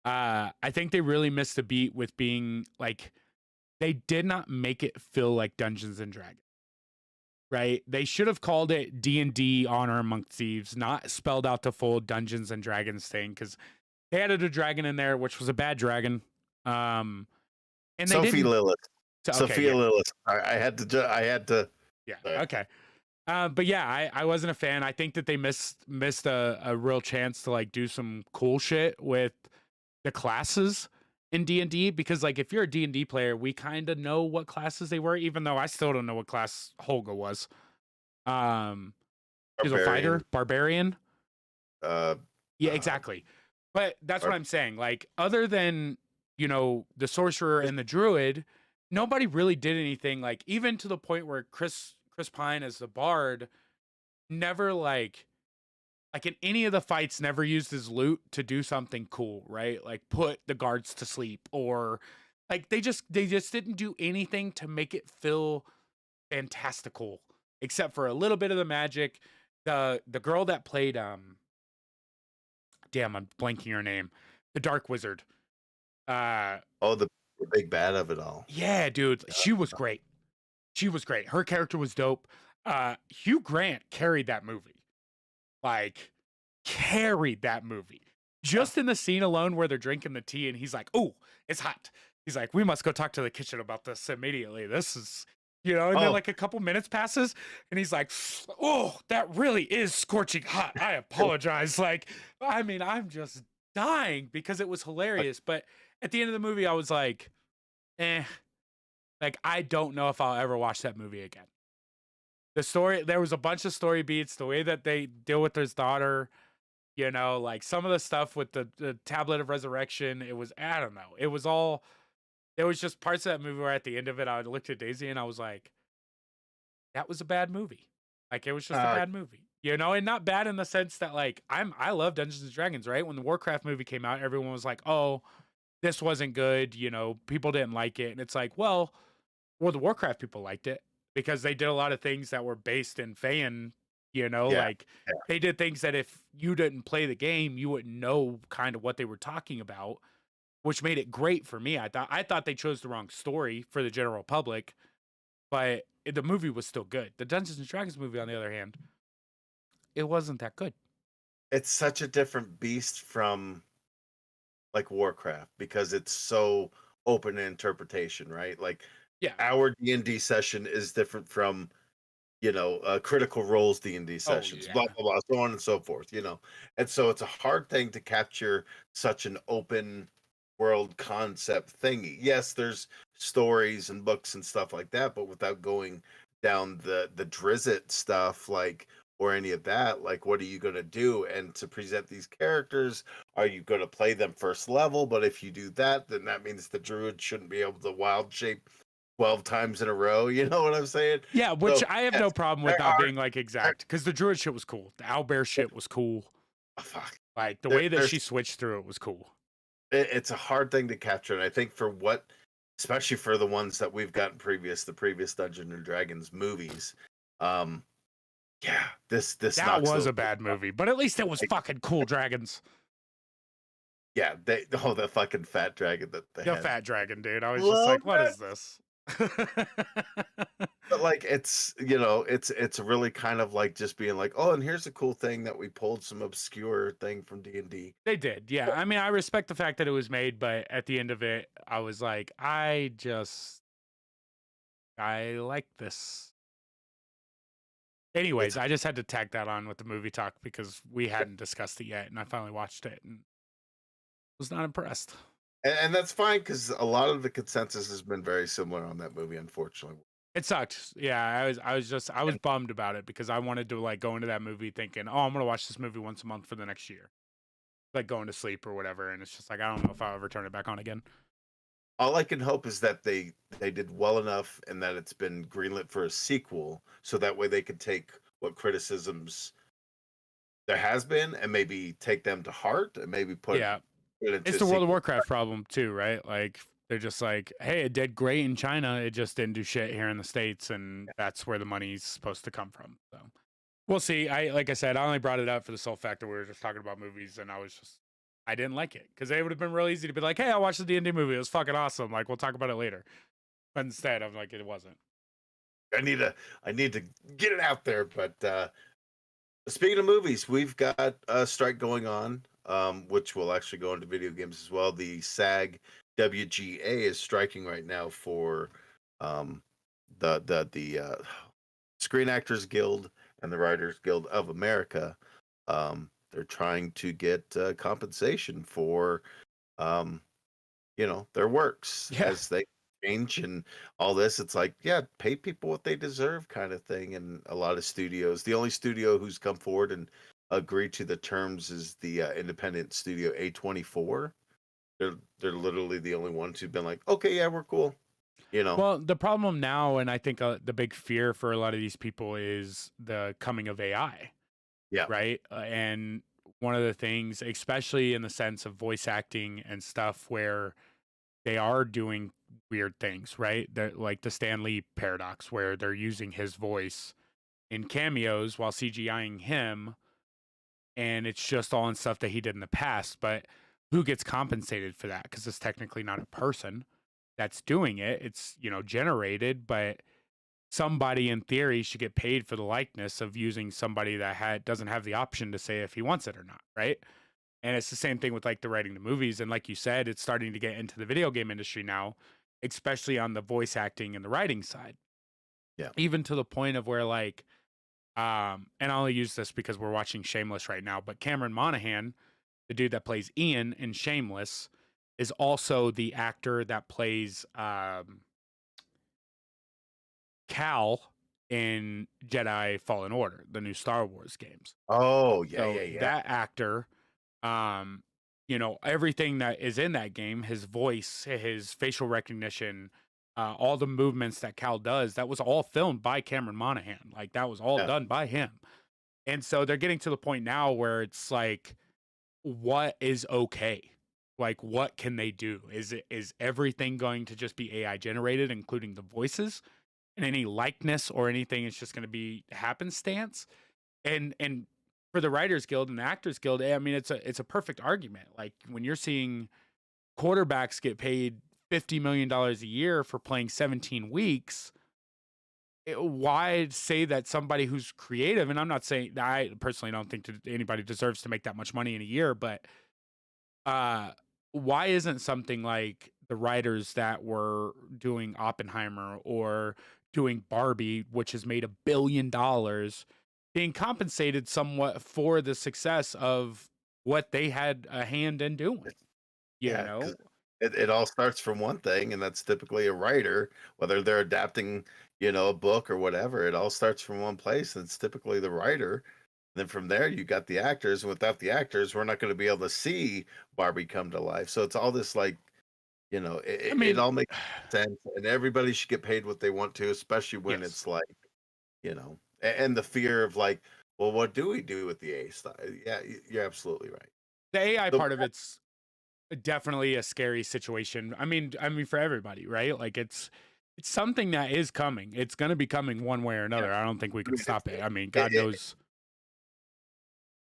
I think they really missed the beat with being like they did not make it feel like Dungeons and Dragons. Right? They should have called it D&D Honor Among Thieves, not spelled out the full Dungeons and Dragons thing because they added a dragon in there, which was a bad dragon. Um, and they Sophie didn't. Lilith. So, okay, Sophia yeah, Lilith. I had to. I had to. yeah, Uh, okay. But yeah, I wasn't a fan. I think that they missed a real chance to like do some cool shit with the classes in D&D because like if you're a D&D player, we kind of know what classes they were, even though I still don't know what class Holga was. Um, she's a fighter, Barbarian. barbarian. Uh, Yeah, uh, exactly. But that's what Bar- I'm saying. Like, other than, the sorcerer and the druid, nobody really did anything. Like, even to the point where Chris Pine as the bard never like in any of the fights never used his loot to do something cool, right? Like put the guards to sleep or like they just didn't do anything to make it feel fantastical except for a little bit of the magic. The girl that played damn, I'm blanking her name. The Dark Wizard. Uh, oh, the big bad of it all. yeah, dude, she was great. She was great. Her character was dope. Hugh Grant carried that movie. Like, carried that movie. Yeah. Just in the scene alone where they're drinking the tea and he's like, "Oh, it's hot." He's like, "We must go talk to the kitchen about this immediately. This is." And then Oh, like a couple minutes passes and he's like, "Oh, that really is scorching hot. I apologize." Like, I mean, I'm just dying because it was hilarious. But at the end of the movie, I was like, like, I don't know if I'll ever watch that movie again. The story, there was a bunch of story beats, the way that they deal with his daughter, like some of the stuff with the Tablet of Resurrection, it was, I don't know. It was all, there was just parts of that movie where at the end of it, I looked at Daisy and I was like, that was a bad movie. Like it was just a uh, bad movie, and not bad in the sense that like I love Dungeons and Dragons, right? When the Warcraft movie came out, everyone was like, "Oh, this wasn't good," people didn't like it. And it's like, well, the Warcraft people liked it because they did a lot of things that were based in fan, yeah, like they did things that if you didn't play the game, you wouldn't know kind of what they were talking about, which made it great for me. I thought they chose the wrong story for the general public, but the movie was still good. The Dungeons and Dragons movie, on the other hand, it wasn't that good. it's such a different beast from like Warcraft because it's so open in interpretation, right? Like Yeah. our D&D session is different from Critical Role's D&D Oh sessions, blah yeah. blah blah, so on and so forth. And so it's a hard thing to capture such an open world concept thingy. Yes, there's stories and books and stuff like that, but without going down the Drizzt stuff, like or any of that, like what are you going to do? And to present these characters, are you going to play them first level? But if you do that, then that means the druid shouldn't be able to wild shape 12 times in a row. You know what I'm saying? Yeah, which So I have no yes, problem with there not are being like exact because the druid shit was cool. The owlbear shit was cool. oh, fuck. Like the There, way that there's she switched through it was cool. it's a hard thing to capture, and I think for what, especially for the ones that we've gotten the previous Dungeons and Dragons movies, um, yeah, this That knocks was those a bad movie, but at least it was like, fucking cool dragons. yeah, the fucking fat dragon that they The had. fat dragon, dude. I was just Love like, what that. is this? But like it's really kind of like just being like, oh, and here's a cool thing that we pulled some obscure thing from D&D. They did, yeah. I mean, I respect the fact that it was made, but at the end of it, I was like, I like this. Anyways, It's I just had to tag that on with the movie talk because we hadn't discussed it yet, and I finally watched it and was not impressed. and that's fine because a lot of the consensus has been very similar on that movie, unfortunately. It sucked. Yeah, I was And bummed about it because I wanted to like go into that movie thinking, oh, I'm gonna watch this movie once a month for the next year, like going to sleep or whatever. And it's just like I don't know if I'll ever turn it back on again. all I can hope is that they did well enough and that it's been greenlit for a sequel, so that way they could take what criticisms there has been and maybe take them to heart and maybe put Yeah, it into it's a the World of sequel. Warcraft problem too, right? Like they're just like, hey, it did great in China, it just didn't do shit here in the States, and that's where the money's supposed to come from. So we'll see. Like I said, I only brought it up for the sole fact that we were just talking about movies, and I didn't like it because it would have been real easy to be like, hey, I watched the D&D movie, it was fucking awesome. Like we'll talk about it later. But instead, I'm like, it wasn't. I need to get it out there. But speaking of movies, we've got a strike going on, which will actually go into video games as well. The SAG WGA is striking right now for um, the Screen Actors Guild and the Writers Guild of America. They're trying to get compensation for um, their works Yeah. as they change and all this. It's like, yeah, pay people what they deserve, kind of thing. And a lot of studios, the only studio who's come forward and agreed to the terms is the independent studio A24. They're literally the only ones who've been like, okay, yeah, we're cool. Well, the problem now, and I think the big fear for a lot of these people is the coming of AI, Yeah, right? And one of the things, especially in the sense of voice acting and stuff, where they are doing weird things, right? They're, like the Stan Lee paradox, where they're using his voice in cameos while CGIing him, and it's just all in stuff that he did in the past. But who gets compensated for that? Because it's technically not a person that's doing it. It's generated, but somebody in theory should get paid for the likeness of using somebody that doesn't have the option to say if he wants it or not, right? And it's the same thing with like the writing the movies. And like you said, it's starting to get into the video game industry now, especially on the voice acting and the writing side. yeah. Even to the point of where like, and I'll only use this because we're watching Shameless right now, but Cameron Monaghan, the dude that plays Ian in Shameless, is also the actor that plays Cal in Jedi Fallen Order, the new Star Wars games. Oh, yeah, So yeah, yeah. that actor, um, everything that is in that game, his voice, his facial recognition, all the movements that Cal does, that was all filmed by Cameron Monaghan. Like that was all Yeah. done by him. And so they're getting to the point now where it's like, what is okay? Like, what can they do? Is everything going to just be AI generated, including the voices? And any likeness or anything is just going to be happenstance. And for the Writers Guild and the Actors Guild, I mean, it's a perfect argument. Like when you're seeing quarterbacks get paid $50 million a year for playing 17 weeks, why say that somebody who's creative? And I'm not saying I personally don't think that anybody deserves to make that much money in a year, but uh, why isn't something like the writers that were doing Oppenheimer or doing Barbie, which has made $1 billion, being compensated somewhat for the success of what they had a hand in doing? You Yeah, because know? it all starts from one thing, and that's typically a writer, whether they're adapting, a book or whatever. It all starts from one place, and it's typically the writer. Then from there, you got the actors, and without the actors, we're not going to be able to see Barbie come to life. So it's all this like, I it mean, all makes sense, and everybody should get paid what they want to, especially when yes, it's like, and the fear of like, well, what do we do with the A style? Yeah, you're absolutely right. the AI The part of it's definitely a scary situation. I mean for everybody, right? Like it's something that is coming. It's going to be coming one way or yeah, another. I don't think we I can mean, stop it. I mean, it, God it, knows.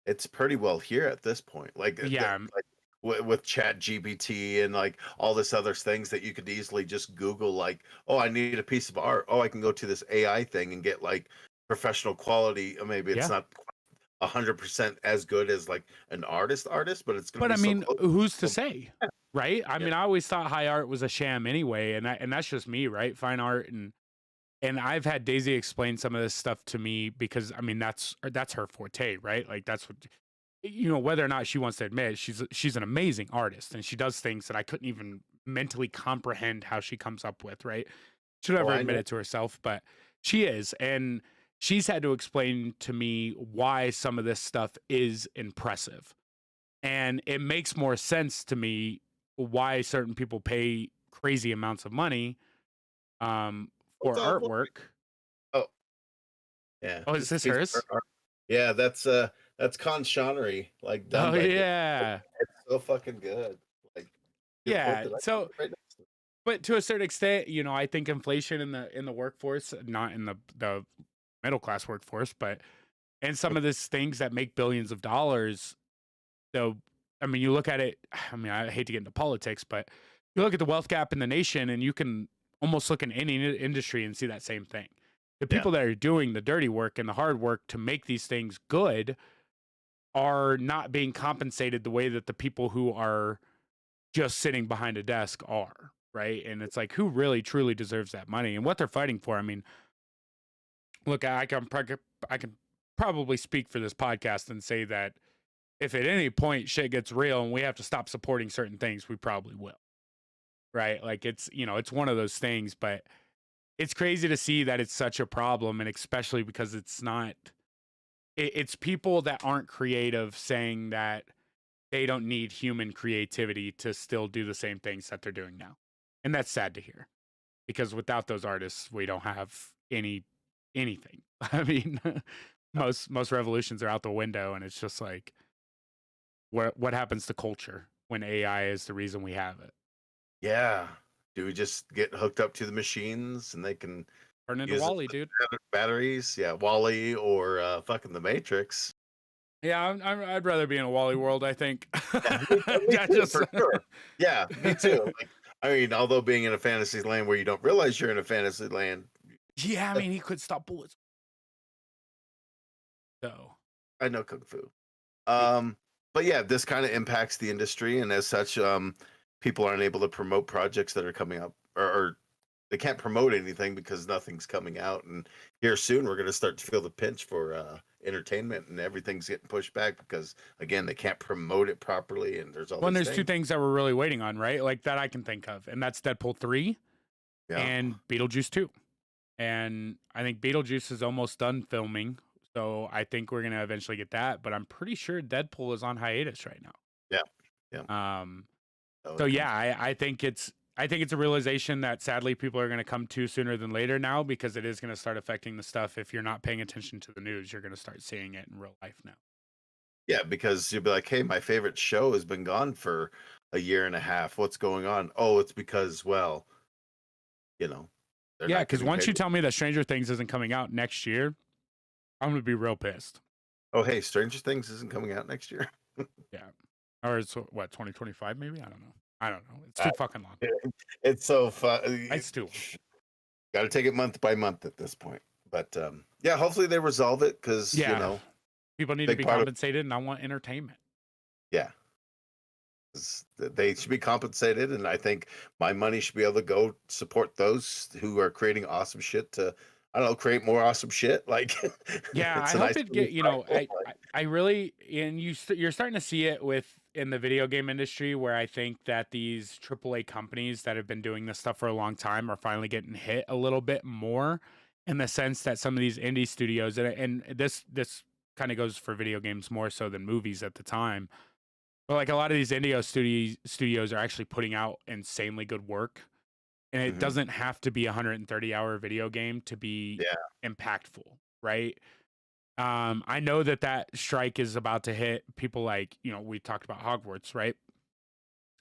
it's pretty well here at this point. Like Yeah, like with Chat GPT and like all this other things that you could easily just Google. Like, oh, I need a piece of art. Oh, I can go to this AI thing and get like professional quality. Or maybe it's yeah. not 100% as good as like an artist, but it's gonna But be I so mean, close. who's to So, say? Right? I yeah, mean, I always thought high art was a sham anyway, and that's just me, right? Fine art and And I've had Daisy explain some of this stuff to me because I mean that's her forte, right? Like that's what whether or not she wants to admit it, she's an amazing artist and she does things that I couldn't even mentally comprehend how she comes up with, right? She'll Oh, never I admit know. it to herself, but she is. And she's had to explain to me why some of this stuff is impressive. And it makes more sense to me why certain people pay crazy amounts of money What's for all what? artwork. Oh, yeah, Oh, is just a this piece of hers? art. Yeah, that's Conshonery, like done Oh by Dave. yeah. It's so fucking good. Like you Yeah. both it. I got So it right next to me. but to a certain extent, I think inflation in the workforce, not in the middle class workforce, but in some of these things that make billions of dollars. So, I mean, you look at it. I mean, I hate to get into politics, but you look at the wealth gap in the nation, and you can almost look in any industry and see that same thing. The Yeah, people that are doing the dirty work and the hard work to make these things good are not being compensated the way that the people who are just sitting behind a desk are, right? And it's like, who really truly deserves that money and what they're fighting for? I mean, look, I can probably speak for this podcast and say that if at any point shit gets real and we have to stop supporting certain things, we probably will, right? Like it's one of those things, but it's crazy to see that it's such a problem, and especially because it's not. It's people that aren't creative saying that they don't need human creativity to still do the same things that they're doing now, and that's sad to hear because without those artists, we don't have anything. I mean, most revolutions are out the window, and it's just like what happens to culture when AI is the reason we have it? yeah. Do we just get hooked up to the machines and they can Turn into use it Wally, dude. for batteries? Yeah, Wally or fucking the Matrix. Yeah, I'd rather be in a Wally world. I think. Yeah, me I too, just. for sure. Yeah, me too. Like, I mean, although being in a fantasy land where you don't realize you're in a fantasy land, Yeah, I mean, he could stop bullets. So. I know kung fu. Um, but yeah, this kind of impacts the industry, and as such, people aren't able to promote projects that are coming up, or they can't promote anything because nothing's coming out. And here soon, we're going to start to feel the pinch for entertainment, and everything's getting pushed back because again, they can't promote it properly, and there's all Well, these there's two things. things that we're really waiting on, right? Like that I can think of, and that's Deadpool 3 Yeah, and Beetlejuice 2. And I think Beetlejuice is almost done filming, so I think we're gonna eventually get that. But I'm pretty sure Deadpool is on hiatus right yeah, yeah. now. So So it yeah, comes. I think it's a realization that sadly people are gonna come to sooner than later now because it is gonna start affecting the stuff. If you're not paying attention to the news, you're gonna start seeing it in real life now. Yeah, because you'll be like, hey, my favorite show has been gone for a year and a half. What's going on? Oh, it's because, well, you know, they're Yeah, not because getting once paid. you tell me that Stranger Things isn't coming out next year, I'm gonna be real pissed. Oh, hey, Stranger Things isn't coming out next year. Yeah, or it's what 2025 maybe? I don't know. I don't know. It's Uh, too fucking long. it's so fun. It's too long. Got to take it month by month at this point. But yeah, hopefully they resolve it because, Yeah, people need to big be part of, compensated, and I want entertainment. yeah, they should be compensated. And I think my money should be able to go support those who are creating awesome shit to, I don't know, create more awesome shit. Like, Yeah, I it's a hope nice it little get. cycle. I really and you're starting to see it with in the video game industry where I think that these AAA companies that have been doing this stuff for a long time are finally getting hit a little bit more in the sense that some of these indie studios and this kind of goes for video games more so than movies at the time. But like a lot of these indie studios are actually putting out insanely good work, and it Hmm. doesn't have to be a 130-hour video game to be Yeah. impactful, right? I know that strike is about to hit people like, we talked about Hogwarts, right?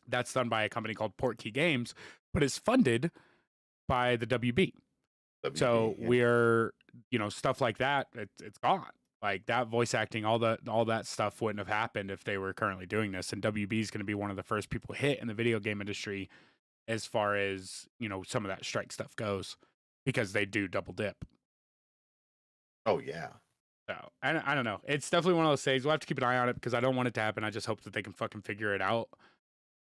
That's done by a company called Portkey Games, but it's funded by the WB. So WB. Yeah. we're, stuff like that, it's gone. Like that voice acting, all that stuff wouldn't have happened if they were currently doing this. And WB is going to be one of the first people hit in the video game industry as far as, some of that strike stuff goes because they do double dip. Oh, yeah. So I don't know. It's definitely one of those things. We'll have to keep an eye on it because I don't want it to happen. I just hope that they can fucking figure it out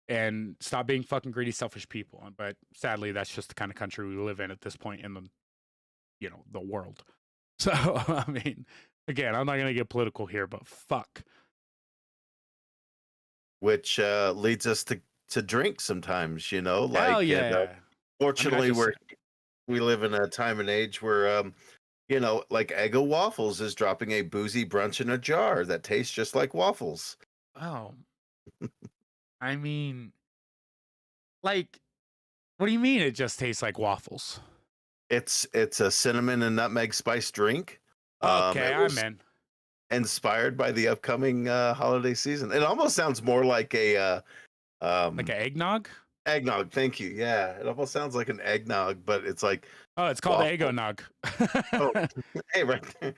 and stop being fucking greedy, selfish people. But sadly, that's just the kind of country we live in at this point in the world. So, I mean, again, I'm not going to get political here, but fuck. Which leads us to drink sometimes, Hell like, yeah. fortunately, just- we live in a time and age where, like Eggo Waffles is dropping a boozy brunch in a jar that tastes just like waffles. Oh, I mean, like, what do you mean it just tastes like waffles? It's a cinnamon and nutmeg spice drink. Okay, It I'm was in. inspired by the upcoming holiday season. It almost sounds more like a Like an eggnog? eggnog. Thank you. Yeah, it almost sounds like an eggnog, but it's like Oh, it's called waffle. Eggonog. Oh, hey, right there.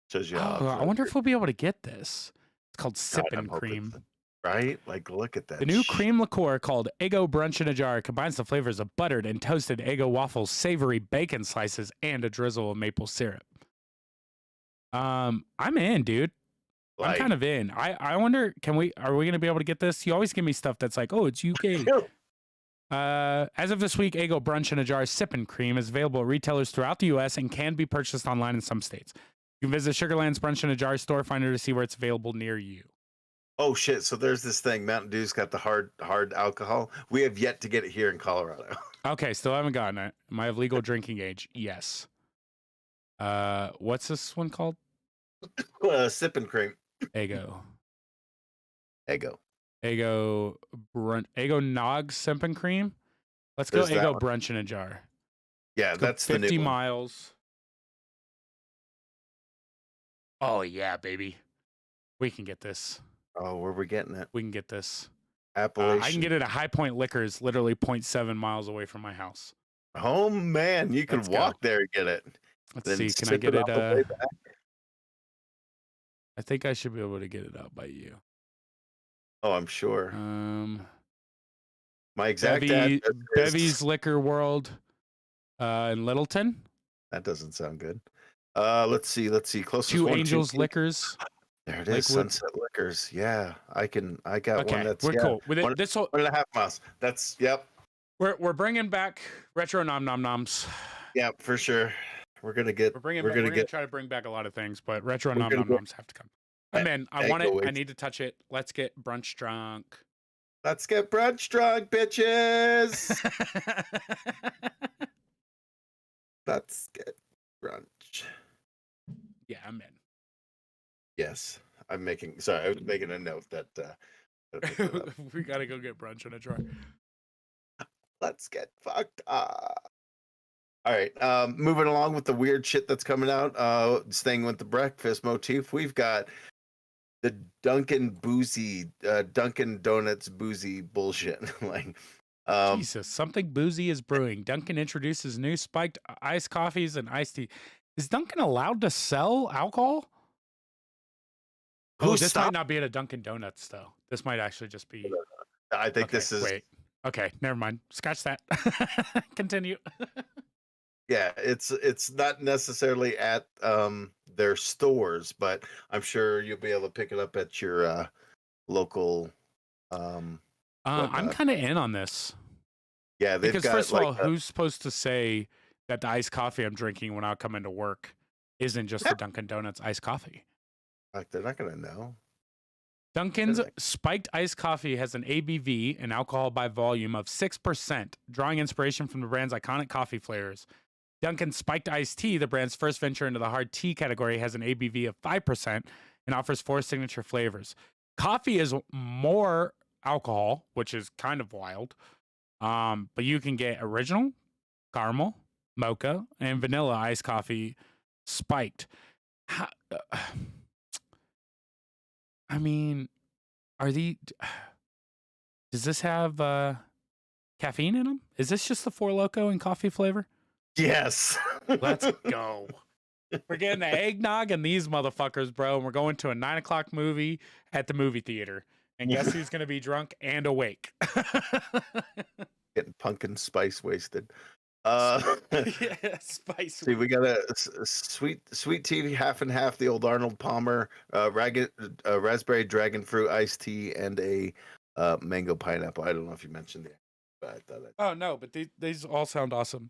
Shows you how Oh, I wonder if we'll be able to get this. It's called God, Sippin' I'm hoping Cream. so. Right? Like, look at that. The new cream liqueur called Eggo Brunch in a Jar combines the flavors of buttered and toasted Eggo waffles, savory bacon slices, and a drizzle of maple syrup. I'm in, dude. I'm Like, kind of in. I wonder, are we gonna be able to get this? You always give me stuff that's like, oh, it's UK. As of this week, Eggo Brunch in a Jar Sippin' Cream is available at retailers throughout the U.S. and can be purchased online in some states. You can visit Sugarland's Brunch in a Jar store finder to see where it's available near you. oh shit! So there's this thing. Mountain Dew's got the hard alcohol. We have yet to get it here in Colorado. Okay, still haven't gotten it. Am I of legal drinking age? Yes. What's this one called? Sipping cream. Eggo. Eggo. Eggo Nog Sippin' Cream. Let's go There's that Eggo one. Brunch in a Jar. Yeah, Let's go that's the 50 new one. miles. Oh yeah, baby. We can get this. Oh, where are we getting it? We can get this. Appalachian. I can get it at High Point Liquors, literally 0.7 miles away from my house. Oh man, you can Let's walk go. there and get it. Let's Then see. Can I sip get it it? on the way back. I think I should be able to get it out by you. Oh, I'm sure. My exact address Bevy's Liquor World in Littleton. That doesn't sound good. Let's see. Closest Two one. Angels Liquors. There it is. Lakewood. Sunset Liquors. Yeah, I got one that's we're cool with it. one, This whole 1.5 miles. That's yep. We're bringing back retro nom nom noms. Yeah, for sure. We're gonna try to bring back a lot of things, but retro nom nom noms have to come. I'm in. I want it. I need to touch it. Let's get brunch drunk. Let's get brunch drunk, bitches. Let's get brunch. Yeah, I'm in. Yes, I was making a note that We gotta go get brunch in a jar. let's get fucked up. All right, moving along with the weird shit that's coming out. Staying with the breakfast motif, we've got the Dunkin' Donuts boozy bullshit. Like, Jesus, something boozy is brewing. Dunkin' introduces new spiked iced coffees and iced tea. Is Dunkin' allowed to sell alcohol? Oh, this might not be at a Dunkin' Donuts though. This might actually just be. I think this is. Wait. Okay, never mind. Scratch that. Continue. Yeah, it's not necessarily at their stores, but I'm sure you'll be able to pick it up at your local. I'm kind of in on this. Yeah, they've because got, first of all, who's supposed to say that the iced coffee I'm drinking when I come into work isn't just the Dunkin' Donuts iced coffee? Like, they're not gonna know. Dunkin's spiked iced coffee has an ABV, an alcohol by volume, of 6%, drawing inspiration from the brand's iconic coffee flavors. Dunkin's spiked iced tea, the brand's first venture into the hard tea category, has an ABV of 5% and offers 4 signature flavors. Coffee is more alcohol, which is kind of wild. But you can get original, caramel, mocha, and vanilla iced coffee spiked. I mean, does this have caffeine in them? Is this just the Four Loko and coffee flavor? Yes. Let's go. We're getting the eggnog and these motherfuckers, bro. And we're going to a 9:00 movie at the movie theater. And guess who's going to be drunk and awake? Getting pumpkin spice wasted. Yeah, spice. See, we got a sweet tea, half and half, the old Arnold Palmer, raspberry dragon fruit iced tea, and a mango pineapple. I don't know if you mentioned that, but I thought. Oh no, but these all sound awesome.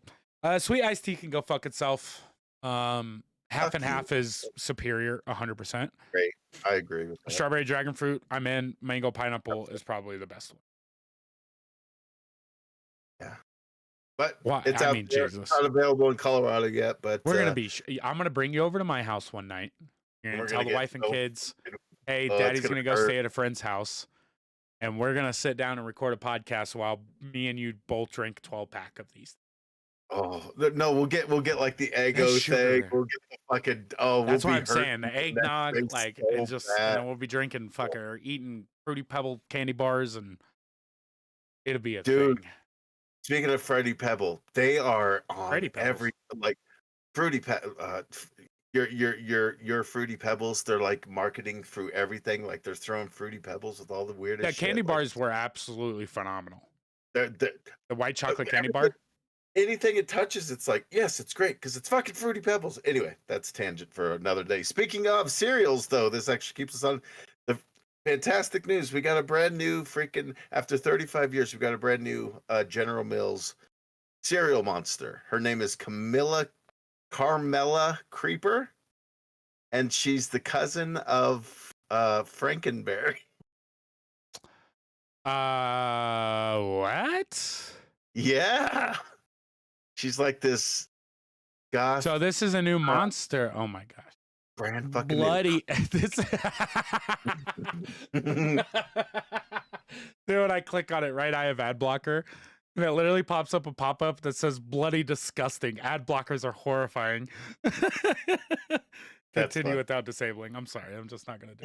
Sweet iced tea can go fuck itself. Half Fuck and you. half is superior, 100%. Great. I agree with that. Strawberry dragon fruit, I'm in. Mango pineapple is probably the best one. Yeah. But Why? it's I out mean, there. Jesus. It's not available in Colorado yet, but We're gonna be. I'm gonna bring you over to my house one night. You're gonna we're tell gonna the get wife and so kids, "Hey, oh, it's Daddy's gonna gonna go hurt. stay at a friend's house, and we're gonna sit down and record a podcast while me and you both drink 12-pack of these." Oh no, we'll get like the The Eggo thing. sugar. We'll get the fucking That's we'll why be I'm saying the hurting next eggnog, thing like, so and just, and bad. then we'll be drinking fucking or eating Fruity Pebble candy bars, and it'll be a Dude, thing. speaking of Fruity Pebble, they are on Fruity Pebbles. every like Fruity your Fruity Pebbles. They're like marketing through everything. Like they're throwing Fruity Pebbles with all the weirdest Yeah, candy shit. bars were absolutely phenomenal. They're The white chocolate candy bar. anything it touches, it's like, yes, it's great because it's fucking Fruity Pebbles. Anyway, that's tangent for another day. Speaking of cereals, though, this actually keeps us on the fantastic news. We got a brand new freaking, after 35 years, we got a brand new General Mills cereal monster. Her name is Carmela Creeper, and she's the cousin of Frankenberry. What? Yeah. She's like this goth. So this is a new monster. Oh my gosh. Brand fucking Bloody. This. Dude, when I click on it, right, I have ad blocker. And it literally pops up a pop-up that says bloody disgusting. Ad blockers are horrifying. Continue without disabling. I'm sorry. I'm just not gonna do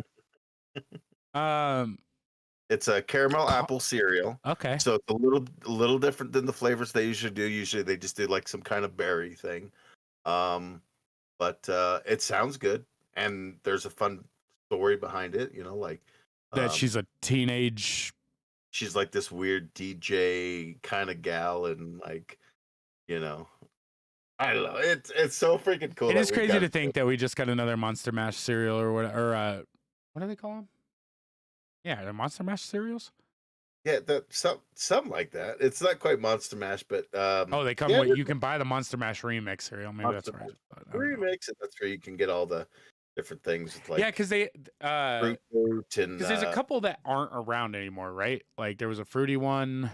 it. It's a caramel apple cereal. Okay. So it's a little different than the flavors they usually do. Usually they just do like some kind of berry thing. But it sounds good, and there's a fun story behind it. You know, like that she's a teenage. She's like this weird DJ kind of gal, and like, you know, I don't know. It's so freaking cool. It is crazy to think that we just got another Monster Mash cereal or what? Or what do they call them? Yeah, the Monster Mash cereals. Yeah, something like that. It's not quite Monster Mash, but oh, they come with, you can buy the Monster Mash remix cereal. Maybe Monster that's right. Remix, and that's where you can get all the different things. Like, yeah, because they fruit and because there's a couple that aren't around anymore, right? Like there was a fruity one.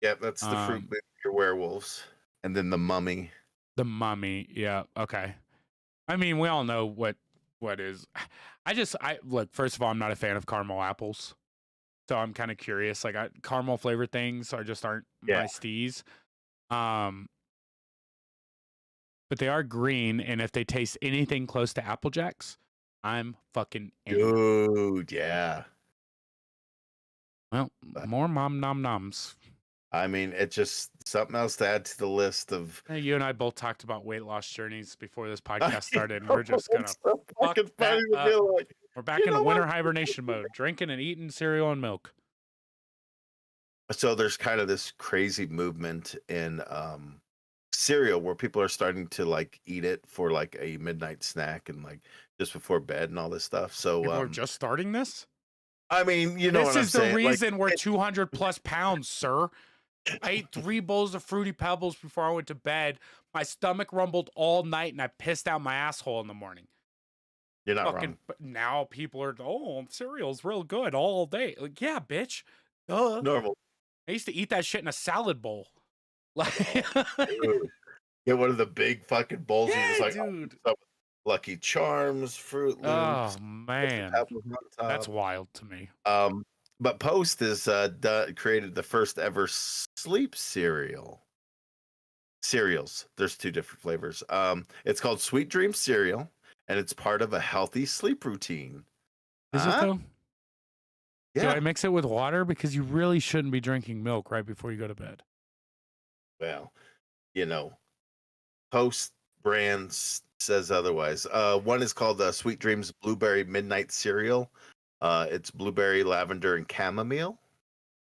Yeah, that's the fruit your werewolves, and then the mummy. The mummy, yeah, okay. I mean, we all know what is. I look. First of all, I'm not a fan of caramel apples. So I'm kind of curious. Like caramel flavored things aren't my steez. But they are green, and if they taste anything close to Apple Jacks, I'm fucking in. Dude, yeah. Well, more mom nom noms. I mean, it's just something else to add to the list of. Hey, you and I both talked about weight loss journeys before this podcast started, and we're just gonna fuck that up. Like, we're back in the winter hibernation mode, drinking and eating cereal and milk. So there's kind of this crazy movement in cereal where people are starting to like eat it for like a midnight snack and like just before bed and all this stuff. So we're just starting this. I mean, you know, this is the reason like, we're 200 plus pounds, sir. I ate 3 bowls of Fruity Pebbles before I went to bed. My stomach rumbled all night, and I pissed out my asshole in the morning. You're not wrong. But now people are, cereal's real good all day. Like, yeah, bitch. Duh. Normal. I used to eat that shit in a salad bowl. Like, get one of the big fucking bowls. Yeah, and just like, dude. Lucky Charms, Fruit Loops. Oh man, that's wild to me. But Post has created the first ever sleep cereals. There's 2 different flavors. It's called Sweet Dream cereal, and it's part of a healthy sleep routine. Is it though? Yeah. Do I mix it with water? Because you really shouldn't be drinking milk right before you go to bed. Well, you know, Post brands says otherwise. One is called Sweet Dreams Blueberry Midnight Cereal. It's blueberry, lavender, and chamomile,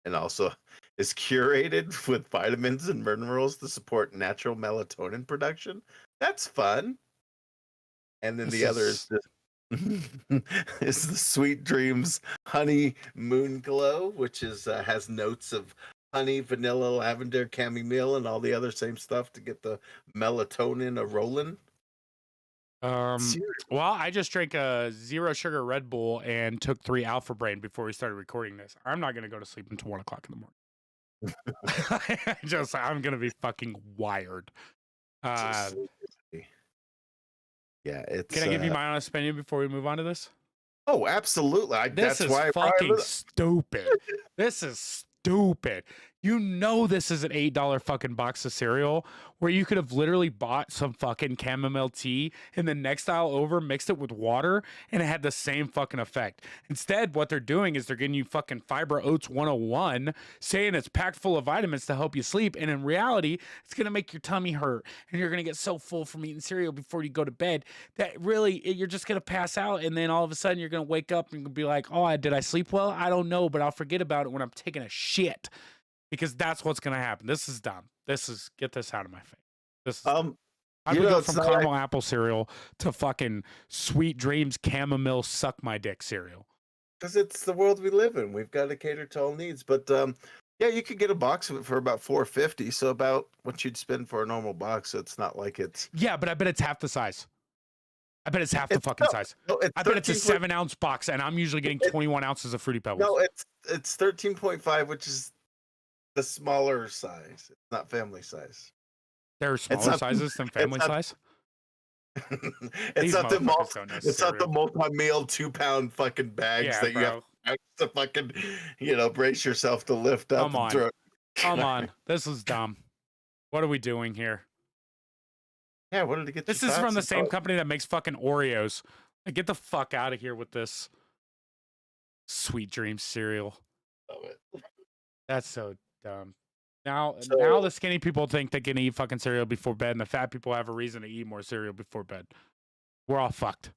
and also is curated with vitamins and minerals to support natural melatonin production. That's fun. And then the other is the Sweet Dreams Honey Moon Glow, which is has notes of honey, vanilla, lavender, chamomile, and all the other same stuff to get the melatonin a rolling. Well, I just drank a 0 sugar Red Bull and took 3 Alpha Brain before we started recording this. I'm not gonna go to sleep until 1 o'clock in the morning. I'm gonna be fucking wired. Yeah, it's. Can I give you my honest opinion before we move on to this? Oh, absolutely. This is fucking stupid. This is stupid. You know this is an $8 fucking box of cereal where you could have literally bought some fucking chamomile tea and the next aisle over mixed it with water and it had the same fucking effect. Instead, what they're doing is they're getting you fucking Fiber Oats 101 saying it's packed full of vitamins to help you sleep, and in reality, it's going to make your tummy hurt and you're going to get so full from eating cereal before you go to bed that really you're just going to pass out, and then all of a sudden you're going to wake up and be like, "Oh, did I sleep well? I don't know, but I'll forget about it when I'm taking a shit." Because that's what's gonna happen. This is dumb. Get this out of my face. This is how do we go from caramel apple cereal to fucking Sweet Dreams chamomile suck my dick cereal? Because it's the world we live in. We've got to cater to all needs. But yeah, you could get a box of it for about $4.50. So about what you'd spend for a normal box. So it's not like it's. Yeah, but I bet it's half the size. I bet it's half the fucking size. No, I bet it's a 7-ounce box, and I'm usually getting 21 ounces of Fruity Pebbles. No, it's 13.5, which is the smaller size. It's not family size. There are smaller sizes than family size? It's not the multi-meal 2-pound fucking bags that you have to fucking, brace yourself to lift up. Come on. This is dumb. What are we doing here? Yeah, what did it get? This is from the same company that makes fucking Oreos. Like, get the fuck out of here with this Sweet Dreams cereal. Love it. That's so dumb. Now the skinny people think they can eat fucking cereal before bed, and the fat people have a reason to eat more cereal before bed. We're all fucked.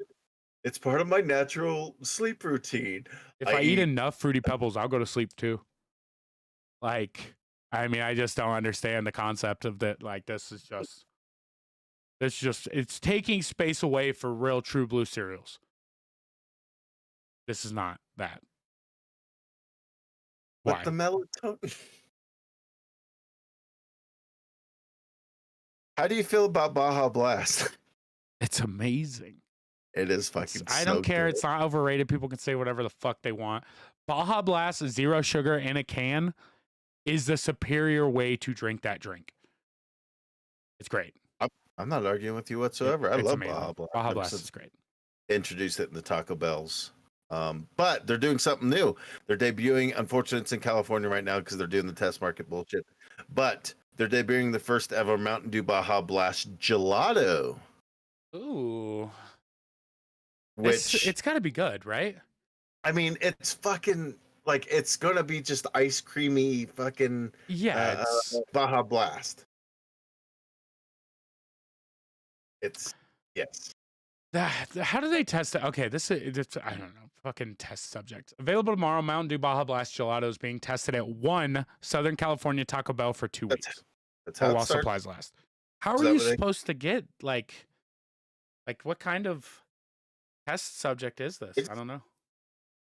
It's part of my natural sleep routine. If I eat enough Fruity Pebbles, I'll go to sleep too. Like, I mean, I just don't understand the concept of that. Like, it's taking space away for real True Blue cereals. This is not that. Why? But the melatonin. How do you feel about Baja Blast? It's amazing. It is fucking. I don't care. Good. It's not overrated. People can say whatever the fuck they want. Baja Blast 0 sugar in a can is the superior way to drink that drink. It's great. I'm not arguing with you whatsoever. I love amazing. Baja Blast. Baja Blast is great. Introduced it in the Taco Bells. But they're doing something new. They're debuting. Unfortunately, it's in California right now because they're doing the test market bullshit. But they're debuting the first ever Mountain Dew Baja Blast Gelato. Ooh. Which it's got to be good, right? I mean, it's fucking like it's gonna be just ice creamy fucking Baja Blast. It's yes. How do they test it? Okay, it's I don't know. Fucking test subject. Available tomorrow. Mountain Dew Baja Blast Gelato is being tested at one Southern California Taco Bell for 2 weeks. That's how while supplies last. How are you supposed to get like what kind of test subject is this? I don't know.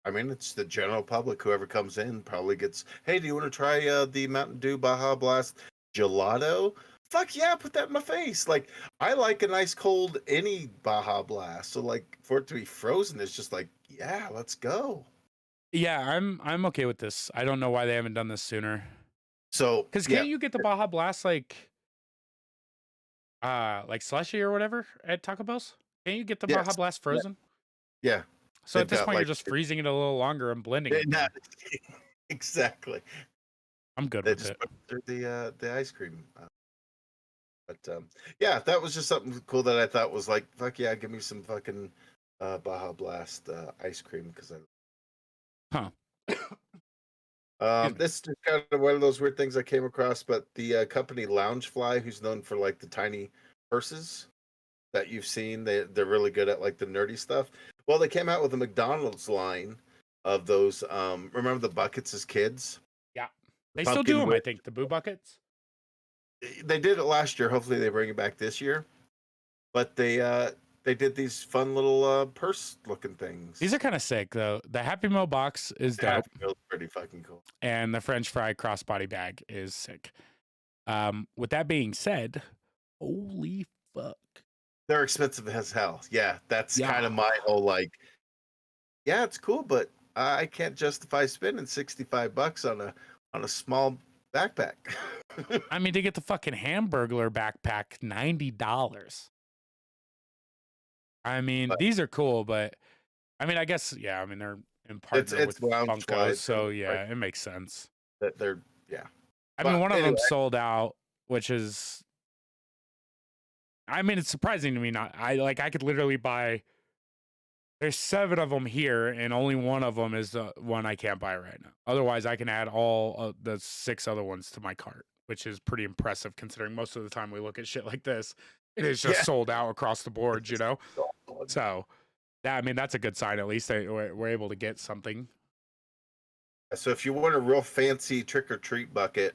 I mean, it's the general public. Whoever comes in probably gets. Hey, do you want to try the Mountain Dew Baja Blast Gelato? Fuck yeah, put that in my face. Like, I like a nice cold any Baja Blast. So like for it to be frozen, it's just like, yeah, let's go. Yeah, I'm okay with this. I don't know why they haven't done this sooner. So because can't you get the Baja Blast like slushy or whatever at Taco Bell's? Can't you get the Baja Blast frozen? Yeah. So at this point, you're just freezing it a little longer and blending it. Exactly. I'm good with it. Put the ice cream. But yeah, that was just something cool that I thought was like, fuck yeah, give me some fucking Baja Blast ice cream because this is just kind of one of those weird things I came across. But the company Loungefly, who's known for like the tiny purses that you've seen, they're really good at like the nerdy stuff. Well, they came out with a McDonald's line of those. Remember the buckets as kids? Yeah, they still do them. I think the Boo buckets. They did it last year. Hopefully, they bring it back this year. But they did these fun little purse-looking things. These are kind of sick, though. The Happy Meal box is dope. pretty fucking cool. And the French fry crossbody bag is sick. With that being said, holy fuck. They're expensive as hell. Yeah, that's Yeah. kind of my whole like. Yeah, it's cool, but I can't justify spending $65 on a small backpack. I mean, to get the fucking Hamburglar backpack, $90. I mean, But these are cool, but I mean, I guess, yeah, I mean, they're in partner it's with lounge Funko, wise, so and yeah, it makes sense. that they're yeah. I mean, But one of anyway, them sold out, which is, I mean, it's surprising to me. I could literally buy, there's 7 of them here, and only one of them is the one I can't buy right now. Otherwise, I can add all of the 6 other ones to my cart, which is pretty impressive considering most of the time we look at shit like this, it is just yeah. sold out across the board, It's you just know? solid. So, yeah, I mean, that's a good sign. At least we're able to get something. So if you want a real fancy trick or treat bucket,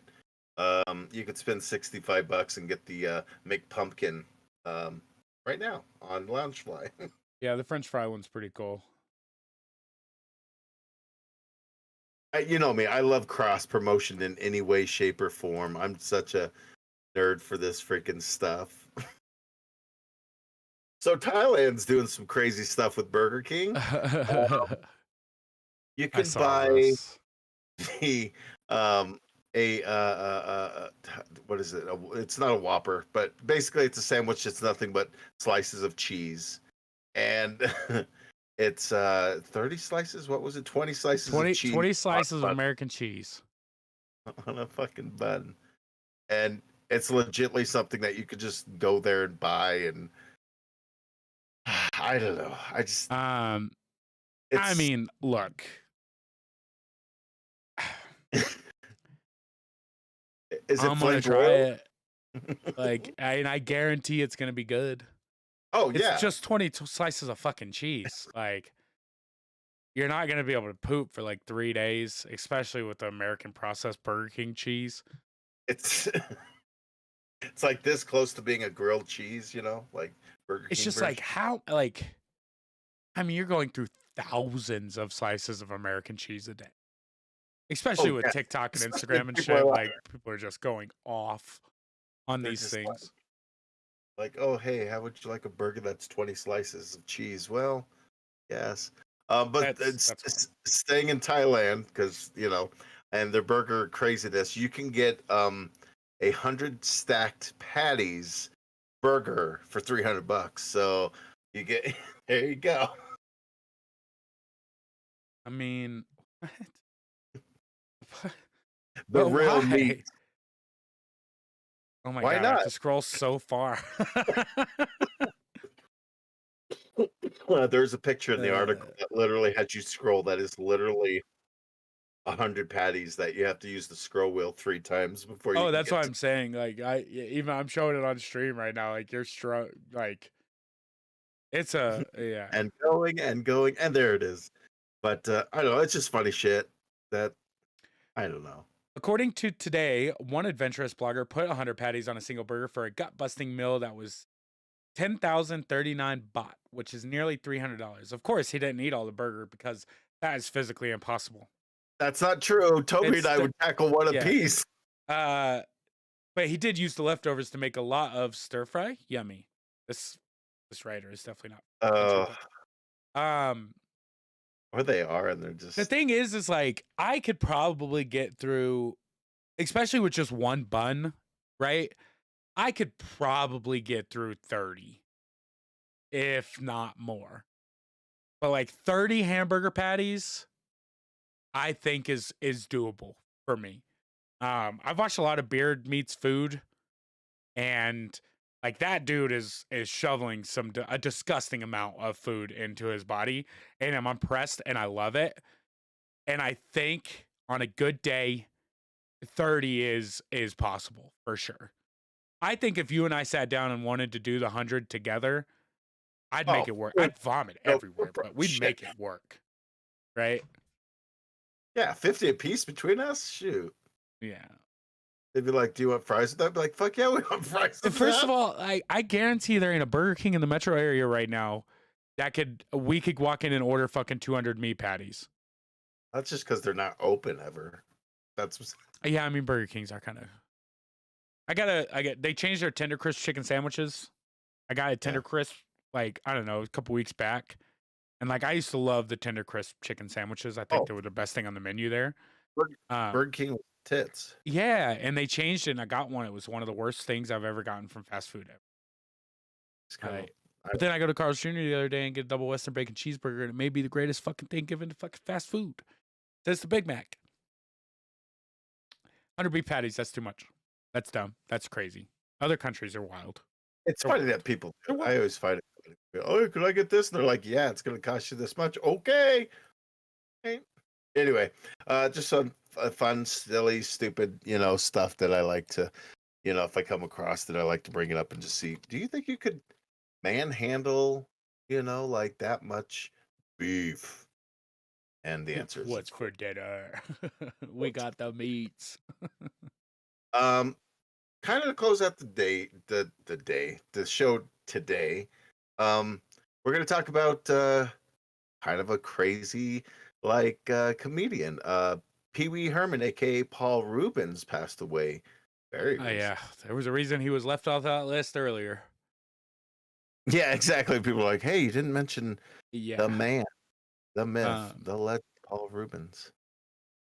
you could spend $65 and get the McPumpkin right now on Loungefly. Yeah, the French fry one's pretty cool. You know me, I love cross promotion in any way, shape, or form. I'm such a nerd for this freaking stuff. So Thailand's doing some crazy stuff with Burger King. You I can saw buy this. the what is it? It's not a Whopper, but basically it's a sandwich. It's nothing but slices of cheese, and it's 30 slices. What was it? 20 slices 20, of cheese. 20 slices of on American cheese. on a fucking bun, and it's legitly something that you could just go there and buy. And I don't know. I It's, mean, look. is it I'm gonna flame try broiled? it. Like, and I guarantee it's gonna be good. Oh It's yeah, just 20 slices of fucking cheese. Like, you're not gonna be able to poop for like 3 days, especially with the American processed Burger King cheese. it's it's like this close to being a grilled cheese, like Burger It's King just version. like how, like, I mean, you're going through thousands of slices of American cheese a day, especially Oh with yeah, TikTok and especially Instagram and people are shit. like, Like, people are just going off on they're these just things. oh hey, how would you like a burger that's 20 slices of cheese? Well, yes, but That's fine. staying in Thailand because and their burger craziness, you can get 100 stacked patties burger for $300. So you get there you go. I mean, what? The But real why? meat. Oh my Why god, I have not? to scroll so far. There's a picture in the article Uh, that literally had you scroll. That is literally 100 patties that you have to use the scroll wheel 3 times before you oh, can that's get what to. I'm saying. Like, even I'm showing it on stream right now. Like, like, it's a, yeah. And going, and there it is. But I don't know. It's just funny shit that I don't know. According to Today, one adventurous blogger put 100 patties on a single burger for a gut-busting meal that was 10,039 baht, which is nearly $300. Of course, he didn't eat all the burger because that is physically impossible. That's not true. Toby It's and I would tackle one yeah. apiece. But he did use the leftovers to make a lot of stir fry. Yummy. This writer is definitely not. Or they are, and they're The just. thing is like I could probably get through, especially with just one bun, right? I could probably get through 30, if not more. But like 30 hamburger patties, I think is doable for me. I've watched a lot of Beard Meets Food, and like that dude is shoveling a disgusting amount of food into his body, and I'm impressed and I love it. And I think on a good day, 30 is possible for sure. I think if you and I sat down and wanted to do the 100 together, I'd make it work. I'd vomit everywhere, but we'd Shit. make it work. Right? Yeah, 50 apiece between us? Shoot. Yeah. They'd be like, do you want fries with that? I'd be like, fuck yeah, we want fries with First that. of all, I guarantee there ain't a Burger King in the metro area right now that we could walk in and order fucking 200 meat patties. That's just because they're not open ever. That's Yeah, I mean Burger Kings are kind of. They changed their Tender Crisp chicken sandwiches. I got a yeah. Tender Crisp like I don't know a couple weeks back, and like I used to love the Tender Crisp chicken sandwiches. I think Oh, they were the best thing on the menu there. Burger, Um, Burger King with tits. yeah, and they changed it, and I got one. It was one of the worst things I've ever gotten from fast food. It's kind of. But then I go to Carl's Jr. the other day and get a double Western bacon cheeseburger, and it may be the greatest fucking thing given to fucking fast food. That's the Big Mac. 100 beef patties. That's too much. That's dumb. That's crazy. Other countries are wild. It's They're funny wild. that people. They're I wild. always find it. Funny. Oh, could I get this? And they're like, yeah, it's going to cost you this much. Okay. Anyway, just some fun, silly, stupid, stuff that I like to, if I come across it, I like to bring it up and just see. Do you think you could manhandle, like that much beef? And the answer is What's for dinner? We got the meats. um, kind of to close out the show today. We're gonna talk about kind of a crazy comedian. Pee Wee Herman, aka Paul Rubens, passed away very Oh, recently. yeah. There was a reason he was left off that list earlier. Yeah, exactly. People are like, hey, you didn't mention Yeah. the man, the myth, Um, the legend, Paul Rubens.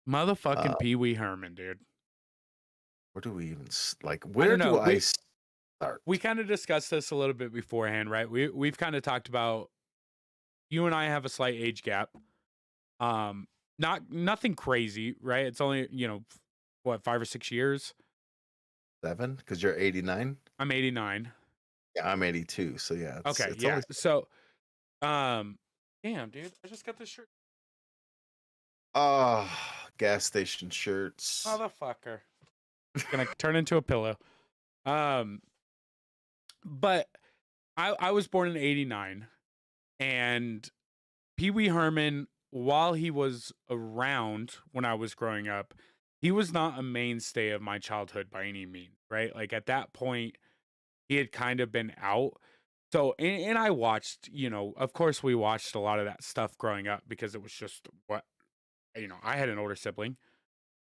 Motherfucking Pee Wee Herman, dude. Where do we even I where don't know. do I start? We kind of discussed this a little bit beforehand, right? We've kind of talked about you and I have a slight age gap. Nothing crazy, right? It's only, what, 5 or 6 years? 7, because you're 89. I'm 89. Yeah, I'm 82. So yeah, Okay, it's yeah. only So, damn, dude, I just got this shirt. gas station shirts. Motherfucker. It's gonna turn into a pillow. But I was born in '89, and Pee Wee Herman, while he was around when I was growing up, he was not a mainstay of my childhood by any means, right? Like at that point, he had kind of been out. So, and I watched, of course, we watched a lot of that stuff growing up because it was just what, I had an older sibling.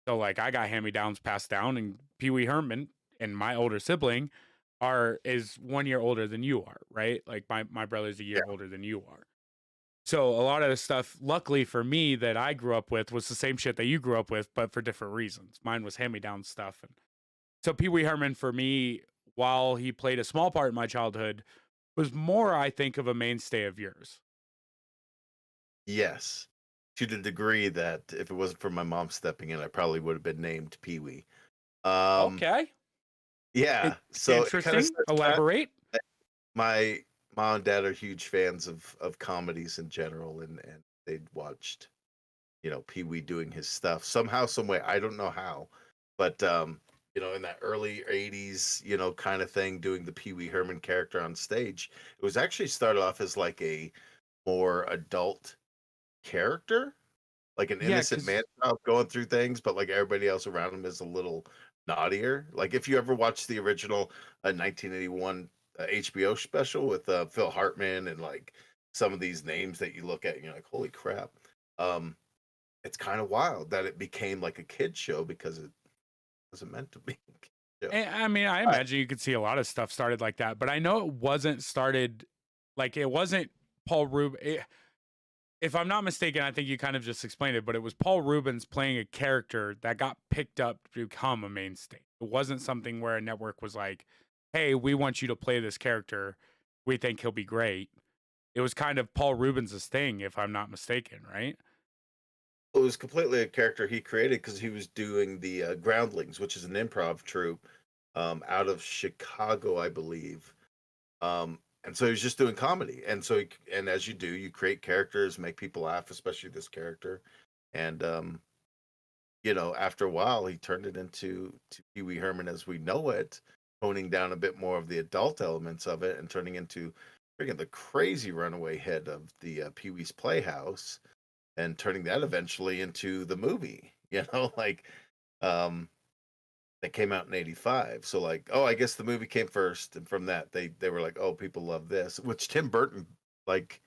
So, like, I got hand me downs passed down, and Pee Wee Herman and my older sibling is 1 year older than you are, right? Like, my brother's a year older than you are. So a lot of the stuff, luckily for me, that I grew up with was the same shit that you grew up with, but for different reasons. Mine was hand-me-down stuff. And so Pee Wee Herman, for me, while he played a small part in my childhood, was more, I think, of a mainstay of yours. Yes, to the degree that if it wasn't for my mom stepping in, I probably would have been named Pee Wee. Okay. Yeah, so it kind of Interesting. Elaborate. my mom and dad are huge fans of comedies in general, and they'd watched, Pee Wee doing his stuff somehow, some way. I don't know how, but in that early '80s, kind of thing, doing the Pee Wee Herman character on stage. It was actually started off as like a more adult character, like an Yeah, innocent man going through things, but like everybody else around him is a little naughtier. Like if you ever watched the original 1981 HBO special with Phil Hartman and like some of these names that you look at and you're like, holy crap. It's kind of wild that it became like a kid show because it wasn't meant to be a kid show. I mean, I imagine you could see a lot of stuff started like that, but I know it wasn't started, like it wasn't Paul Rubens. If I'm not mistaken, I think you kind of just explained it, but it was Paul Rubens playing a character that got picked up to become a mainstay. It wasn't something where a network was like, hey, we want you to play this character. We think he'll be great. It was kind of Paul Rubens' thing, if I'm not mistaken, right? It was completely a character he created because he was doing the Groundlings, which is an improv troupe out of Chicago, I believe. And so he was just doing comedy. And so, and as you do, you create characters, make people laugh, especially this character. And, after a while, he turned it into Pee Wee Herman as we know it, honing down a bit more of the adult elements of it and turning into bringing the crazy runaway head of the Pee Wee's Playhouse and turning that eventually into the movie, that came out in '85. So like, oh, I guess the movie came first, and from that they were like, oh, people love this, which Tim Burton like.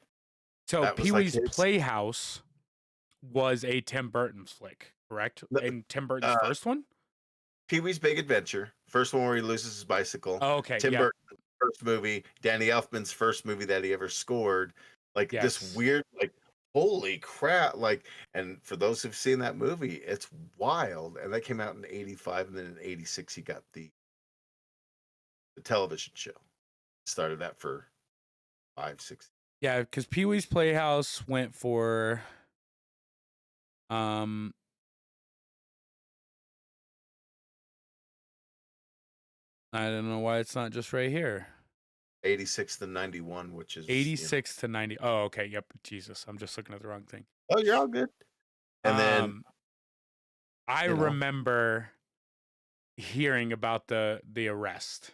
So That was Pee like Wee's his. Playhouse was a Tim Burton flick, correct? The- And Tim Burton's Uh, first one? Pee-wee's Big Adventure, first one where he loses his bicycle. Oh, okay. Tim Yep. Burton's first movie, Danny Elfman's first movie that he ever scored. Like this Yes. weird, like holy crap! Like, and for those who've seen that movie, it's wild. And that came out in '85, and then in '86 he got the television show. Started that for 5, 6. Yeah, because Pee Wee's Playhouse went for um I don't know why it's not just right here. 86 to 91, which is 86 to 90. Oh, okay. Yep. Jesus. I'm just looking at the wrong thing. Oh, you're all good. And then I remember hearing about the arrest.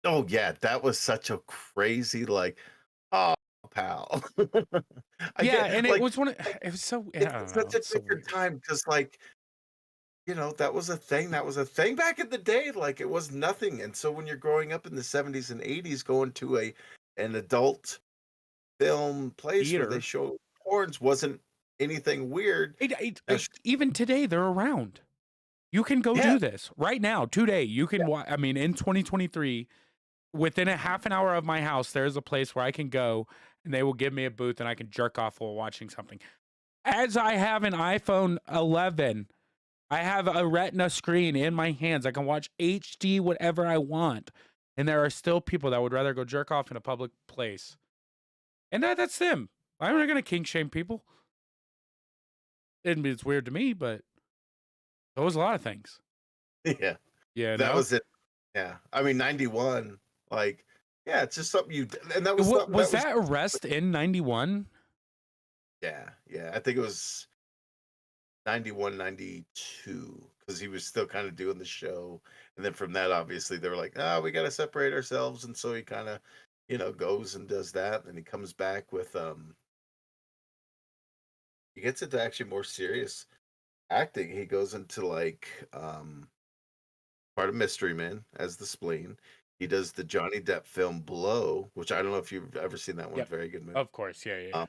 oh yeah, that was such a crazy oh pal. And it was it was so I it's don't know, such a it's so different weird. time because that was a thing. That was a thing back in the day. Like it was nothing. And so when you're growing up in the 70s and 80s, going to an adult film place where they Theater. show porns wasn't anything weird. Even today they're around. You can go Yeah. do this right now, today. You can watch. I mean, in 2023, within a half an hour of my house, there's a place where I can go and they will give me a booth and I can jerk off while watching something. As I have an iPhone 11, I have a Retina screen in my hands. I can watch HD whatever I want. And there are still people that would rather go jerk off in a public place. And that's them. I'm not going to kink shame people. It's weird to me, but it was a lot of things. Yeah. Yeah. That was it. Yeah. I mean, 91, it's just something you did. And that was that arrest in 91? Yeah. Yeah. I think it was 91, 92, because he was still kind of doing the show. And then from that, obviously, they were like, we got to separate ourselves. And so he kind of, goes and does that. And he comes back with, he gets into actually more serious acting. He goes into part of Mystery Man as the spleen. He does the Johnny Depp film Blow, which I don't know if you've ever seen that one. Yep. Very good movie. Of course, yeah.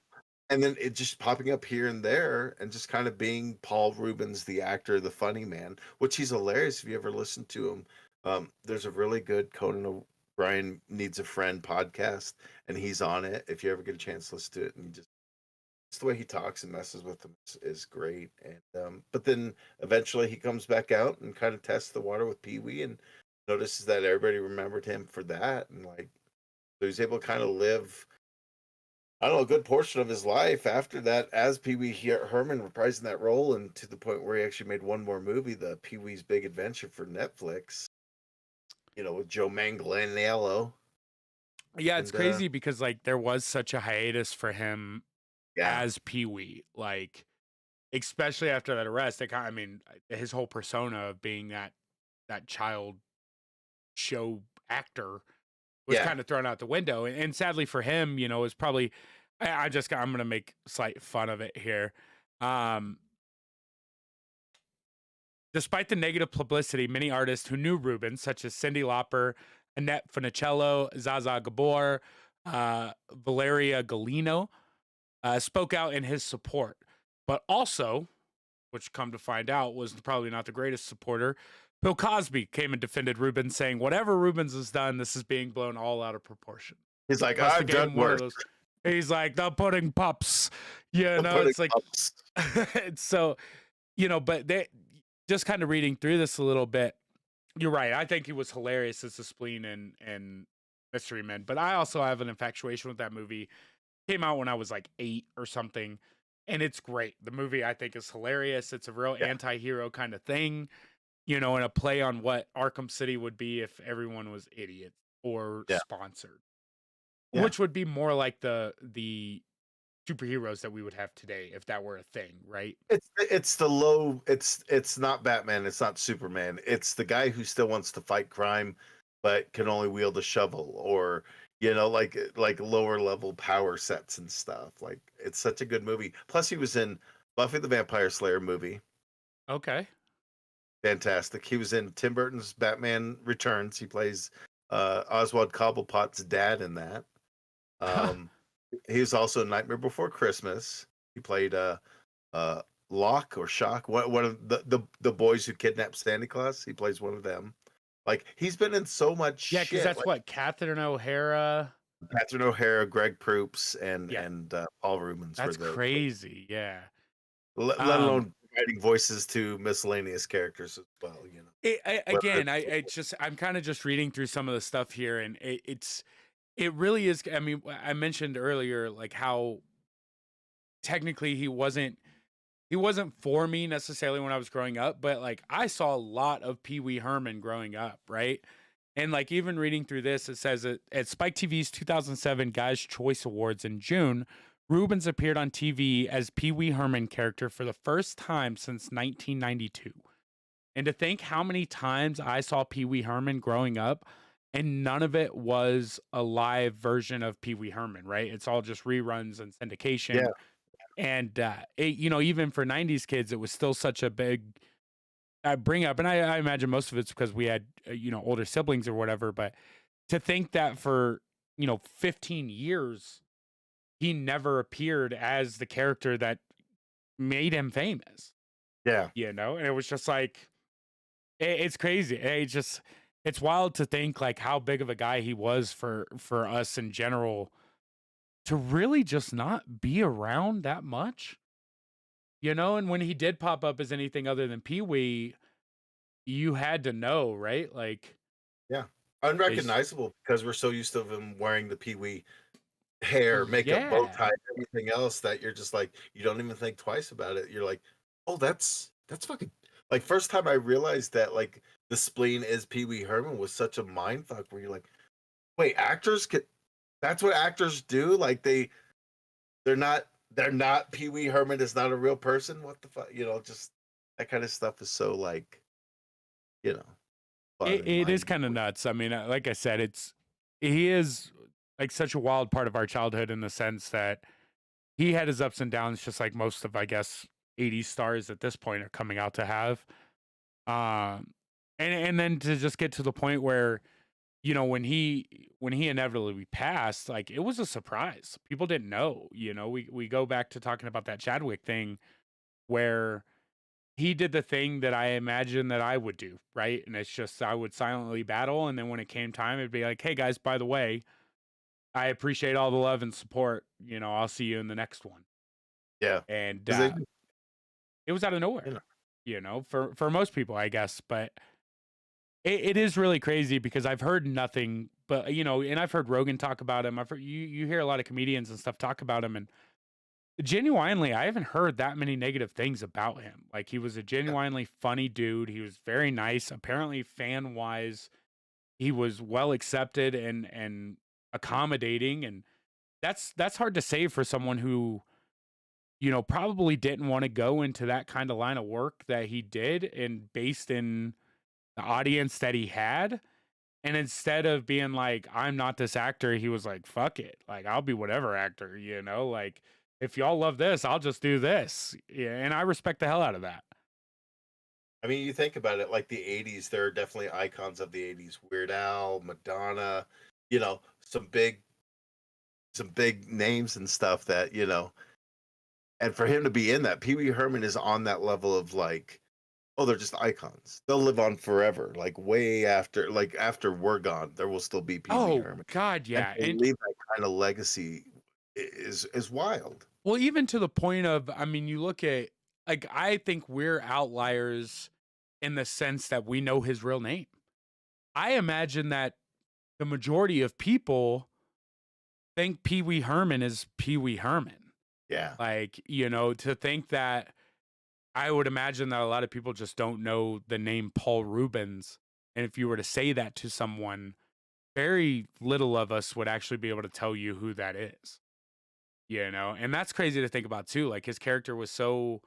And then it just popping up here and there and just kind of being Paul Rubens, the actor, the funny man, which he's hilarious if you ever listen to him. There's a really good Conan O'Brien Needs a Friend podcast, and he's on it. If you ever get a chance to listen to it, and just the way he talks and messes with them is great. And but then eventually he comes back out and kind of tests the water with Pee Wee and notices that everybody remembered him for that, and so he's able to kind of live, I don't know, a good portion of his life after that as Pee Wee Herman reprising that role, and to the point where he actually made one more movie, the Pee Wee's Big Adventure for Netflix. With Joe Manganiello. Yeah, it's crazy because there was such a hiatus for him as Pee Wee, especially after that arrest. His whole persona of being that child show actor was kind of thrown out the window, and sadly for him, it was probably. I'm gonna make slight fun of it here. Despite the negative publicity, many artists who knew Rubens, such as Cyndi Lauper, Annette Funicello, Zaza Gabor, Valeria Galino, spoke out in his support. But also, which come to find out was probably not the greatest supporter, Bill Cosby came and defended Rubens, saying, whatever Rubens has done, this is being blown all out of proportion. He's like, I've done worse. He's like, the pudding pups. It's like, it's so, but they just kind of reading through this a little bit. You're right. I think he was hilarious as the spleen and Mystery Men, but I also have an infatuation with that movie. Came out when I was 8 or something, and it's great. The movie I think is hilarious. It's a real anti-hero kind of thing, and a play on what Arkham City would be if everyone was idiots or sponsored, which would be more like the superheroes that we would have today if that were a thing, right? It's not Batman, it's not Superman. It's the guy who still wants to fight crime but can only wield a shovel, or like lower level power sets and stuff. It's such a good movie. Plus he was in Buffy the Vampire Slayer movie. Okay. Fantastic. He was in Tim Burton's Batman Returns. He plays Oswald Cobblepot's dad in that. He was also in Nightmare Before Christmas. He played uh Locke or Shock, one of the boys who kidnapped Santa Claus. He plays one of them. Like he's been in so much Yeah, because shit. that's Like what Catherine O'Hara. Catherine O'Hara, Greg Proops, Yeah, and Paul Rubens were that's crazy. Yeah. let Um, alone providing voices to miscellaneous characters as well. You know, whether again, I'm kind of just reading through some of the stuff here, and it really is. I mean, I mentioned earlier like how technically he wasn't for me necessarily when I was growing up, but like I saw a lot of Pee Wee Herman growing up, right? And like even reading through this, it says that at Spike TV's 2007 Guys' Choice Awards in June, Rubens appeared on TV as Pee Wee Herman character for the first time since 1992. And to think how many times I saw Pee Wee Herman growing up, and none of it was a live version of Pee Wee Herman, right? It's all just reruns and yeah, syndication. And even for 90s kids, it was still such a big bring up. And I imagine most of it's because we had older siblings or whatever. But to think that for 15 years he never appeared as the character that made him famous, yeah. and it was just like it's crazy. It's wild to think like how big of a guy he was for us in general to really just not be around that much. And when he did pop up as anything other than Pee Wee, you had to know, right? Like, Yeah. is Unrecognizable because we're so used to him wearing the Pee Wee hair, makeup, bow yeah. tie, everything else that you're just like, you don't even think twice about it. You're like, oh, that's fucking like first time I realized that like the spleen is Pee Wee Herman was such a mind fuck where you're like, wait, actors could that's what actors do? Like they're not Pee Wee Herman is not a real person. What the fuck? Just that kind of stuff is so like, you know, fun and It is mind. kind of nuts. I mean, like I said, he is like such a wild part of our childhood in the sense that he had his ups and downs, just like most of, I guess, 80s stars at this point are coming out to have. Um, and then to just get to the point where when he inevitably passed, like it was a surprise. People didn't know. We go back to talking about that Chadwick thing where he did the thing that I imagine that I would do, right? And it's just I would silently battle, and then when it came time, it'd be like, "Hey guys, by the way, I appreciate all the love and support. I'll see you in the next one." Yeah. And Because they it was out of you nowhere, know, for most people, I guess. But it is really crazy because I've heard nothing but and I've heard Rogan talk about him. I've heard you hear a lot of comedians and stuff talk about him, and genuinely, I haven't heard that many negative things about him. Like he was a yeah. genuinely funny dude. He was very nice. Apparently, fan wise, he was well accepted and accommodating, and that's hard to say for someone who probably didn't want to go into that kind of line of work that he did, and based in the audience that he had. And instead of being like, I'm not this actor, he was like, fuck it. Like, I'll be whatever actor, Like, if y'all love this, I'll just do this. Yeah. And I respect the hell out of that. I mean, you think about it, like the '80s, there are definitely icons of the '80s: Weird Al, Madonna, some big names and stuff that And for him to be in that, Pee Wee Herman is on that level of like, oh, they're just icons. They'll live on forever. Like way after we're gone, there will still be Pee Wee Oh, Herman, God. and Yeah. to And leave that kind of legacy is wild. well, even to the point of, I mean, you look at, like, I think we're outliers in the sense that we know his real name. I imagine that the majority of people think Pee Wee Herman is Pee Wee Herman. Yeah, Like, to think that I would imagine that a lot of people just don't know the name Paul Rubens. And if you were to say that to someone, very little of us would actually be able to tell you who that is. And that's crazy to think about too. Like his character was so,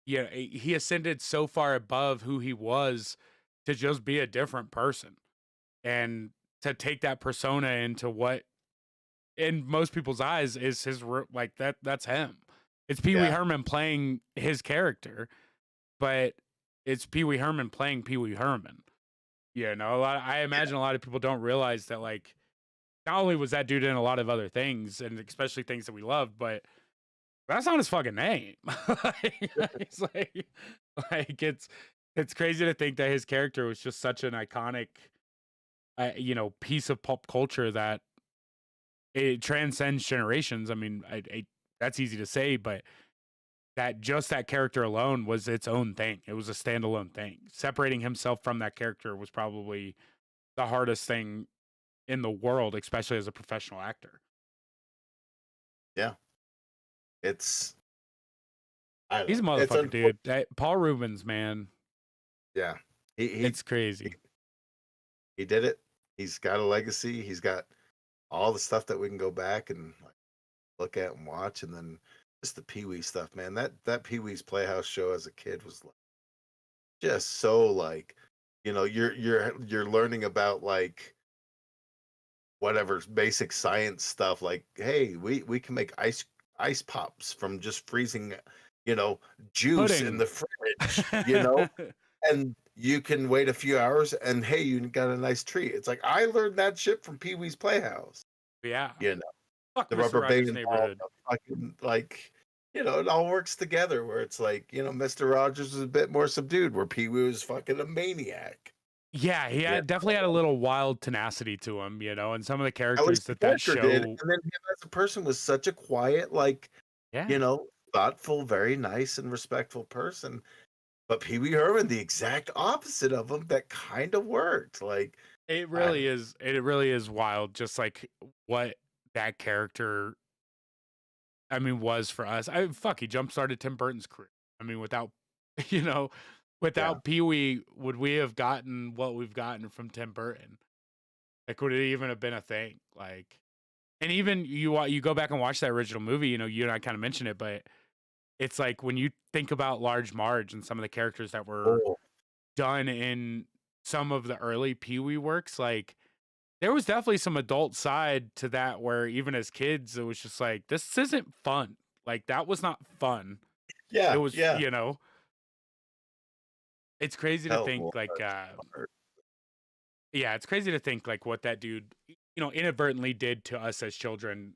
yeah, he ascended so far above who he was to just be a different person and to take that persona into what, in most people's eyes, is like that's him. It's Pee Wee yeah. Herman playing his character, but it's Pee Wee Herman playing Pee Wee Herman. I imagine a lot of people don't realize that, like, not only was that dude in a lot of other things, and especially things that we love, but That's not his fucking name. It's like it's crazy to think that his character was just such an iconic, piece of pop culture that it transcends generations. I mean, that's easy to say, but that character alone was its own thing. It was a standalone thing. Separating himself from that character was probably the hardest thing in the world, especially as a professional actor. Yeah, it's I don't He's a know. It's motherfucker, unfortunate. dude. Paul Rubens, man, Yeah, he he it's crazy. he did it. He's got a legacy. He's got all the stuff that we can go back and like look at and watch, and then just the Pee Wee stuff, man. That Pee Wee's Playhouse show as a kid was like, just so like, you're learning about like whatever basic science stuff. Like, hey, we can make ice pops from just freezing, you know, juice in Pudding. the fridge, and you can wait a few hours and hey, you got a nice treat. It's like I learned that shit from Pee Wee's Playhouse. Yeah. You know, Fuck the Mr. rubber Rogers' band ball, Neighborhood. the fucking like, it all works together. Where it's like, Mr. Rogers was a bit more subdued, where Pee Wee was fucking a maniac. Yeah, he Yeah, definitely had a little wild tenacity to him, and some of the at least characters the that character did. show. And then him as a person was such a quiet, like, Yeah, thoughtful, very nice and respectful person. But Pee Wee Herman, the exact opposite of him, that kind of worked. Like, it I really is. It really is wild, just like what that character, I mean, was for us. He jump started Tim Burton's career. I mean, you know, yeah, without Pee Wee, would we have gotten what we've gotten from Tim Burton? Like, would it even have been a thing? Like, and even you go back and watch that original movie. You and I kind of mentioned it, but it's like when you think about Large Marge and some of the characters that were oh, done in some of the early Pee Wee works, like there was definitely some adult side to that where even as kids, it was just like, this isn't fun. Like that was not fun. It yeah, was, yeah. it's crazy to Hell, think well, like, art. yeah, it's crazy to think like what that dude, inadvertently did to us as children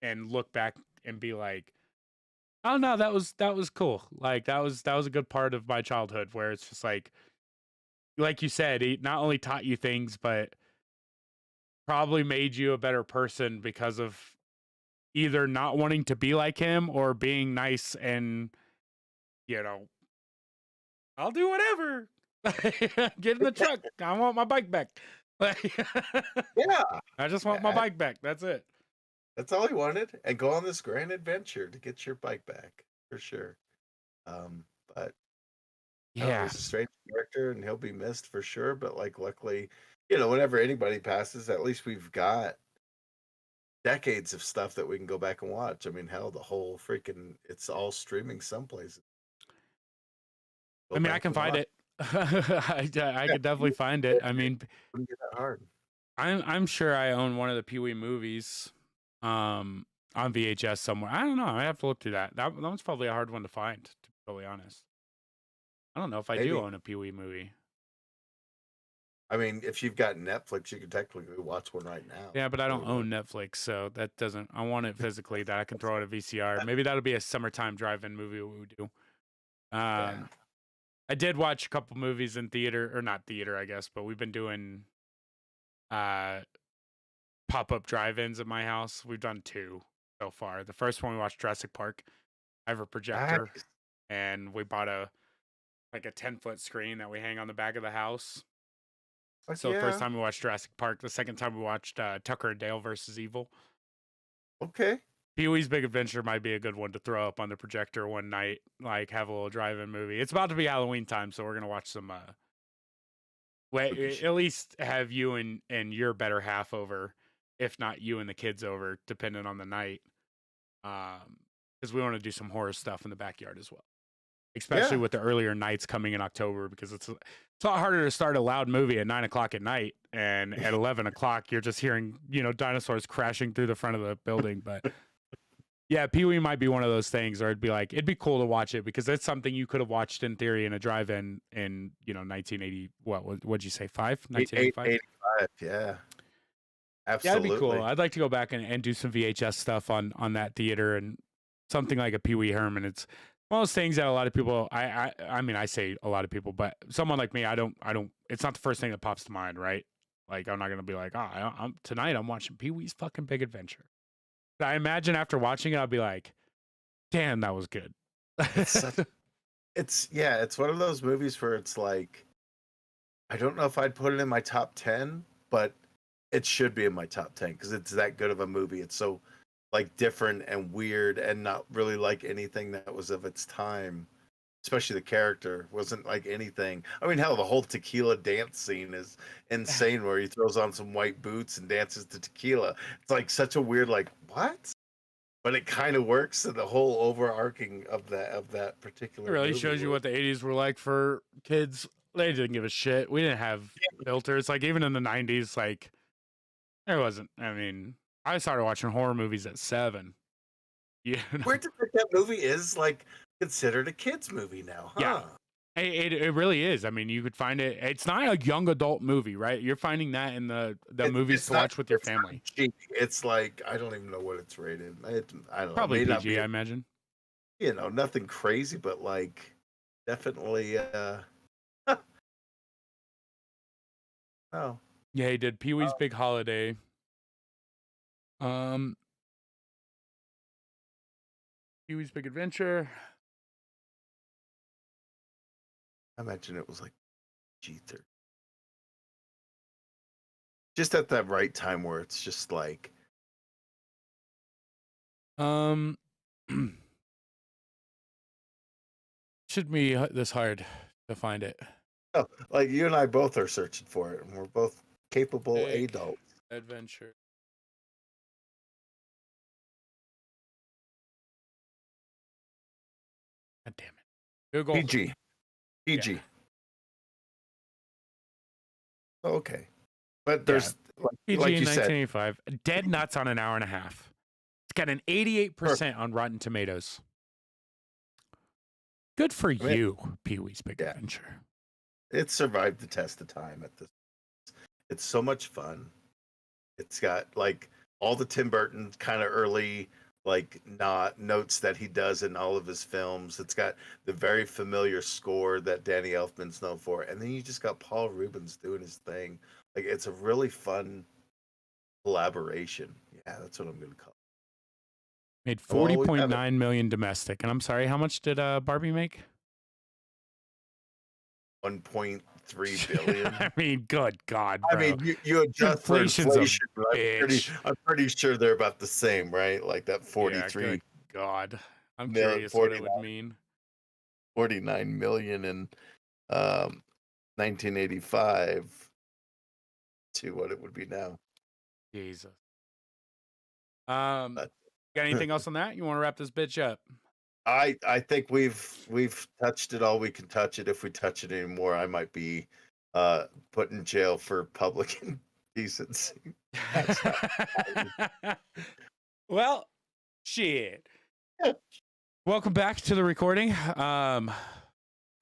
and look back and be like, oh no, that was cool. Like that was a good part of my childhood where it's just like you said, he not only taught you things, but probably made you a better person because of either not wanting to be like him or being nice and, you know, I'll do whatever. Get in the truck. I want my bike back. Like, Yeah, I just want my I- bike back. That's it. that's all he wanted, and go on this grand adventure to get your bike back for sure. But I don't know, Yeah. he's a strange character, and he'll be missed for sure. But like, luckily, whenever anybody passes, at least we've got decades of stuff that we can go back and watch. I mean, hell, the whole freaking it's all streaming someplace. I Go mean, I back can and find watch. it. I Yeah, could definitely find it. I mean, wouldn't get that hard. I'm sure I own one of the Pee Wee movies um on VHS somewhere. I don't know. I have to look through that. That one's probably a hard one to find, to be totally honest. I don't know if I do Maybe. own a Pee Wee movie. I mean, if you've got Netflix, you can technically watch one right now. Yeah, but I don't Really own Netflix, so that doesn't. I want it physically that I can throw it a VCR. Maybe that'll be a summertime drive-in movie we would do. Yeah. I did watch a couple movies in theater, or not theater, I guess, but we've been doing uh pop-up drive-ins at my house. We've done two so far. The first one we watched Jurassic Park. I have a projector, Nice. and we bought a 10-foot screen that we hang on the back of the house. Fuck So the first yeah. time we watched Jurassic Park. The second time we watched Tucker and Dale versus Evil. Okay. Pee Wee's Big Adventure might be a good one to throw up on the projector one night, like have a little drive-in movie. It's about to be Halloween time, so we're gonna watch some. Spooky shit. At least have you and your better half over, if not you and the kids over, depending on the night. Because we want to do some horror stuff in the backyard as well, especially Yeah. with the earlier nights coming in October, because it's a lot harder to start a loud movie at 9 o'clock at night, and at 11 o'clock you're just hearing dinosaurs crashing through the front of the building, but. Yeah, Pee Wee might be one of those things, or it'd be cool to watch it because it's something you could have watched in theory in a drive-in in 1980. What'd you say? 1985. 85. Yeah. Yeah, it'd be cool. Absolutely. I'd like to go back and do some VHS stuff on that theater and something like a Pee Wee Herman. It's one of those things that a lot of people. I mean, I say a lot of people, but someone like me, I don't. It's not the first thing that pops to mind, right? Like, I'm not gonna be like, I'm tonight. I'm watching Pee Wee's fucking Big Adventure. But I imagine after watching it, I'll be like, damn, that was good. It's one of those movies where it's like, I don't know if I'd put it in my top 10, but it should be in my top 10 because it's that good of a movie. It's so like different and weird and not really like anything that was of its time. Especially the character wasn't like anything. I mean, hell, the whole tequila dance scene is insane where he throws on some white boots and dances to tequila. It's like such a weird, like, what? But it kind of works in the whole overarching of that It particular really movie. shows you what the 80s were like for kids. They didn't give a shit. We didn't have filters. Like, even in the 90s, like, there wasn't. I mean, I started watching horror movies at 7. Yeah. Where to think that movie is like considered a kids movie now, huh? Yeah. It really is. I mean, you could find it. It's not a young adult movie, right? You're finding that in the movies to watch with your family. It's like, I don't even know what it's rated. I don't Probably know. PG, I imagine. Nothing crazy, but like definitely oh. Yeah, he did Pee-wee's Big Holiday. Pee-wee's Big Adventure. I imagine it was like G30. Just at that right time where it's just like should be this hard to find it. oh, like you and I both are searching for it, and we're both capable Big adults. Adventure. God damn it. Google. PG. Yeah. Oh, okay. But there's PG like in you 1985. Dead Nuts on an hour and a half. It's got an 88% on Rotten Tomatoes. Good for you, Pee-wee's Big Adventure. It survived the test of time at this. It's so much fun. It's got like all the Tim Burton kind of early like notes that he does in all of his films. It's got the very familiar score that Danny Elfman's known for, and then you just got Paul Rubens doing his thing. Like it's a really fun collaboration. Yeah, that's what I'm going to call it. Made 40.9 million domestic. And I'm sorry, how much did Barbie make? 1.3 billion. I mean, good God, bro. I mean, you adjust Inflation's for inflation. I'm pretty sure they're about the same, right? Like that 43. Yeah, good God, I'm curious what it would mean. 49 million in 1985 to what it would be now. Jesus. Got anything else on that? You want to wrap this bitch up? I think we've touched it all we can touch it. If we touch it anymore, I might be put in jail for public indecency. Well, shit. Welcome back to the recording.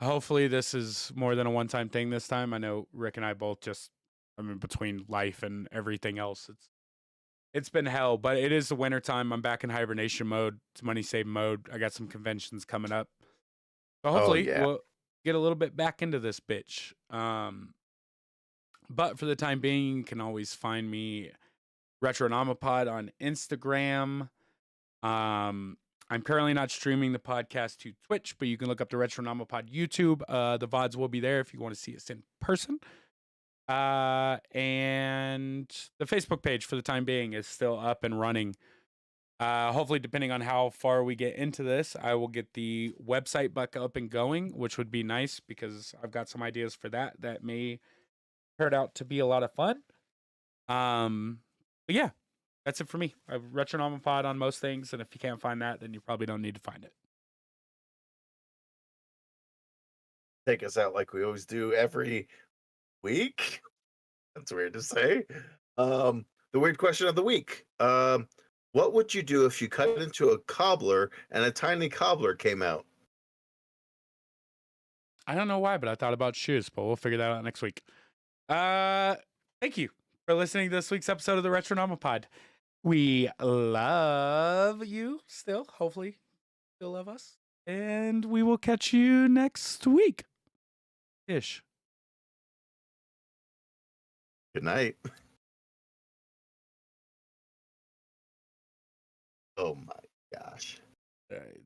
Hopefully this is more than a one-time thing this time. I know Rick and I both between life and everything else, it's been hell, but it is the winter time. I'm back in hibernation mode. It's money save mode. I got some conventions coming up. So hopefully we'll get a little bit back into this bitch. But for the time being, you can always find me Retronomipod on Instagram. I'm currently not streaming the podcast to Twitch, but you can look up the Retronomipod YouTube. The VODs will be there if you want to see us in person. And the Facebook page for the time being is still up and running. Hopefully, depending on how far we get into this, I will get the website back up and going, which would be nice because I've got some ideas for that may turn out to be a lot of fun. But yeah, that's it for me. I have Retronomipod on most things, and if you can't find that, then you probably don't need to find it. Take us out like we always do every week. That's weird to say. The weird question of the week. What would you do if you cut into a cobbler and a tiny cobbler came out? I don't know why, but I thought about shoes, but we'll figure that out next week. Thank you for listening to this week's episode of the Retronomipod. We love you still, hopefully. still love us. And we will catch you next week. Ish. Good night. Oh my gosh. All right.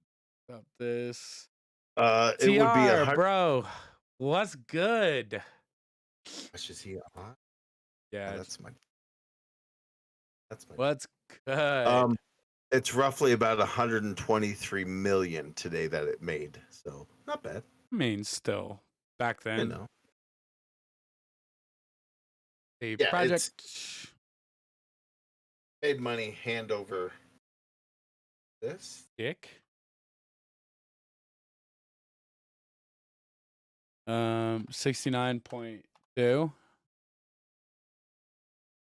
Stop this. It would be TR, bro. What's good? Is he on? Yeah. That's my. What's good? It's roughly about 123 million today that it made. So not bad. I mean, still back then. You know. The Yeah, project made money hand over this. dick. 69.2.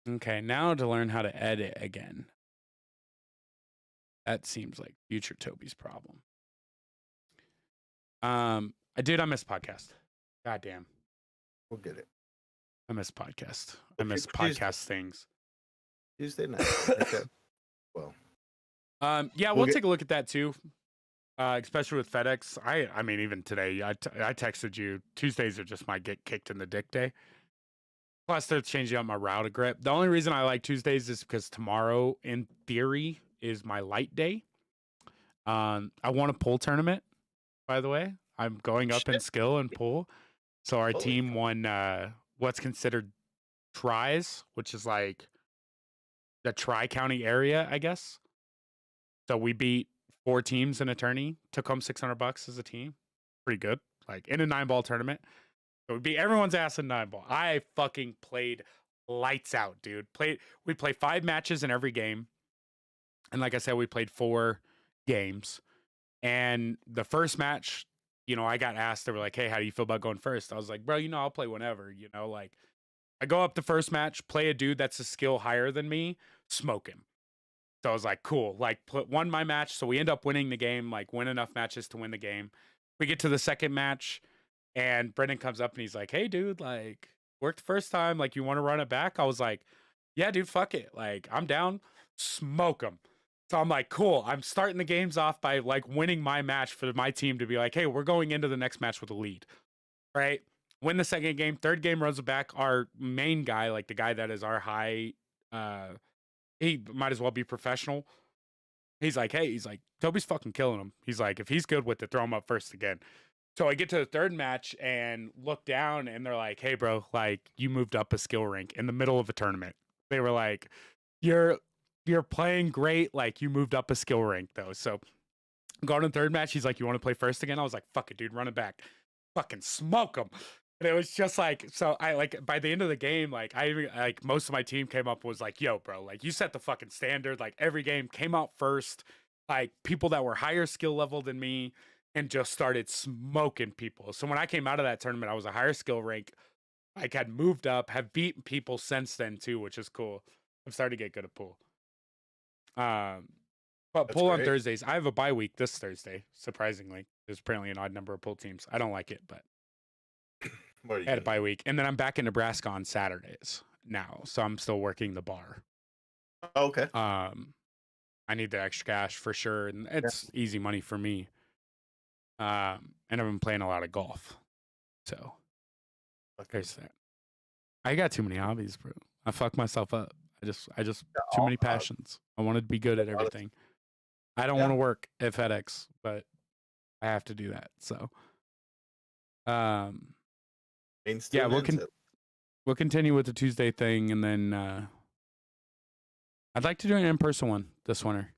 Okay, now to learn how to edit again. That seems like future Toby's problem. I miss podcast. Goddamn. We'll get it. I miss podcast. I miss podcast things. Tuesday night. Okay. Well. Yeah, we'll take a look at that too. Especially with FedEx. I mean, even today, I texted you. Tuesdays are just my get kicked in the dick day. Plus, they're changing up my route a grip. The only reason I like Tuesdays is because tomorrow, in theory, is my light day. I won a pool tournament, by the way. I'm going up in skill and pool. So our team won what's considered tries, which is like the tri-county area, I guess. So we beat 4 teams in a tourney, took home $600 as a team. Pretty good. Like in a 9-ball tournament. So we beat everyone's ass in 9-ball. I fucking played lights out, dude. We played 5 matches in every game. And like I said, we played 4 games. And the first match, I got asked, they were like, hey, how do you feel about going first? I was like, bro, I'll play whenever, like I go up the first match, play a dude that's a skill higher than me, smoke him. So I was like, cool, like won my match. So we end up winning the game, like win enough matches to win the game. We get to the second match and Brendan comes up and he's like, hey dude, like worked the first time. Like you want to run it back? I was like, yeah, dude, fuck it. Like I'm down, smoke him. So I'm like, cool. I'm starting the games off by like winning my match for my team to be like, hey, we're going into the next match with a lead, right? Win the second game. Third game runs it back. Our main guy, like the guy that is our high, he might as well be professional. He's like, hey, Toby's fucking killing him. He's like, if he's good with it, throw him up first again. So I get to the third match and look down and they're like, hey, bro, like you moved up a skill rank in the middle of a tournament. They were like, you're playing great. Like you moved up a skill rank though. So going to the third match, he's like, you want to play first again? I was like, fuck it, dude, run it back. Fucking smoke him. And it was just like, so I like by the end of the game, like most of my team came up and was like, yo, bro, like you set the fucking standard. Like every game came out first, like people that were higher skill level than me and just started smoking people. So when I came out of that tournament, I was a higher skill rank. Like had moved up, have beaten people since then too, which is cool. I'm starting to get good at pool. But That's pool on great. Thursdays. I have a bye week this Thursday, surprisingly. There's apparently an odd number of pool teams. I don't like it, but I had a bye week. And then I'm back in Nebraska on Saturdays now. So I'm still working the bar. Oh, okay. I need the extra cash for sure. And it's easy money for me. And I've been playing a lot of golf. So there's that. I got too many hobbies, bro. I fuck myself up. I just too many passions. I want to be good at everything. I don't want to work at FedEx, but I have to do that. So, yeah, we'll continue with the Tuesday thing, and then I'd like to do an in-person one this winter.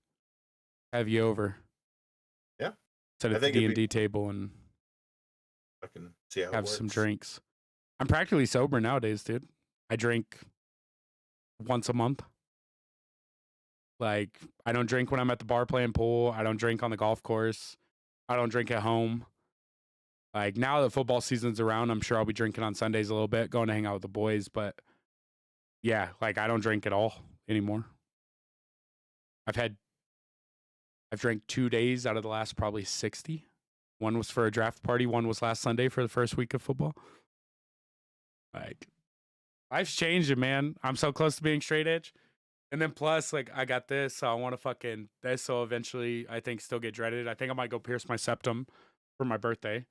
Have you over? Yeah. Sit at the D&D table and I can see how have some drinks. I'm practically sober nowadays, dude. I drink once a month. Like, I don't drink when I'm at the bar playing pool. I don't drink on the golf course. I don't drink at home. Like, now that football season's around, I'm sure I'll be drinking on Sundays a little bit, going to hang out with the boys. But, yeah, like, I don't drink at all anymore. I've drank 2 days out of the last probably 60. One was for a draft party. One was last Sunday for the first week of football. Like, life's changing, man. I'm so close to being straight edge. And then plus, like, I got this, so I want to fucking this. So eventually, I think still get dreaded. I think I might go pierce my septum for my birthday.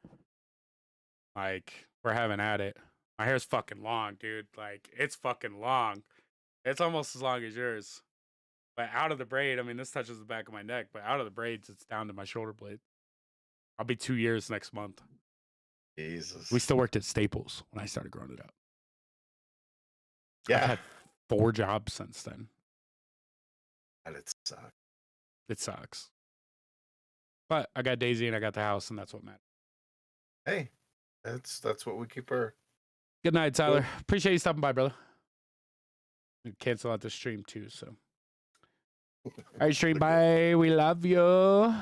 Like, we're having at it. My hair's fucking long, dude. Like, it's fucking long. It's almost as long as yours. But out of the braid, I mean, this touches the back of my neck, but out of the braids, it's down to my shoulder blade. I'll be 2 years next month. Jesus. We still worked at Staples when I started growing it up. Yeah. I've had 4 jobs since then. And it sucks. It sucks. But I got Daisy and I got the house, and that's what matters. Hey, that's what we keep her. Good night, Tyler. Appreciate you stopping by, brother. Cancel out the stream too, so. All right, stream. Bye. We love you.